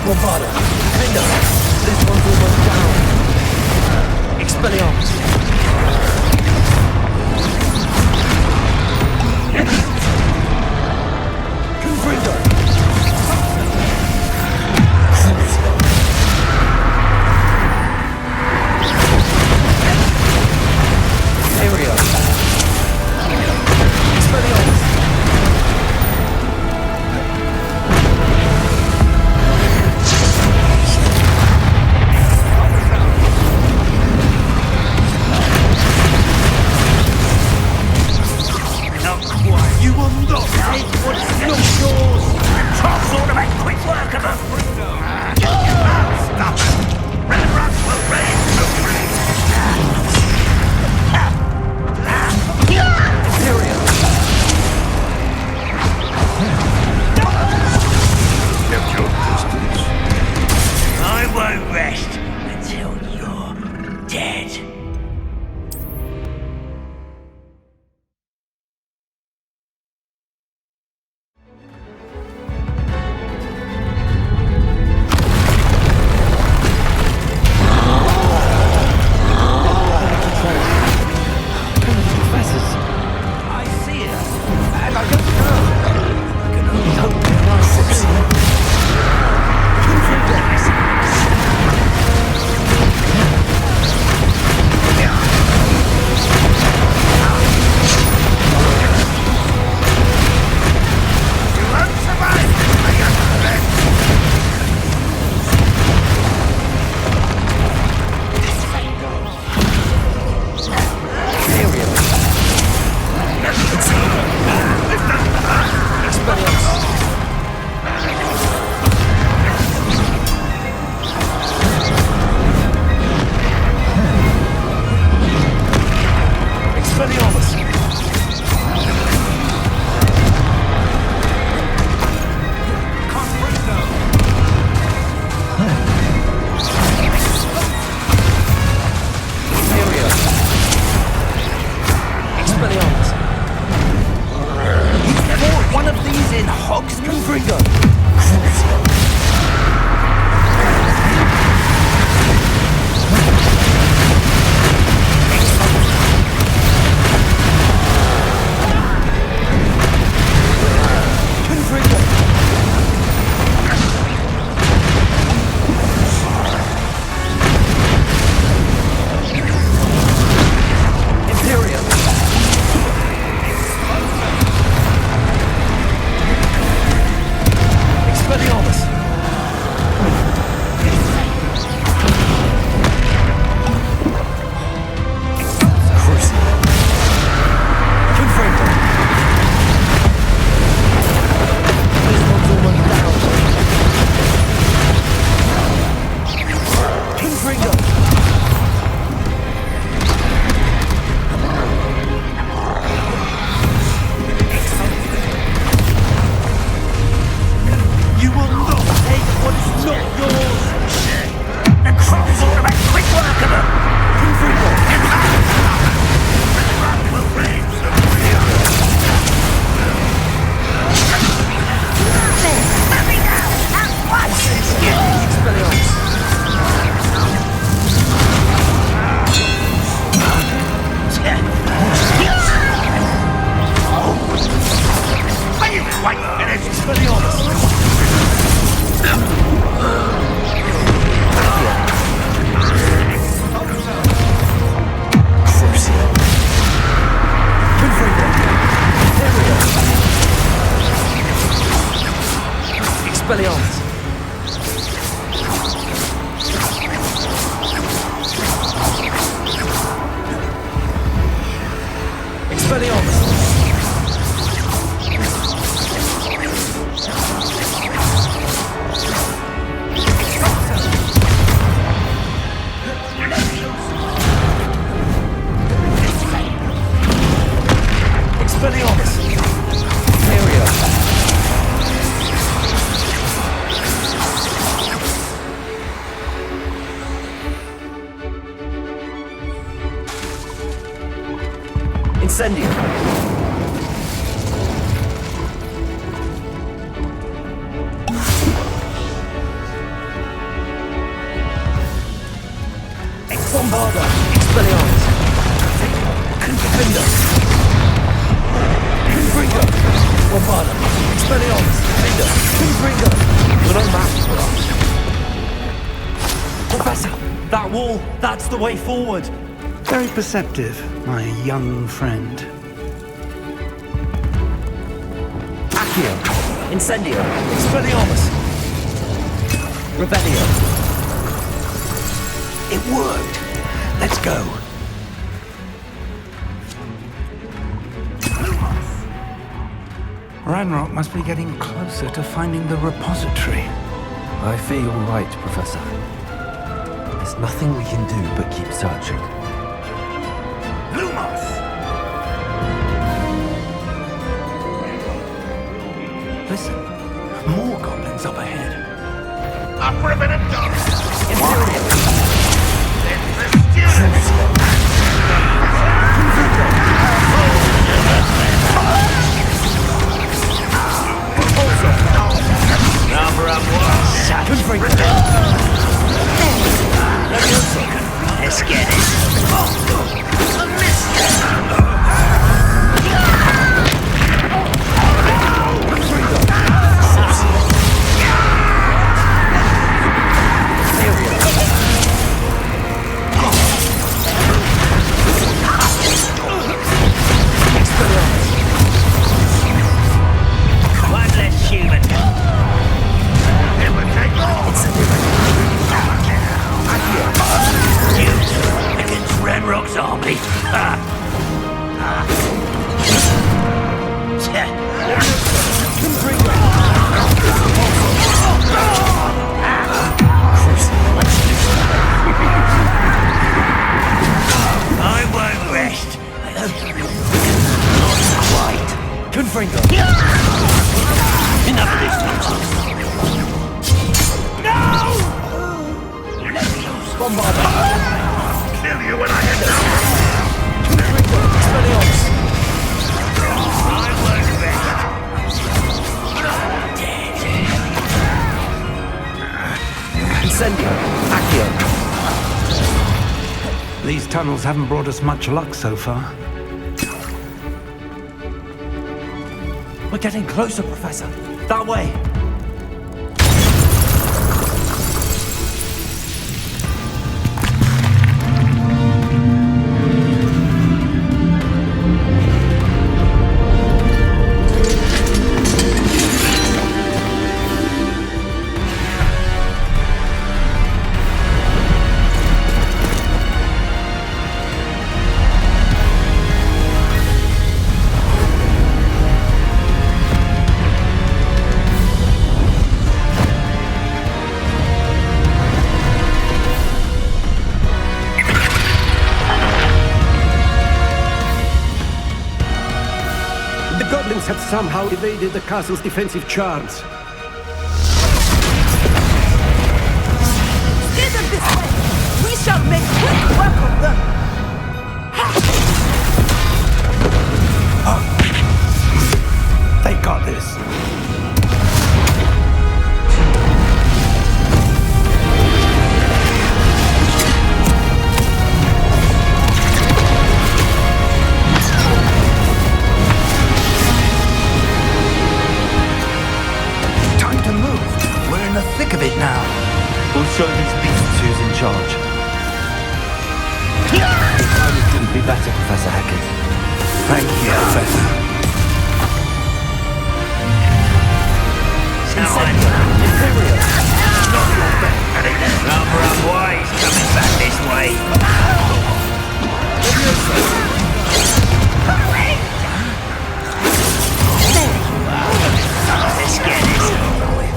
Bravado! Defender! This one's almost down! Expelliarmus! Confringo! Aerial! Expelliarmus! You will not take what's not yours! Toss all of that quick work of them! Stop it! Red Rocks will reign supreme! Imperial! Kept your distance. I won't rest until you're dead. I see it, and I don't know. I can only hope they're One of these in Hogs Confringo! Expelliarmus! Expelliarmus! Expelliarmus! Aerial! Incendio! Bombarda! Expelliarmus! Defender! Confringo! Bombarda! Expelliarmus! Defender! Confringo! You're no match for us. Professor! That wall! That's the way forward! Very perceptive, my young friend. Accio! Incendio! Expelliarmus! Revelio! It worked! Let's go! Ranrock must be getting closer to finding the repository. I fear you're right, Professor. There's nothing we can do but keep searching. Lumos! Listen, more goblins up ahead. Up for a bit of dust! Number up one. Let's get it. A One less human. You against Ranrock's army. I won't rest. Not quite. Confringo! Enough of this nonsense. Bombarda! I'll kill you when I get down! Expelliarmus! I won't rest. Incendio! Accio! These tunnels haven't brought us much luck so far. We're getting closer, Professor. That way! Had somehow evaded the castle's defensive charms. Steer them this way! We shall make quick work of them! They got this. Thick of it now. We'll show these beasts who's in charge. Timing couldn't be better, Professor Hackett. Thank you, Professor. Imperial. Number up wise coming back this way. Let's get this over with.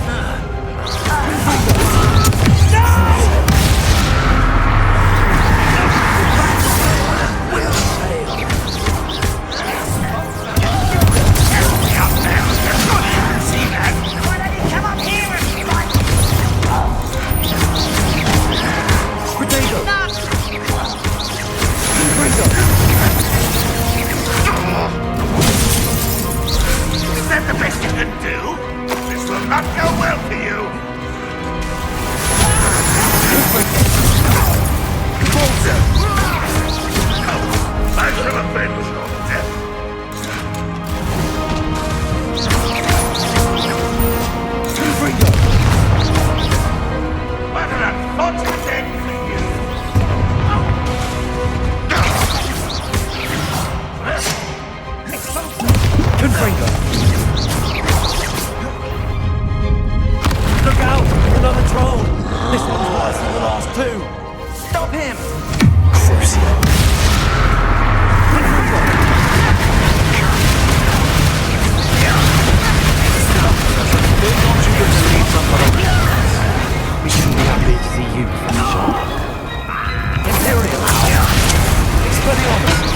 Come clue! Stop him! We shouldn't be happy to see you finish up. Imperial! Expelliarmus!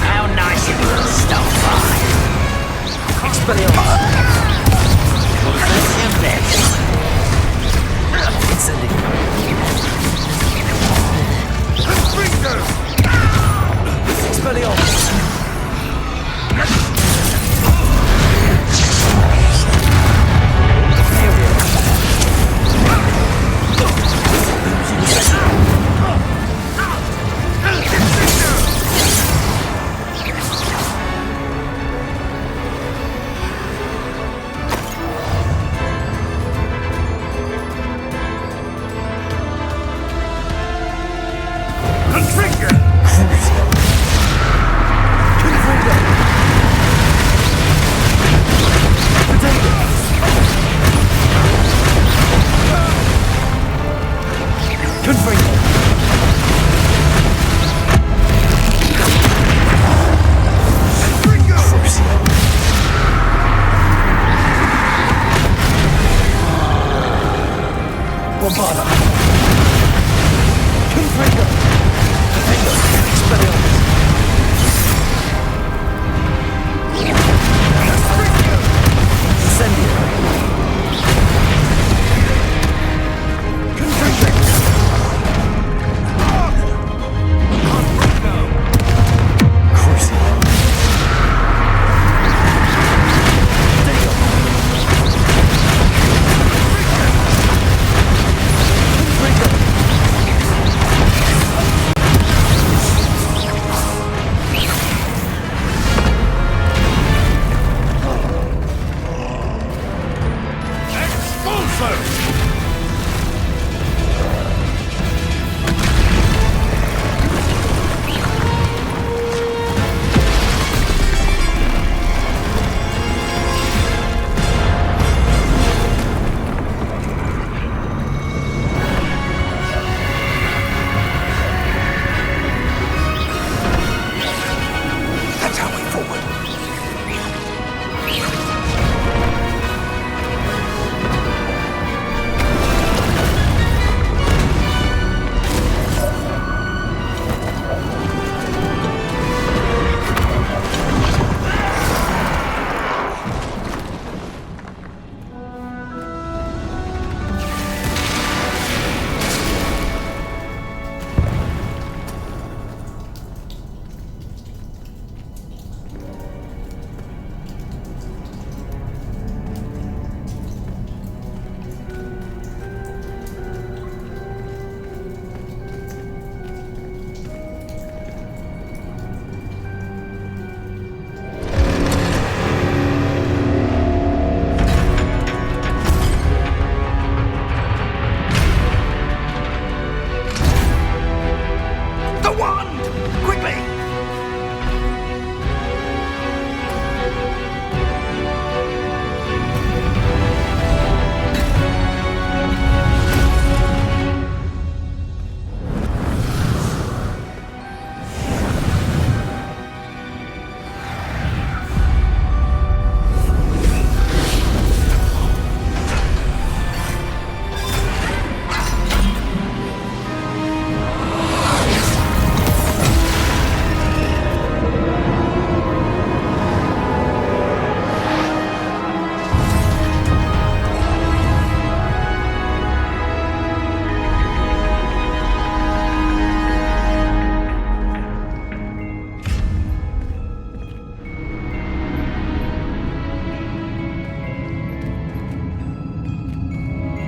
How nice it will stop by. Expelliarmus! That's your best. Incendiary! Expelliarmus!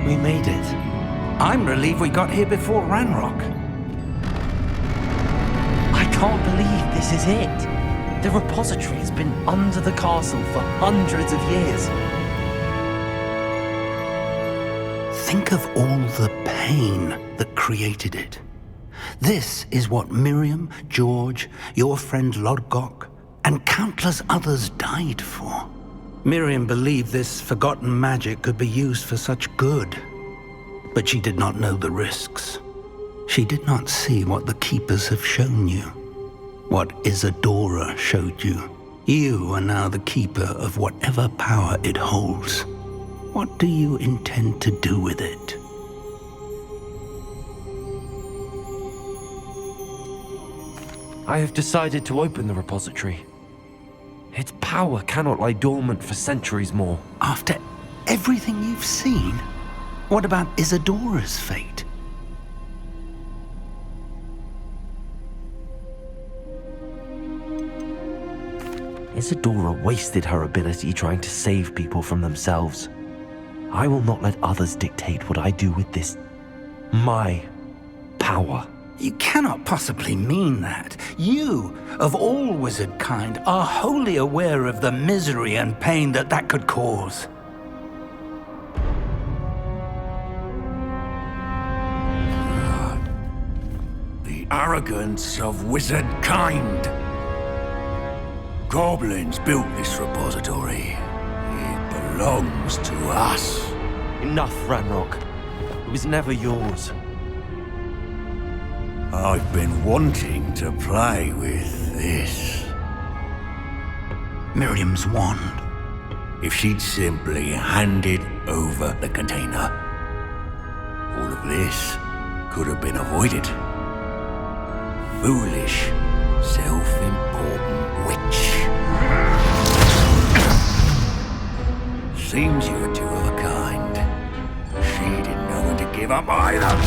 We made it. I'm relieved we got here before Ranrock. I can't believe this is it. The repository has been under the castle for hundreds of years. Think of all the pain that created it. This is what Miriam, George, your friend Lodgok, and countless others died for. Miriam believed this forgotten magic could be used for such good, but she did not know the risks. She did not see what the Keepers have shown you, what Isadora showed you. You are now the Keeper of whatever power it holds. What do you intend to do with it? I have decided to open the repository. Its power cannot lie dormant for centuries more. After everything you've seen, what about Isadora's fate? Isadora wasted her ability trying to save people from themselves. I will not let others dictate what I do with this. My power. You cannot possibly mean that. You, of all wizard kind, are wholly aware of the misery and pain that could cause. The arrogance of wizard kind. Goblins built this repository. It belongs to us. Enough, Ranrock. It was never yours. I've been wanting to play with this. Miriam's wand. If she'd simply handed over the container, all of this could have been avoided. Foolish, self-important witch. Seems you were two of a kind. She didn't know when to give up either.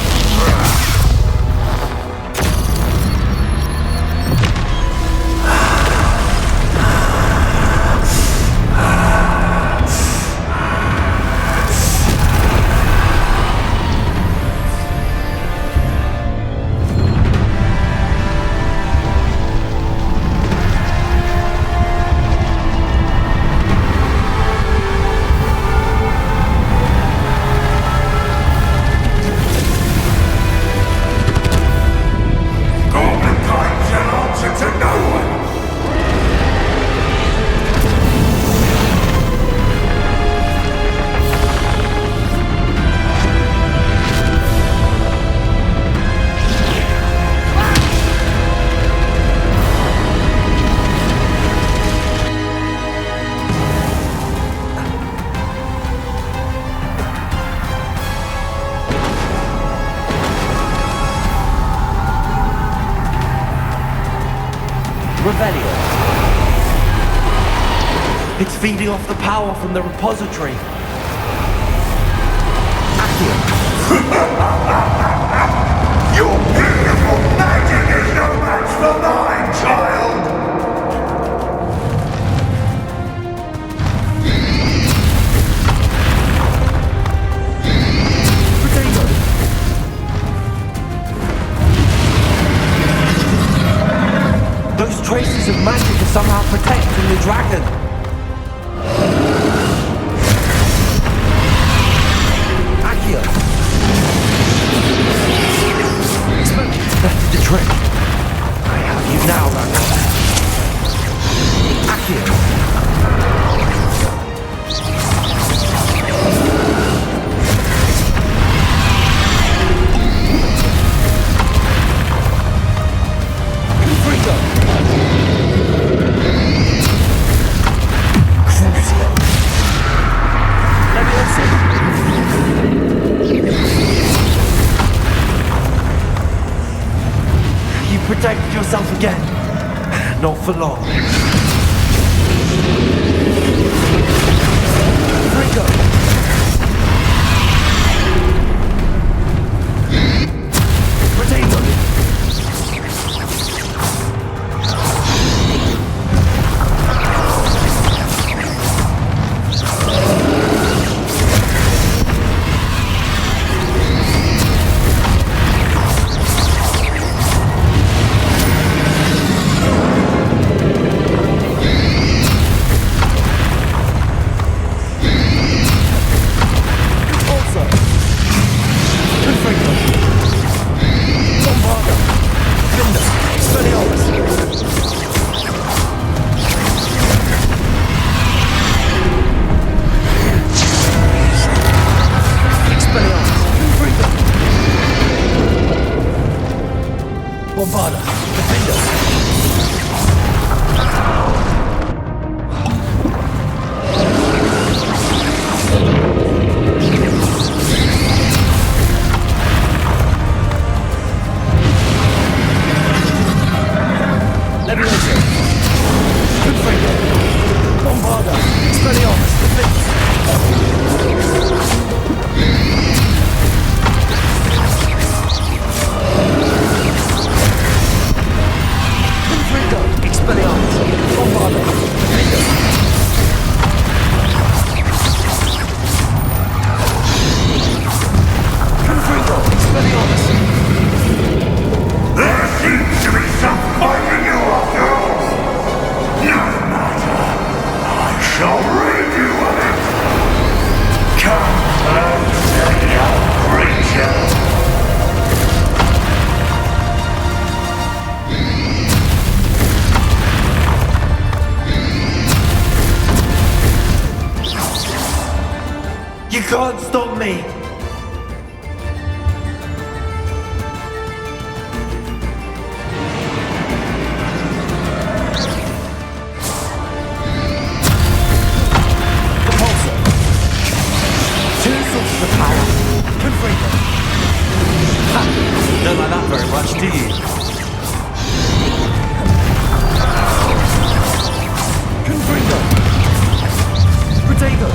It's feeding off the power from the repository. Your beautiful magic is no match for mine, child! Those traces of magic are somehow protecting the dragon. That's the trick. I have you now, Ranrock. Protect yourself again. Not for long. Frigo! Potato! You can't stop me! Don't like that very much, do you? Confringo! Protego!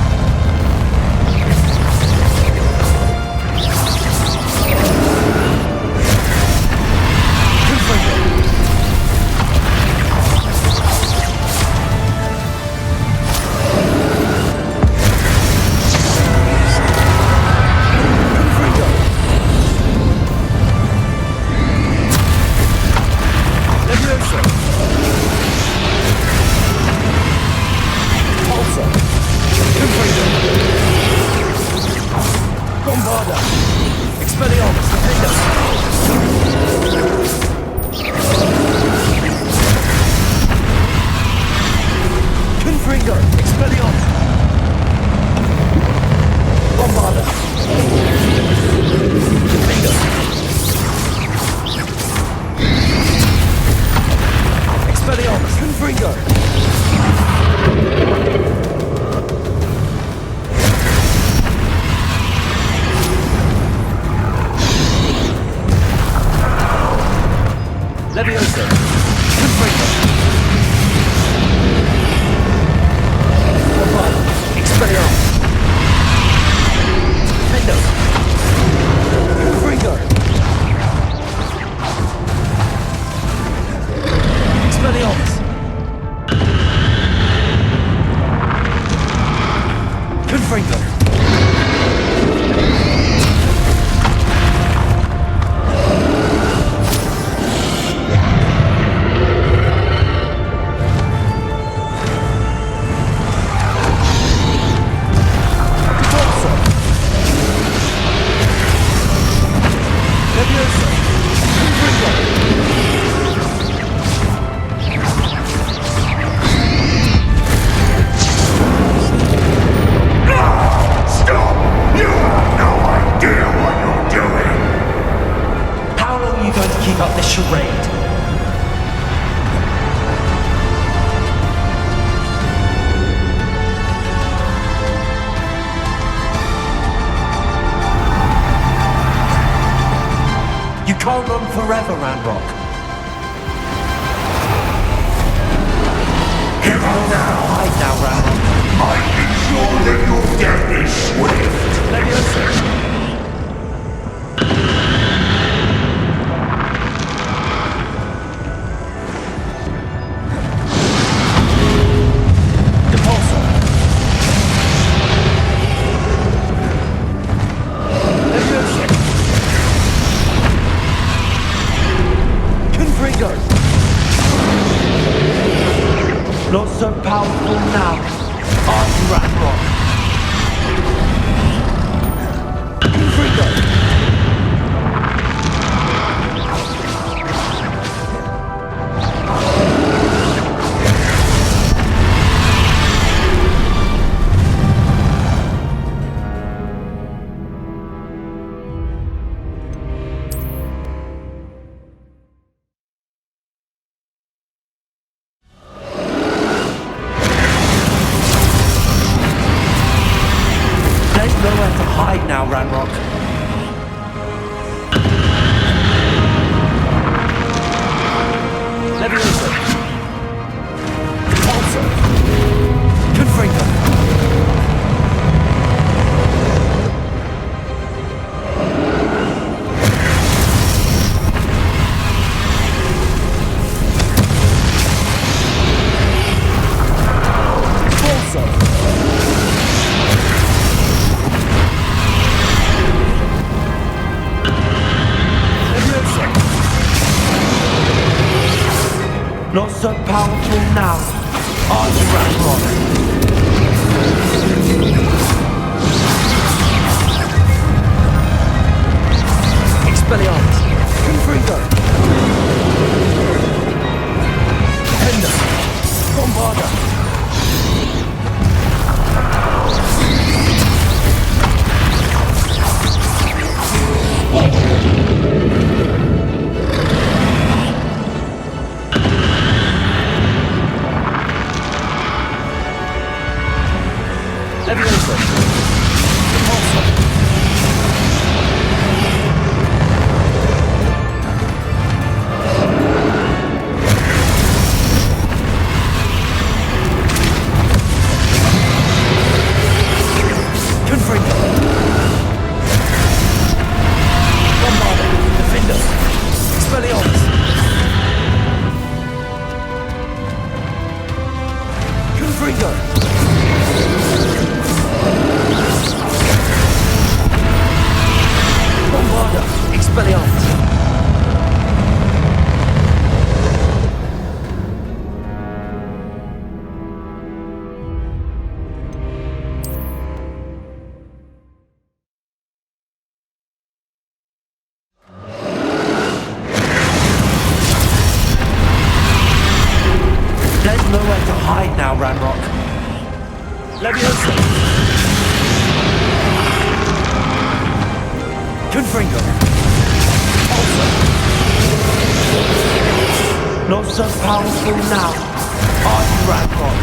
Can't run forever, Ranrock. Give up now! Hide now, Ranrock. I ensure that your death is swift. Leviosa. Not so powerful now, are you, Ranrock? Confringo! Nowhere to hide now, Ranrock. Leviosa. Confringo. Not so powerful now, are you, Ranrock? Expelliarmus! Confringo! Defender! Bombarda! Leviosa! Repulsor! Confringo! Bombarda! Defender! Expelliarmus! Confringo! Bombarda! Expelliarmus! There's nowhere to hide now, Ranrock. Leviosa! Confringo! Also! Not so powerful now, are you, Ranrock?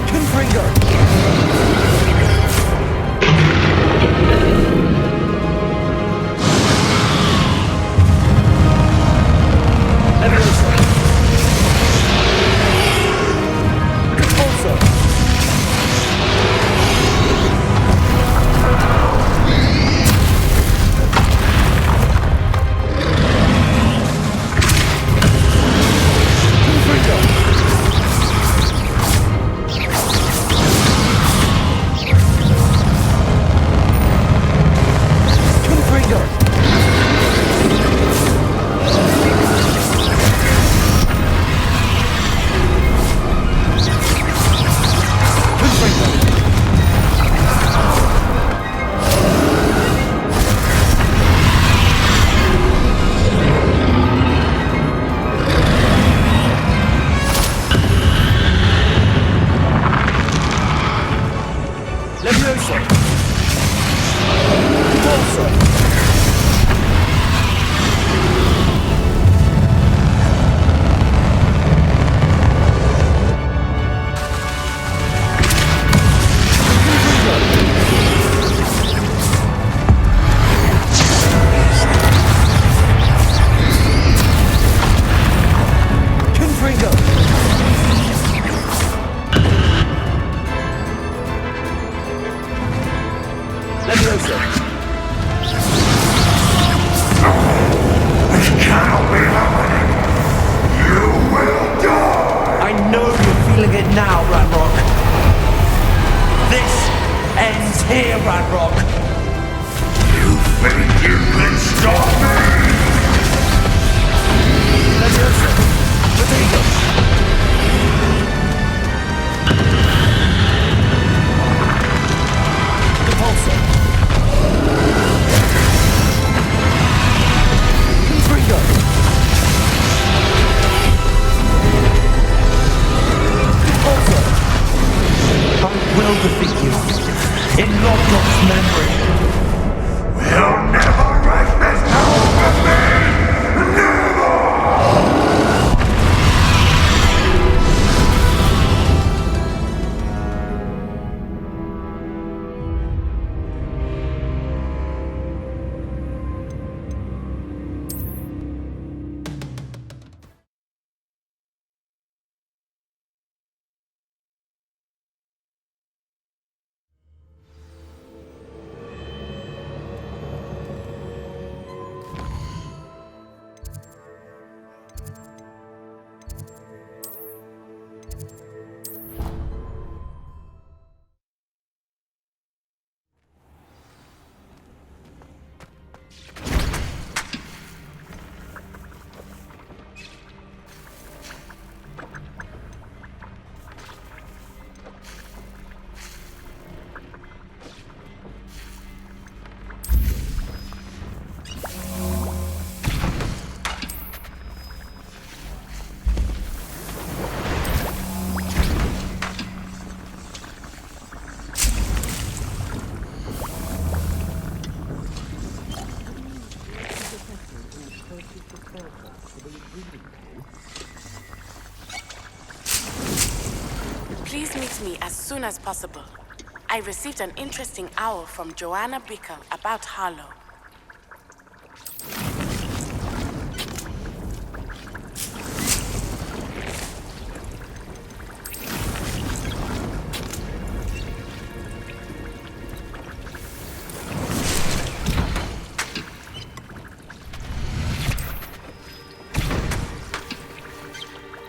Confringo! Leviosa! Repulsor! Confringo! Confringo! Confringo! Leviosa! Repulsor! Confringo! Leviosa! This cannot be happening. You will die. I know you're feeling it now, Ranrock. This ends here, Ranrock. You think you can stop me? Leviosa! Potato! Repulsor! Confringo! Repulsor! I will defeat you in Lodgok's memory. We'll never wreak this hell with me. Never. Please meet me as soon as possible. I received an interesting owl from Joanna Bicker about Harlow.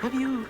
Have you...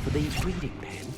for the reading pen?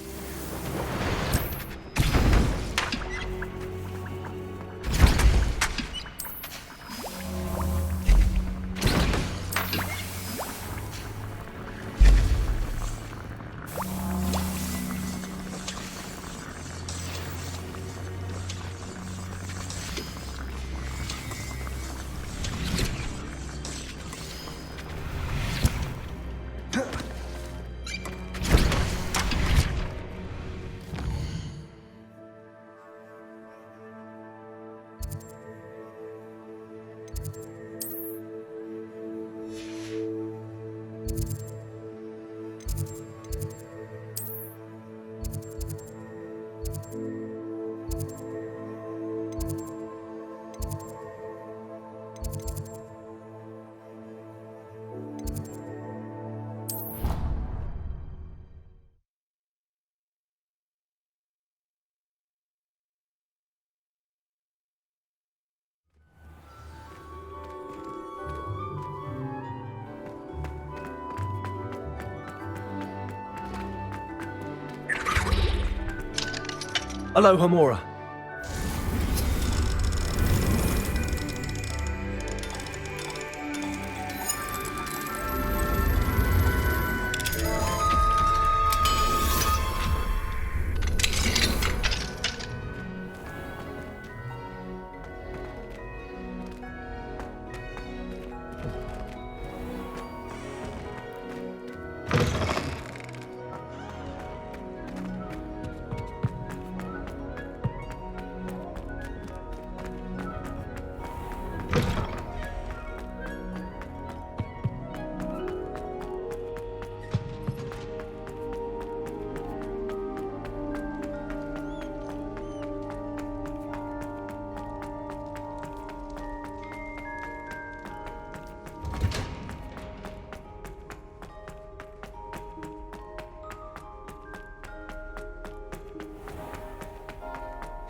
Hello, Hamura.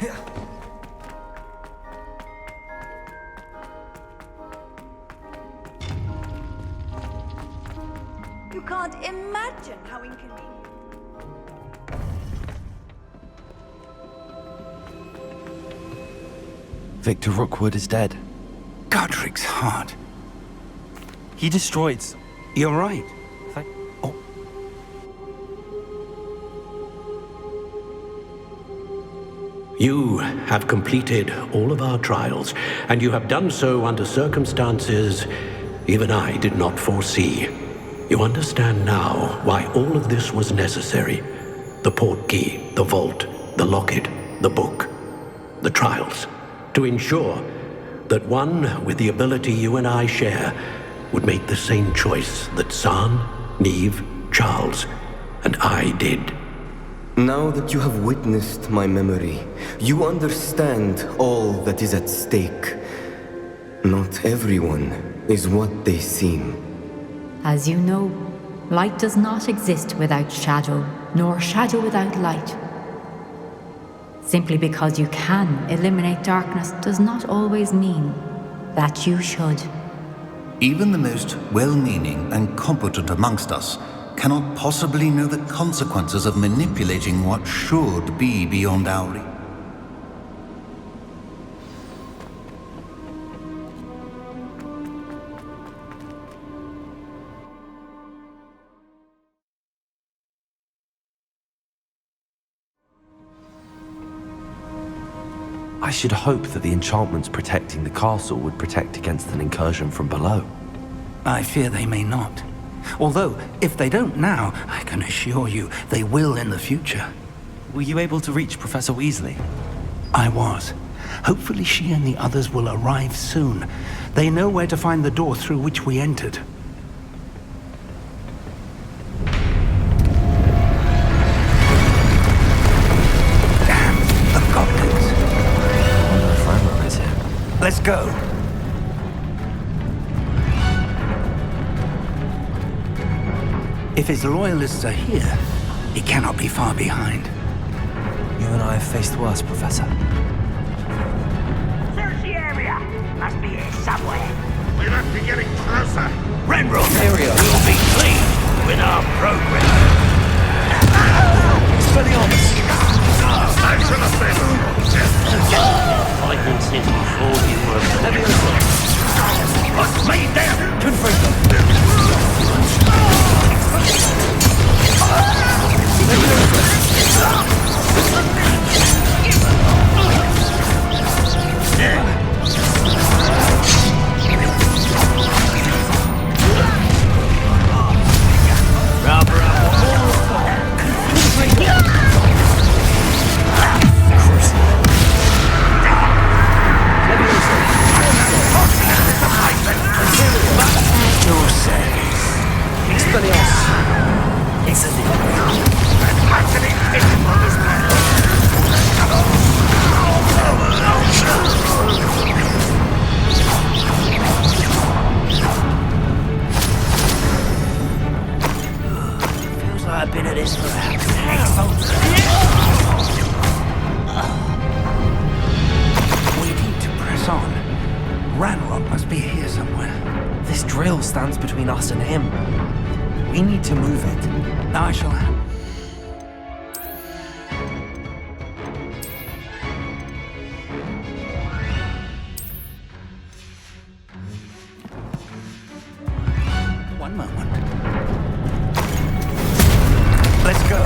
You can't imagine how inconvenient. Victor Rookwood is dead. Godric's heart. He destroyed... You're right. You have completed all of our trials, and you have done so under circumstances even I did not foresee. You understand now why all of this was necessary. The portkey, the vault, the locket, the book, the trials. To ensure that one with the ability you and I share would make the same choice that San, Neve, Charles, and I did. Now that you have witnessed my memory, you understand all that is at stake. Not everyone is what they seem. As you know, light does not exist without shadow, nor shadow without light. Simply because you can eliminate darkness does not always mean that you should. Even the most well-meaning and competent amongst us cannot possibly know the consequences of manipulating what should be beyond our reach. I should hope that the enchantments protecting the castle would protect against an incursion from below. I fear they may not. Although, if they don't now, I can assure you they will in the future. Were you able to reach Professor Weasley? I was. Hopefully she and the others will arrive soon. They know where to find the door through which we entered. Damn, the goblins. I wonder if Ranrock is here. Let's go. If his loyalists are here, he cannot be far behind. You and I have faced worse, Professor. Search the area! Must be here somewhere. We must be getting closer. Ranrock area will be pleased with our progress. I should have been. Fighting since before you were what's made them? Confirm them. I've been at this for hours. We need to press on. Ranrock must be here somewhere. This drill stands between us and him. We need to move it. I shall have. One moment. Let's go.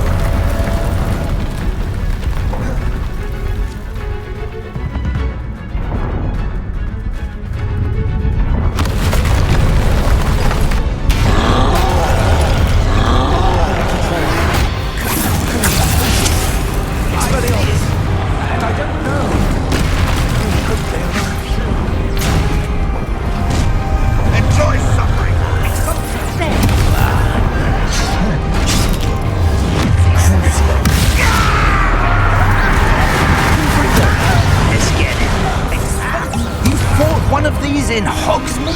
One of these in Hogsmeade?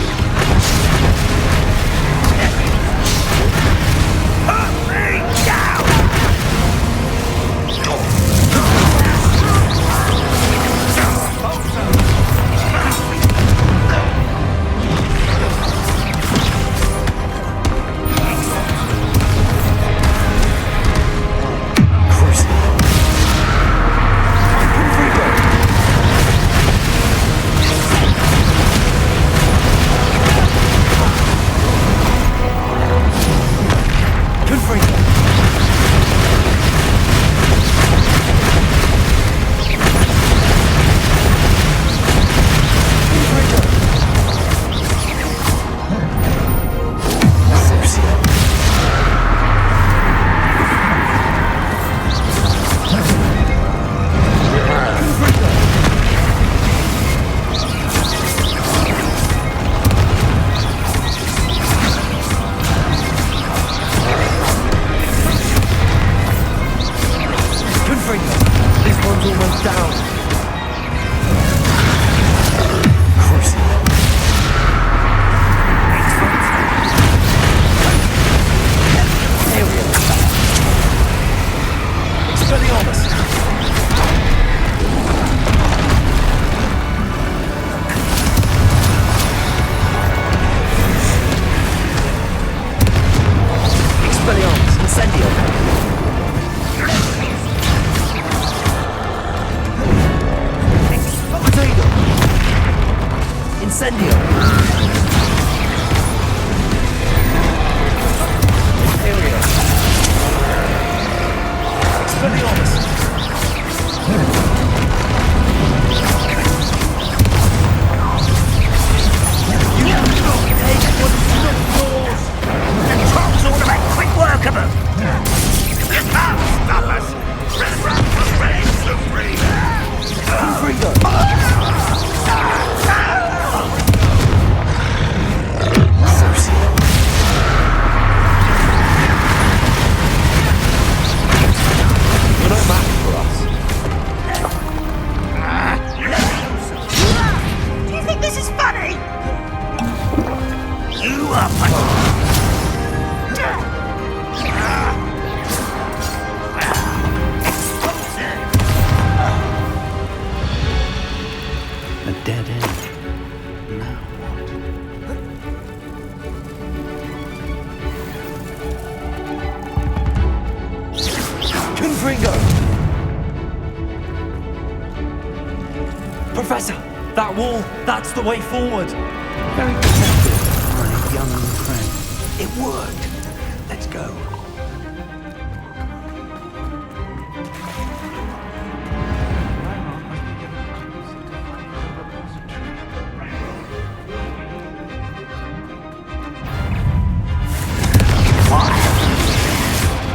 Put me down! tunnel's almost down. Here we are. Expelliarmus! Expelliarmus! Incendio! Potato! Incendio! Area! Expelliarmus! You cannot take what is not yours! The Tops ought to make quick work of them! You can't stop us! Red Rock was reign supreme! Freedom! You're not matched for us. Do you think this is funny? You are A dead end. Now Confringo! Professor, that wall, that's the way forward. very protective, my young friend. It worked. Let's go.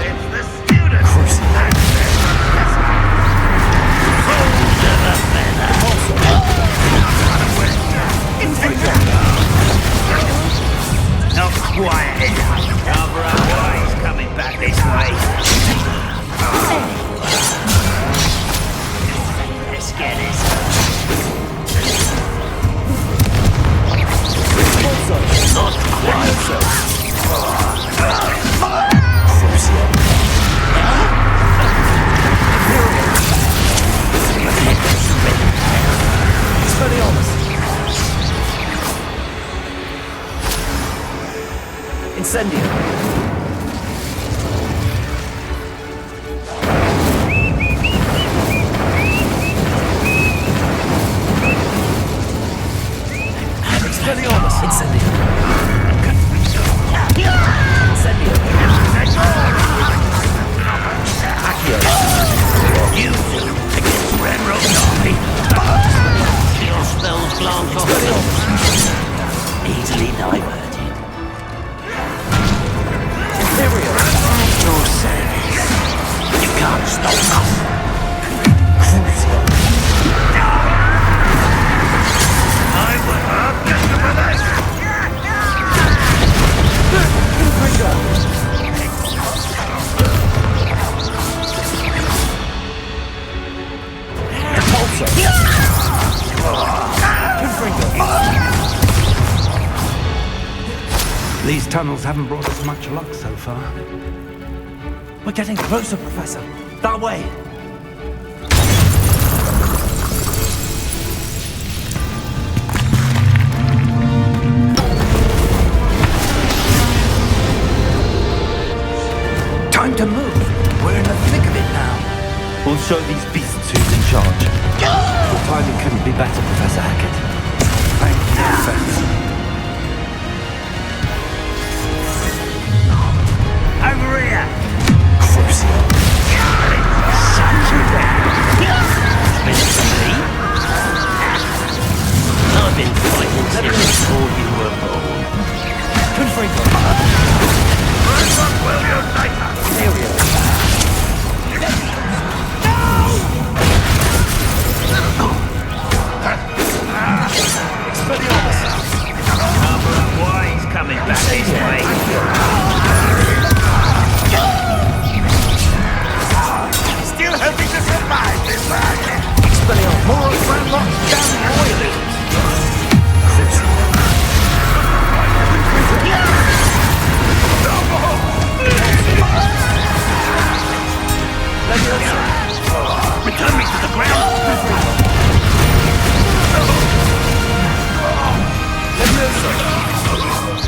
It's the students! And their professor! Souls of a feather! not quiet enough. Cover up while he's coming back this way. Let's get this. Not quiet. Incendio. Expelliarmus! Incendio! Incendio! Accio! You two against Red Rock's army. Your spells glance off. Easily diverted. Imperial! Your service. You can't stop us. I would have just for this. These tunnels haven't brought us much luck so far. We're getting closer, Professor. That way. Time to move. We're in the thick of it now. We'll show these beasts who's in charge. Your timing couldn't be better, Professor Hackett. Thank you, Professor. Over here. Crucio. Such a Ministry. I've been fighting since before you were born. Confringo. What will you later? Imperial. Expelliarmus. Cover up why he's coming back this way. More of Ranrock's damn royalists! Return me to the ground!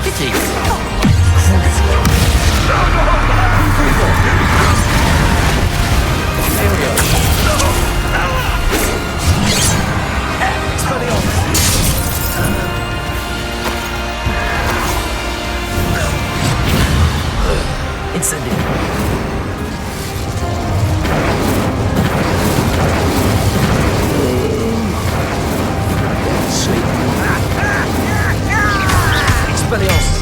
Pity. There we go. Incendio. Expelliarmus.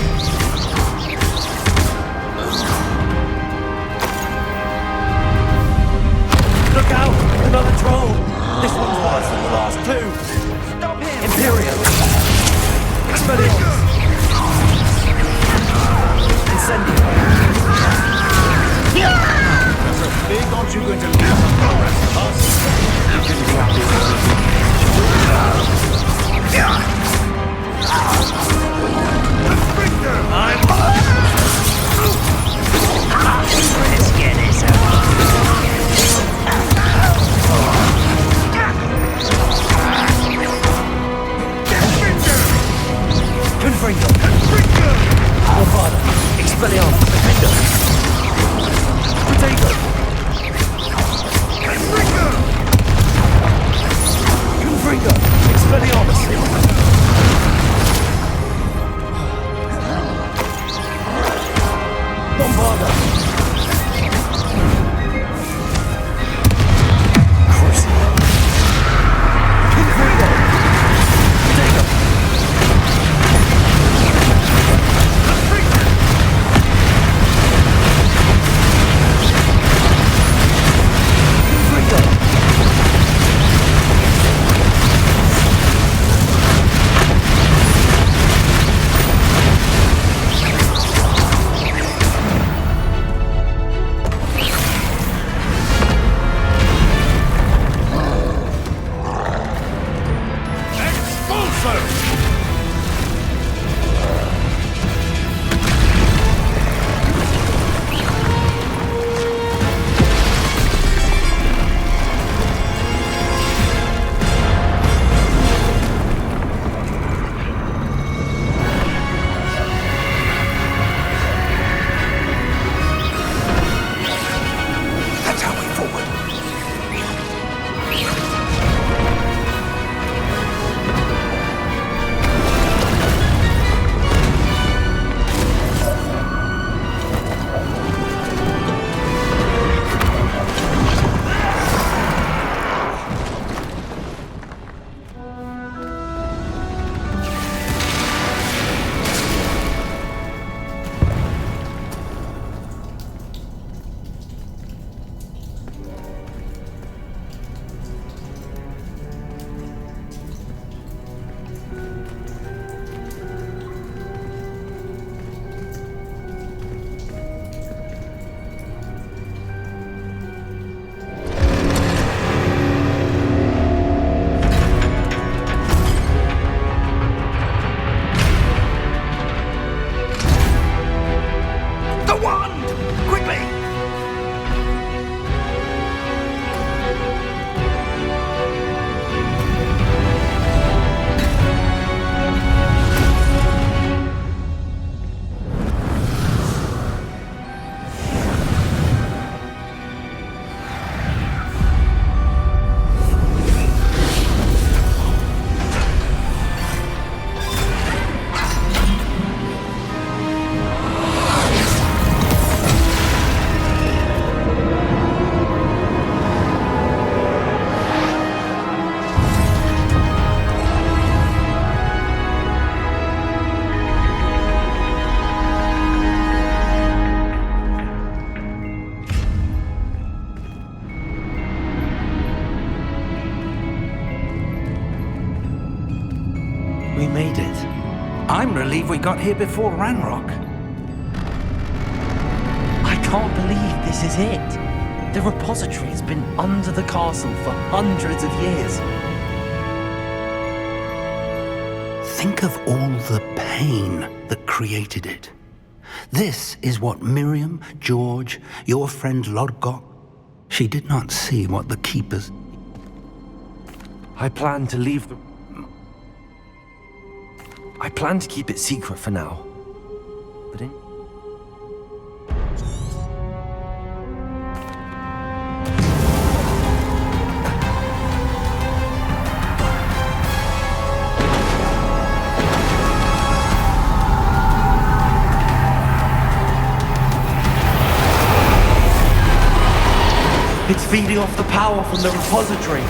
Look out! Another troll! This one's worse than the last two! Stop him! Imperium! Expelliarmus! Incendio! So big, aren't you going to leave the rest of us? You can be happy. Let's get this over. Confringo! Alvada! Expelliarmus! Defender! Protego! Confringo! Expelliarmus! Bombarda! Crucible! Confringo! Protego! We made it. I'm relieved we got here before Ranrock. I can't believe this is it. The repository has been under the castle for hundreds of years. Think of all the pain that created it. This is what Miriam, George, your friend Lodgok. She did not see what the keepers... I plan to leave the... I plan to keep it secret for now. But in... It's feeding off the power from the repository.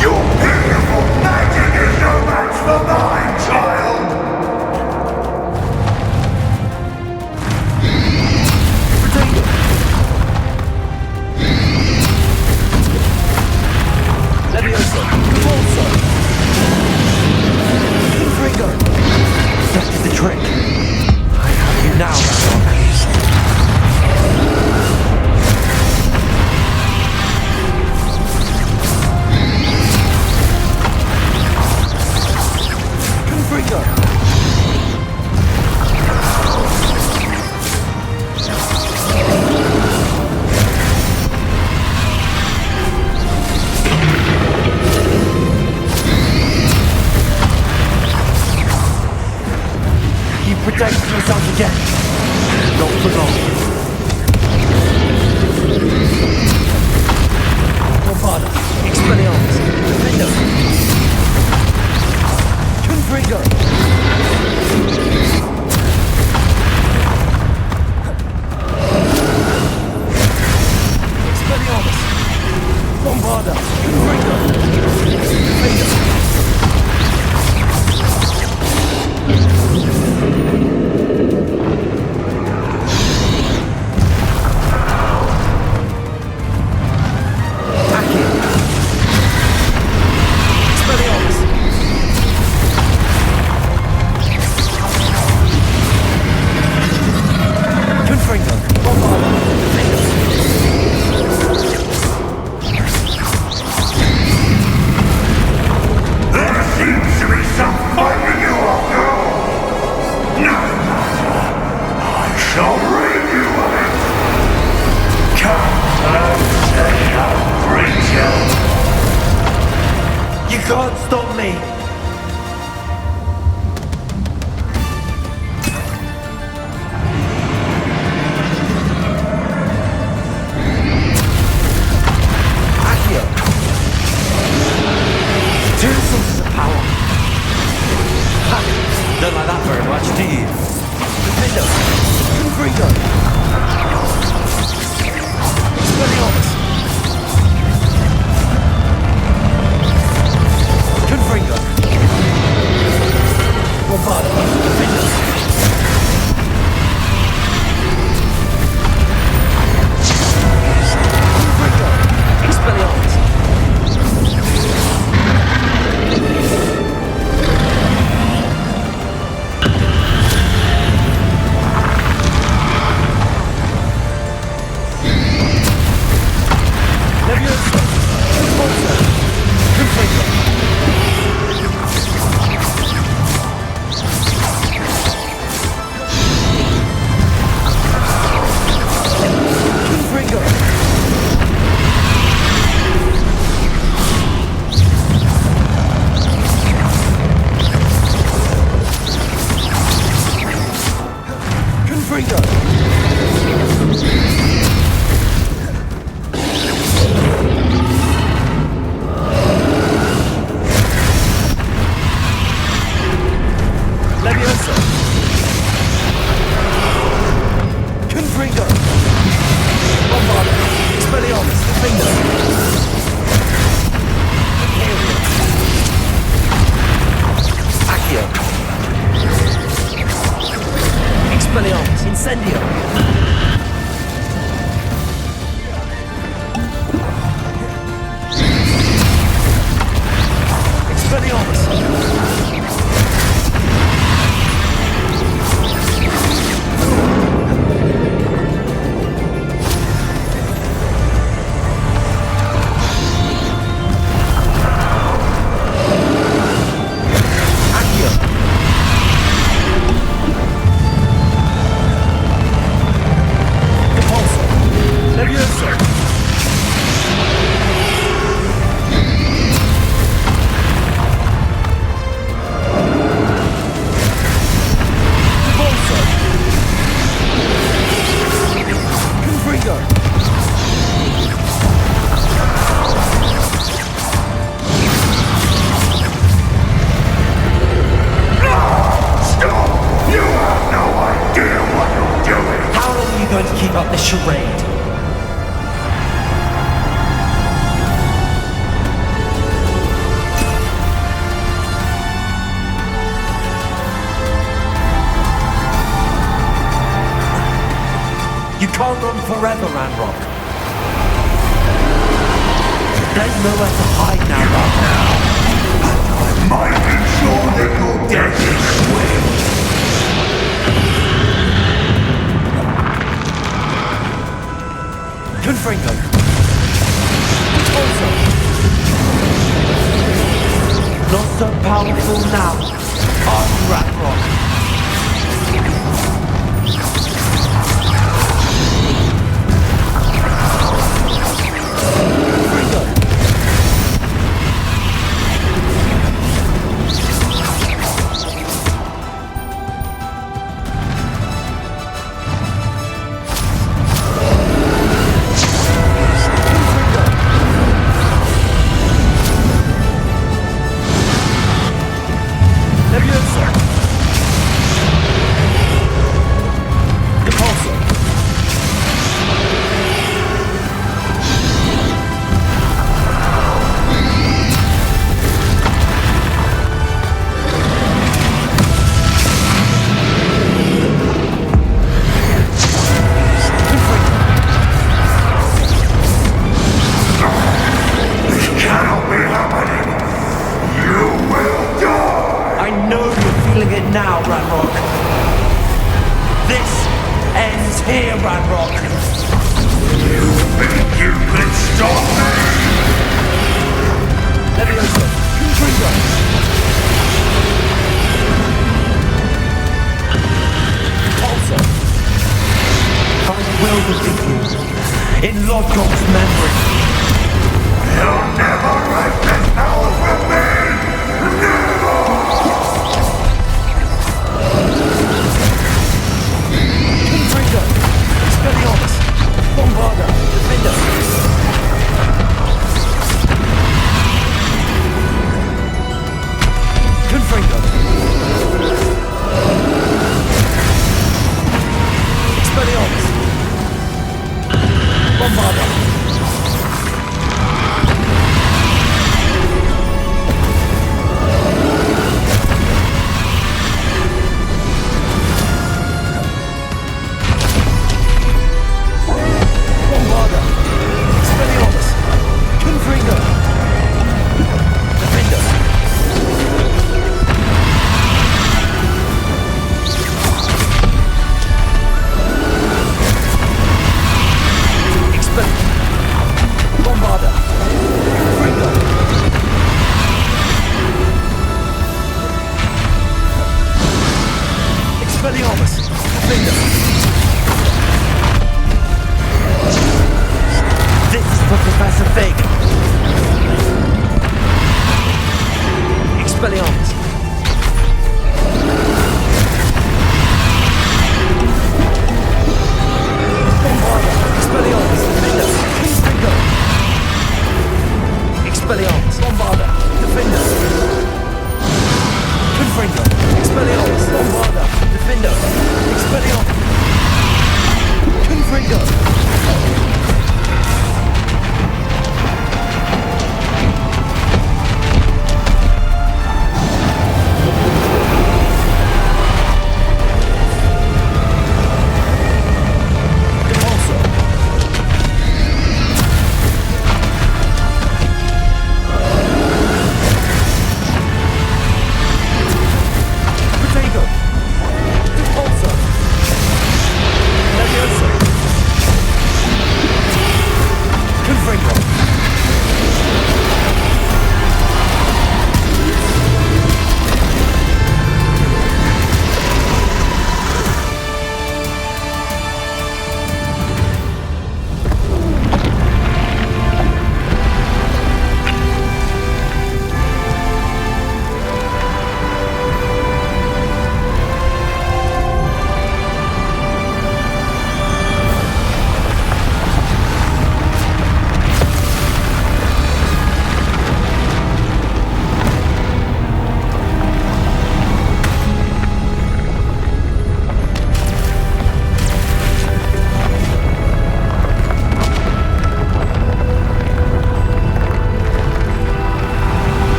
Your beautiful magic is no match for mine, child! Leviosa! Corso! Confringo! That is the trick. I have you now, Confringo! You protected yourself again. Not for long. Bombarda, Expelliarmus, Defendo. Confringo. Expelliarmus. Bombarda, Confringo. Defendo. You can't stop me! Accio! Two sources of power. Ha! Don't like that very much, do you? Defendo! Confringo! Expelliarmus! Confringo! Bombarda! Defendo! Confringo! Expelliarmus! Leviosa! Corso! Confringo! Confringo! Confringo! Leviosa! Confringo! Bombarda! Expelliarmus! Defendo! Accio! Expelliarmus! Incendio! Expelliarmus! going to keep up this charade? You can't run forever, Ranrock. There's nowhere to hide now, I might ensure that your death is swift. Confringo. Also. Not so powerful now, are you, Ranrock?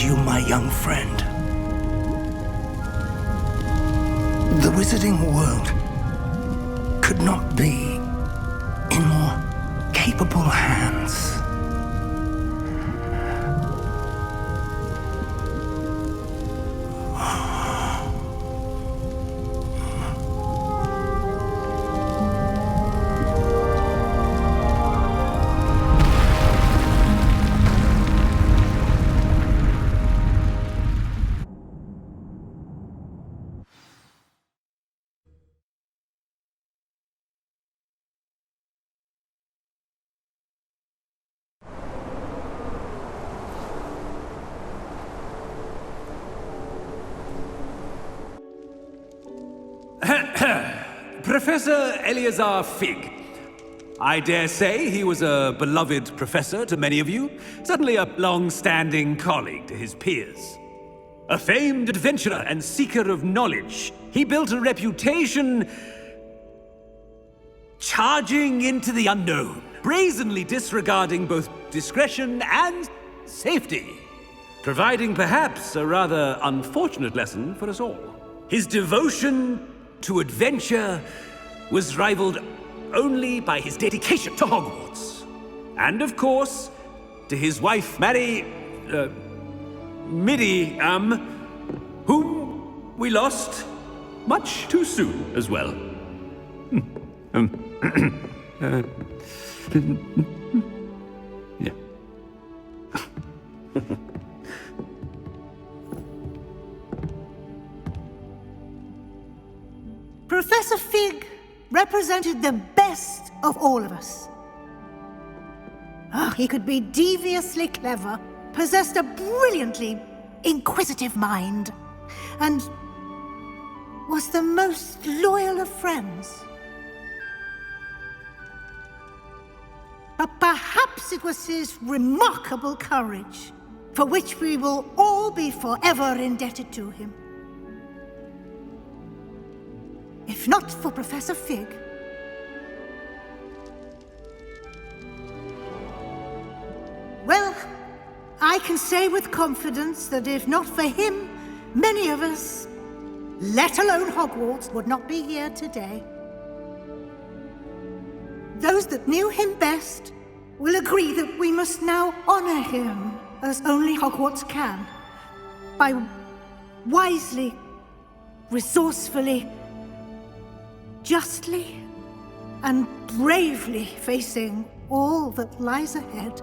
you my young friend. The wizarding world could not be in more capable hands. Professor Eleazar Fig. I dare say he was a beloved professor to many of you, certainly a long-standing colleague to his peers. A famed adventurer and seeker of knowledge, he built a reputation charging into the unknown, brazenly disregarding both discretion and safety, providing perhaps a rather unfortunate lesson for us all. His devotion to adventure was rivaled only by his dedication to Hogwarts. And of course, to his wife, Midi, whom we lost much too soon as well. Yeah. Professor Fig represented the best of all of us. He could be deviously clever, possessed a brilliantly inquisitive mind, and was the most loyal of friends. But perhaps it was his remarkable courage, for which we will all be forever indebted to him. If not for Professor Fig, well, I can say with confidence that if not for him, many of us, let alone Hogwarts, would not be here today. Those that knew him best will agree that we must now honor him as only Hogwarts can, by wisely, resourcefully, justly and bravely facing all that lies ahead.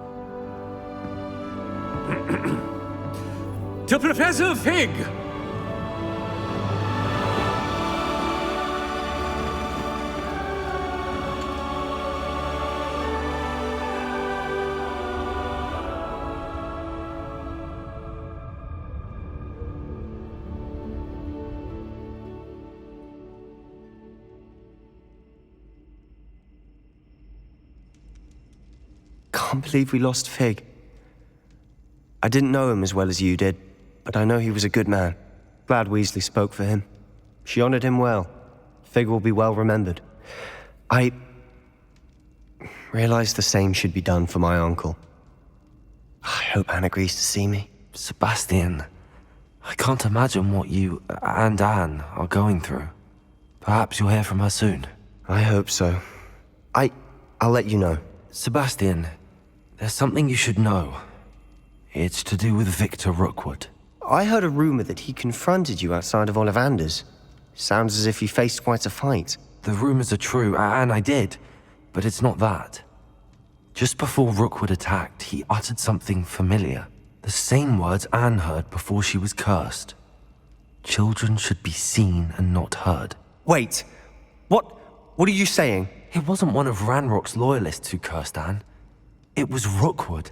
To Professor Fig! Can't believe we lost Fig. I didn't know him as well as you did, but I know he was a good man. Glad Weasley spoke for him. She honored him well. Fig will be well remembered. I realized the same should be done for my uncle. I hope Anne agrees to see me. Sebastian, I can't imagine what you and Anne are going through. Perhaps you'll hear from her soon. I hope so. I'll let you know. Sebastian, there's something you should know. It's to do with Victor Rookwood. I heard a rumor that he confronted you outside of Ollivander's. Sounds as if he faced quite a fight. The rumors are true, and I did, but it's not that. Just before Rookwood attacked, he uttered something familiar. The same words Anne heard before she was cursed. Children should be seen and not heard. Wait, what are you saying? It wasn't one of Ranrock's loyalists who cursed Anne. It was Rookwood.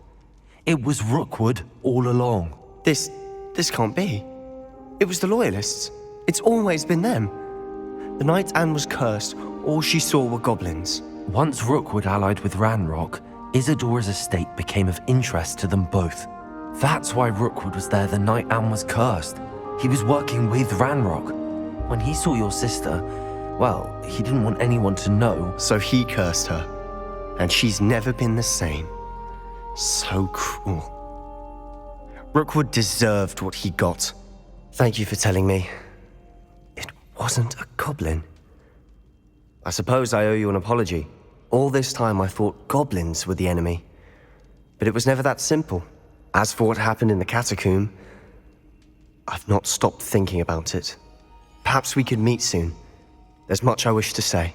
It was Rookwood all along. This can't be. It was the Loyalists. It's always been them. The night Anne was cursed, all she saw were goblins. Once Rookwood allied with Ranrock, Isadora's estate became of interest to them both. That's why Rookwood was there the night Anne was cursed. He was working with Ranrock. When he saw your sister, well, he didn't want anyone to know. So he cursed her. And she's never been the same. So cruel. Rookwood deserved what he got. Thank you for telling me. It wasn't a goblin. I suppose I owe you an apology. All this time I thought goblins were the enemy. But it was never that simple. As for what happened in the catacomb, I've not stopped thinking about it. Perhaps we could meet soon. There's much I wish to say.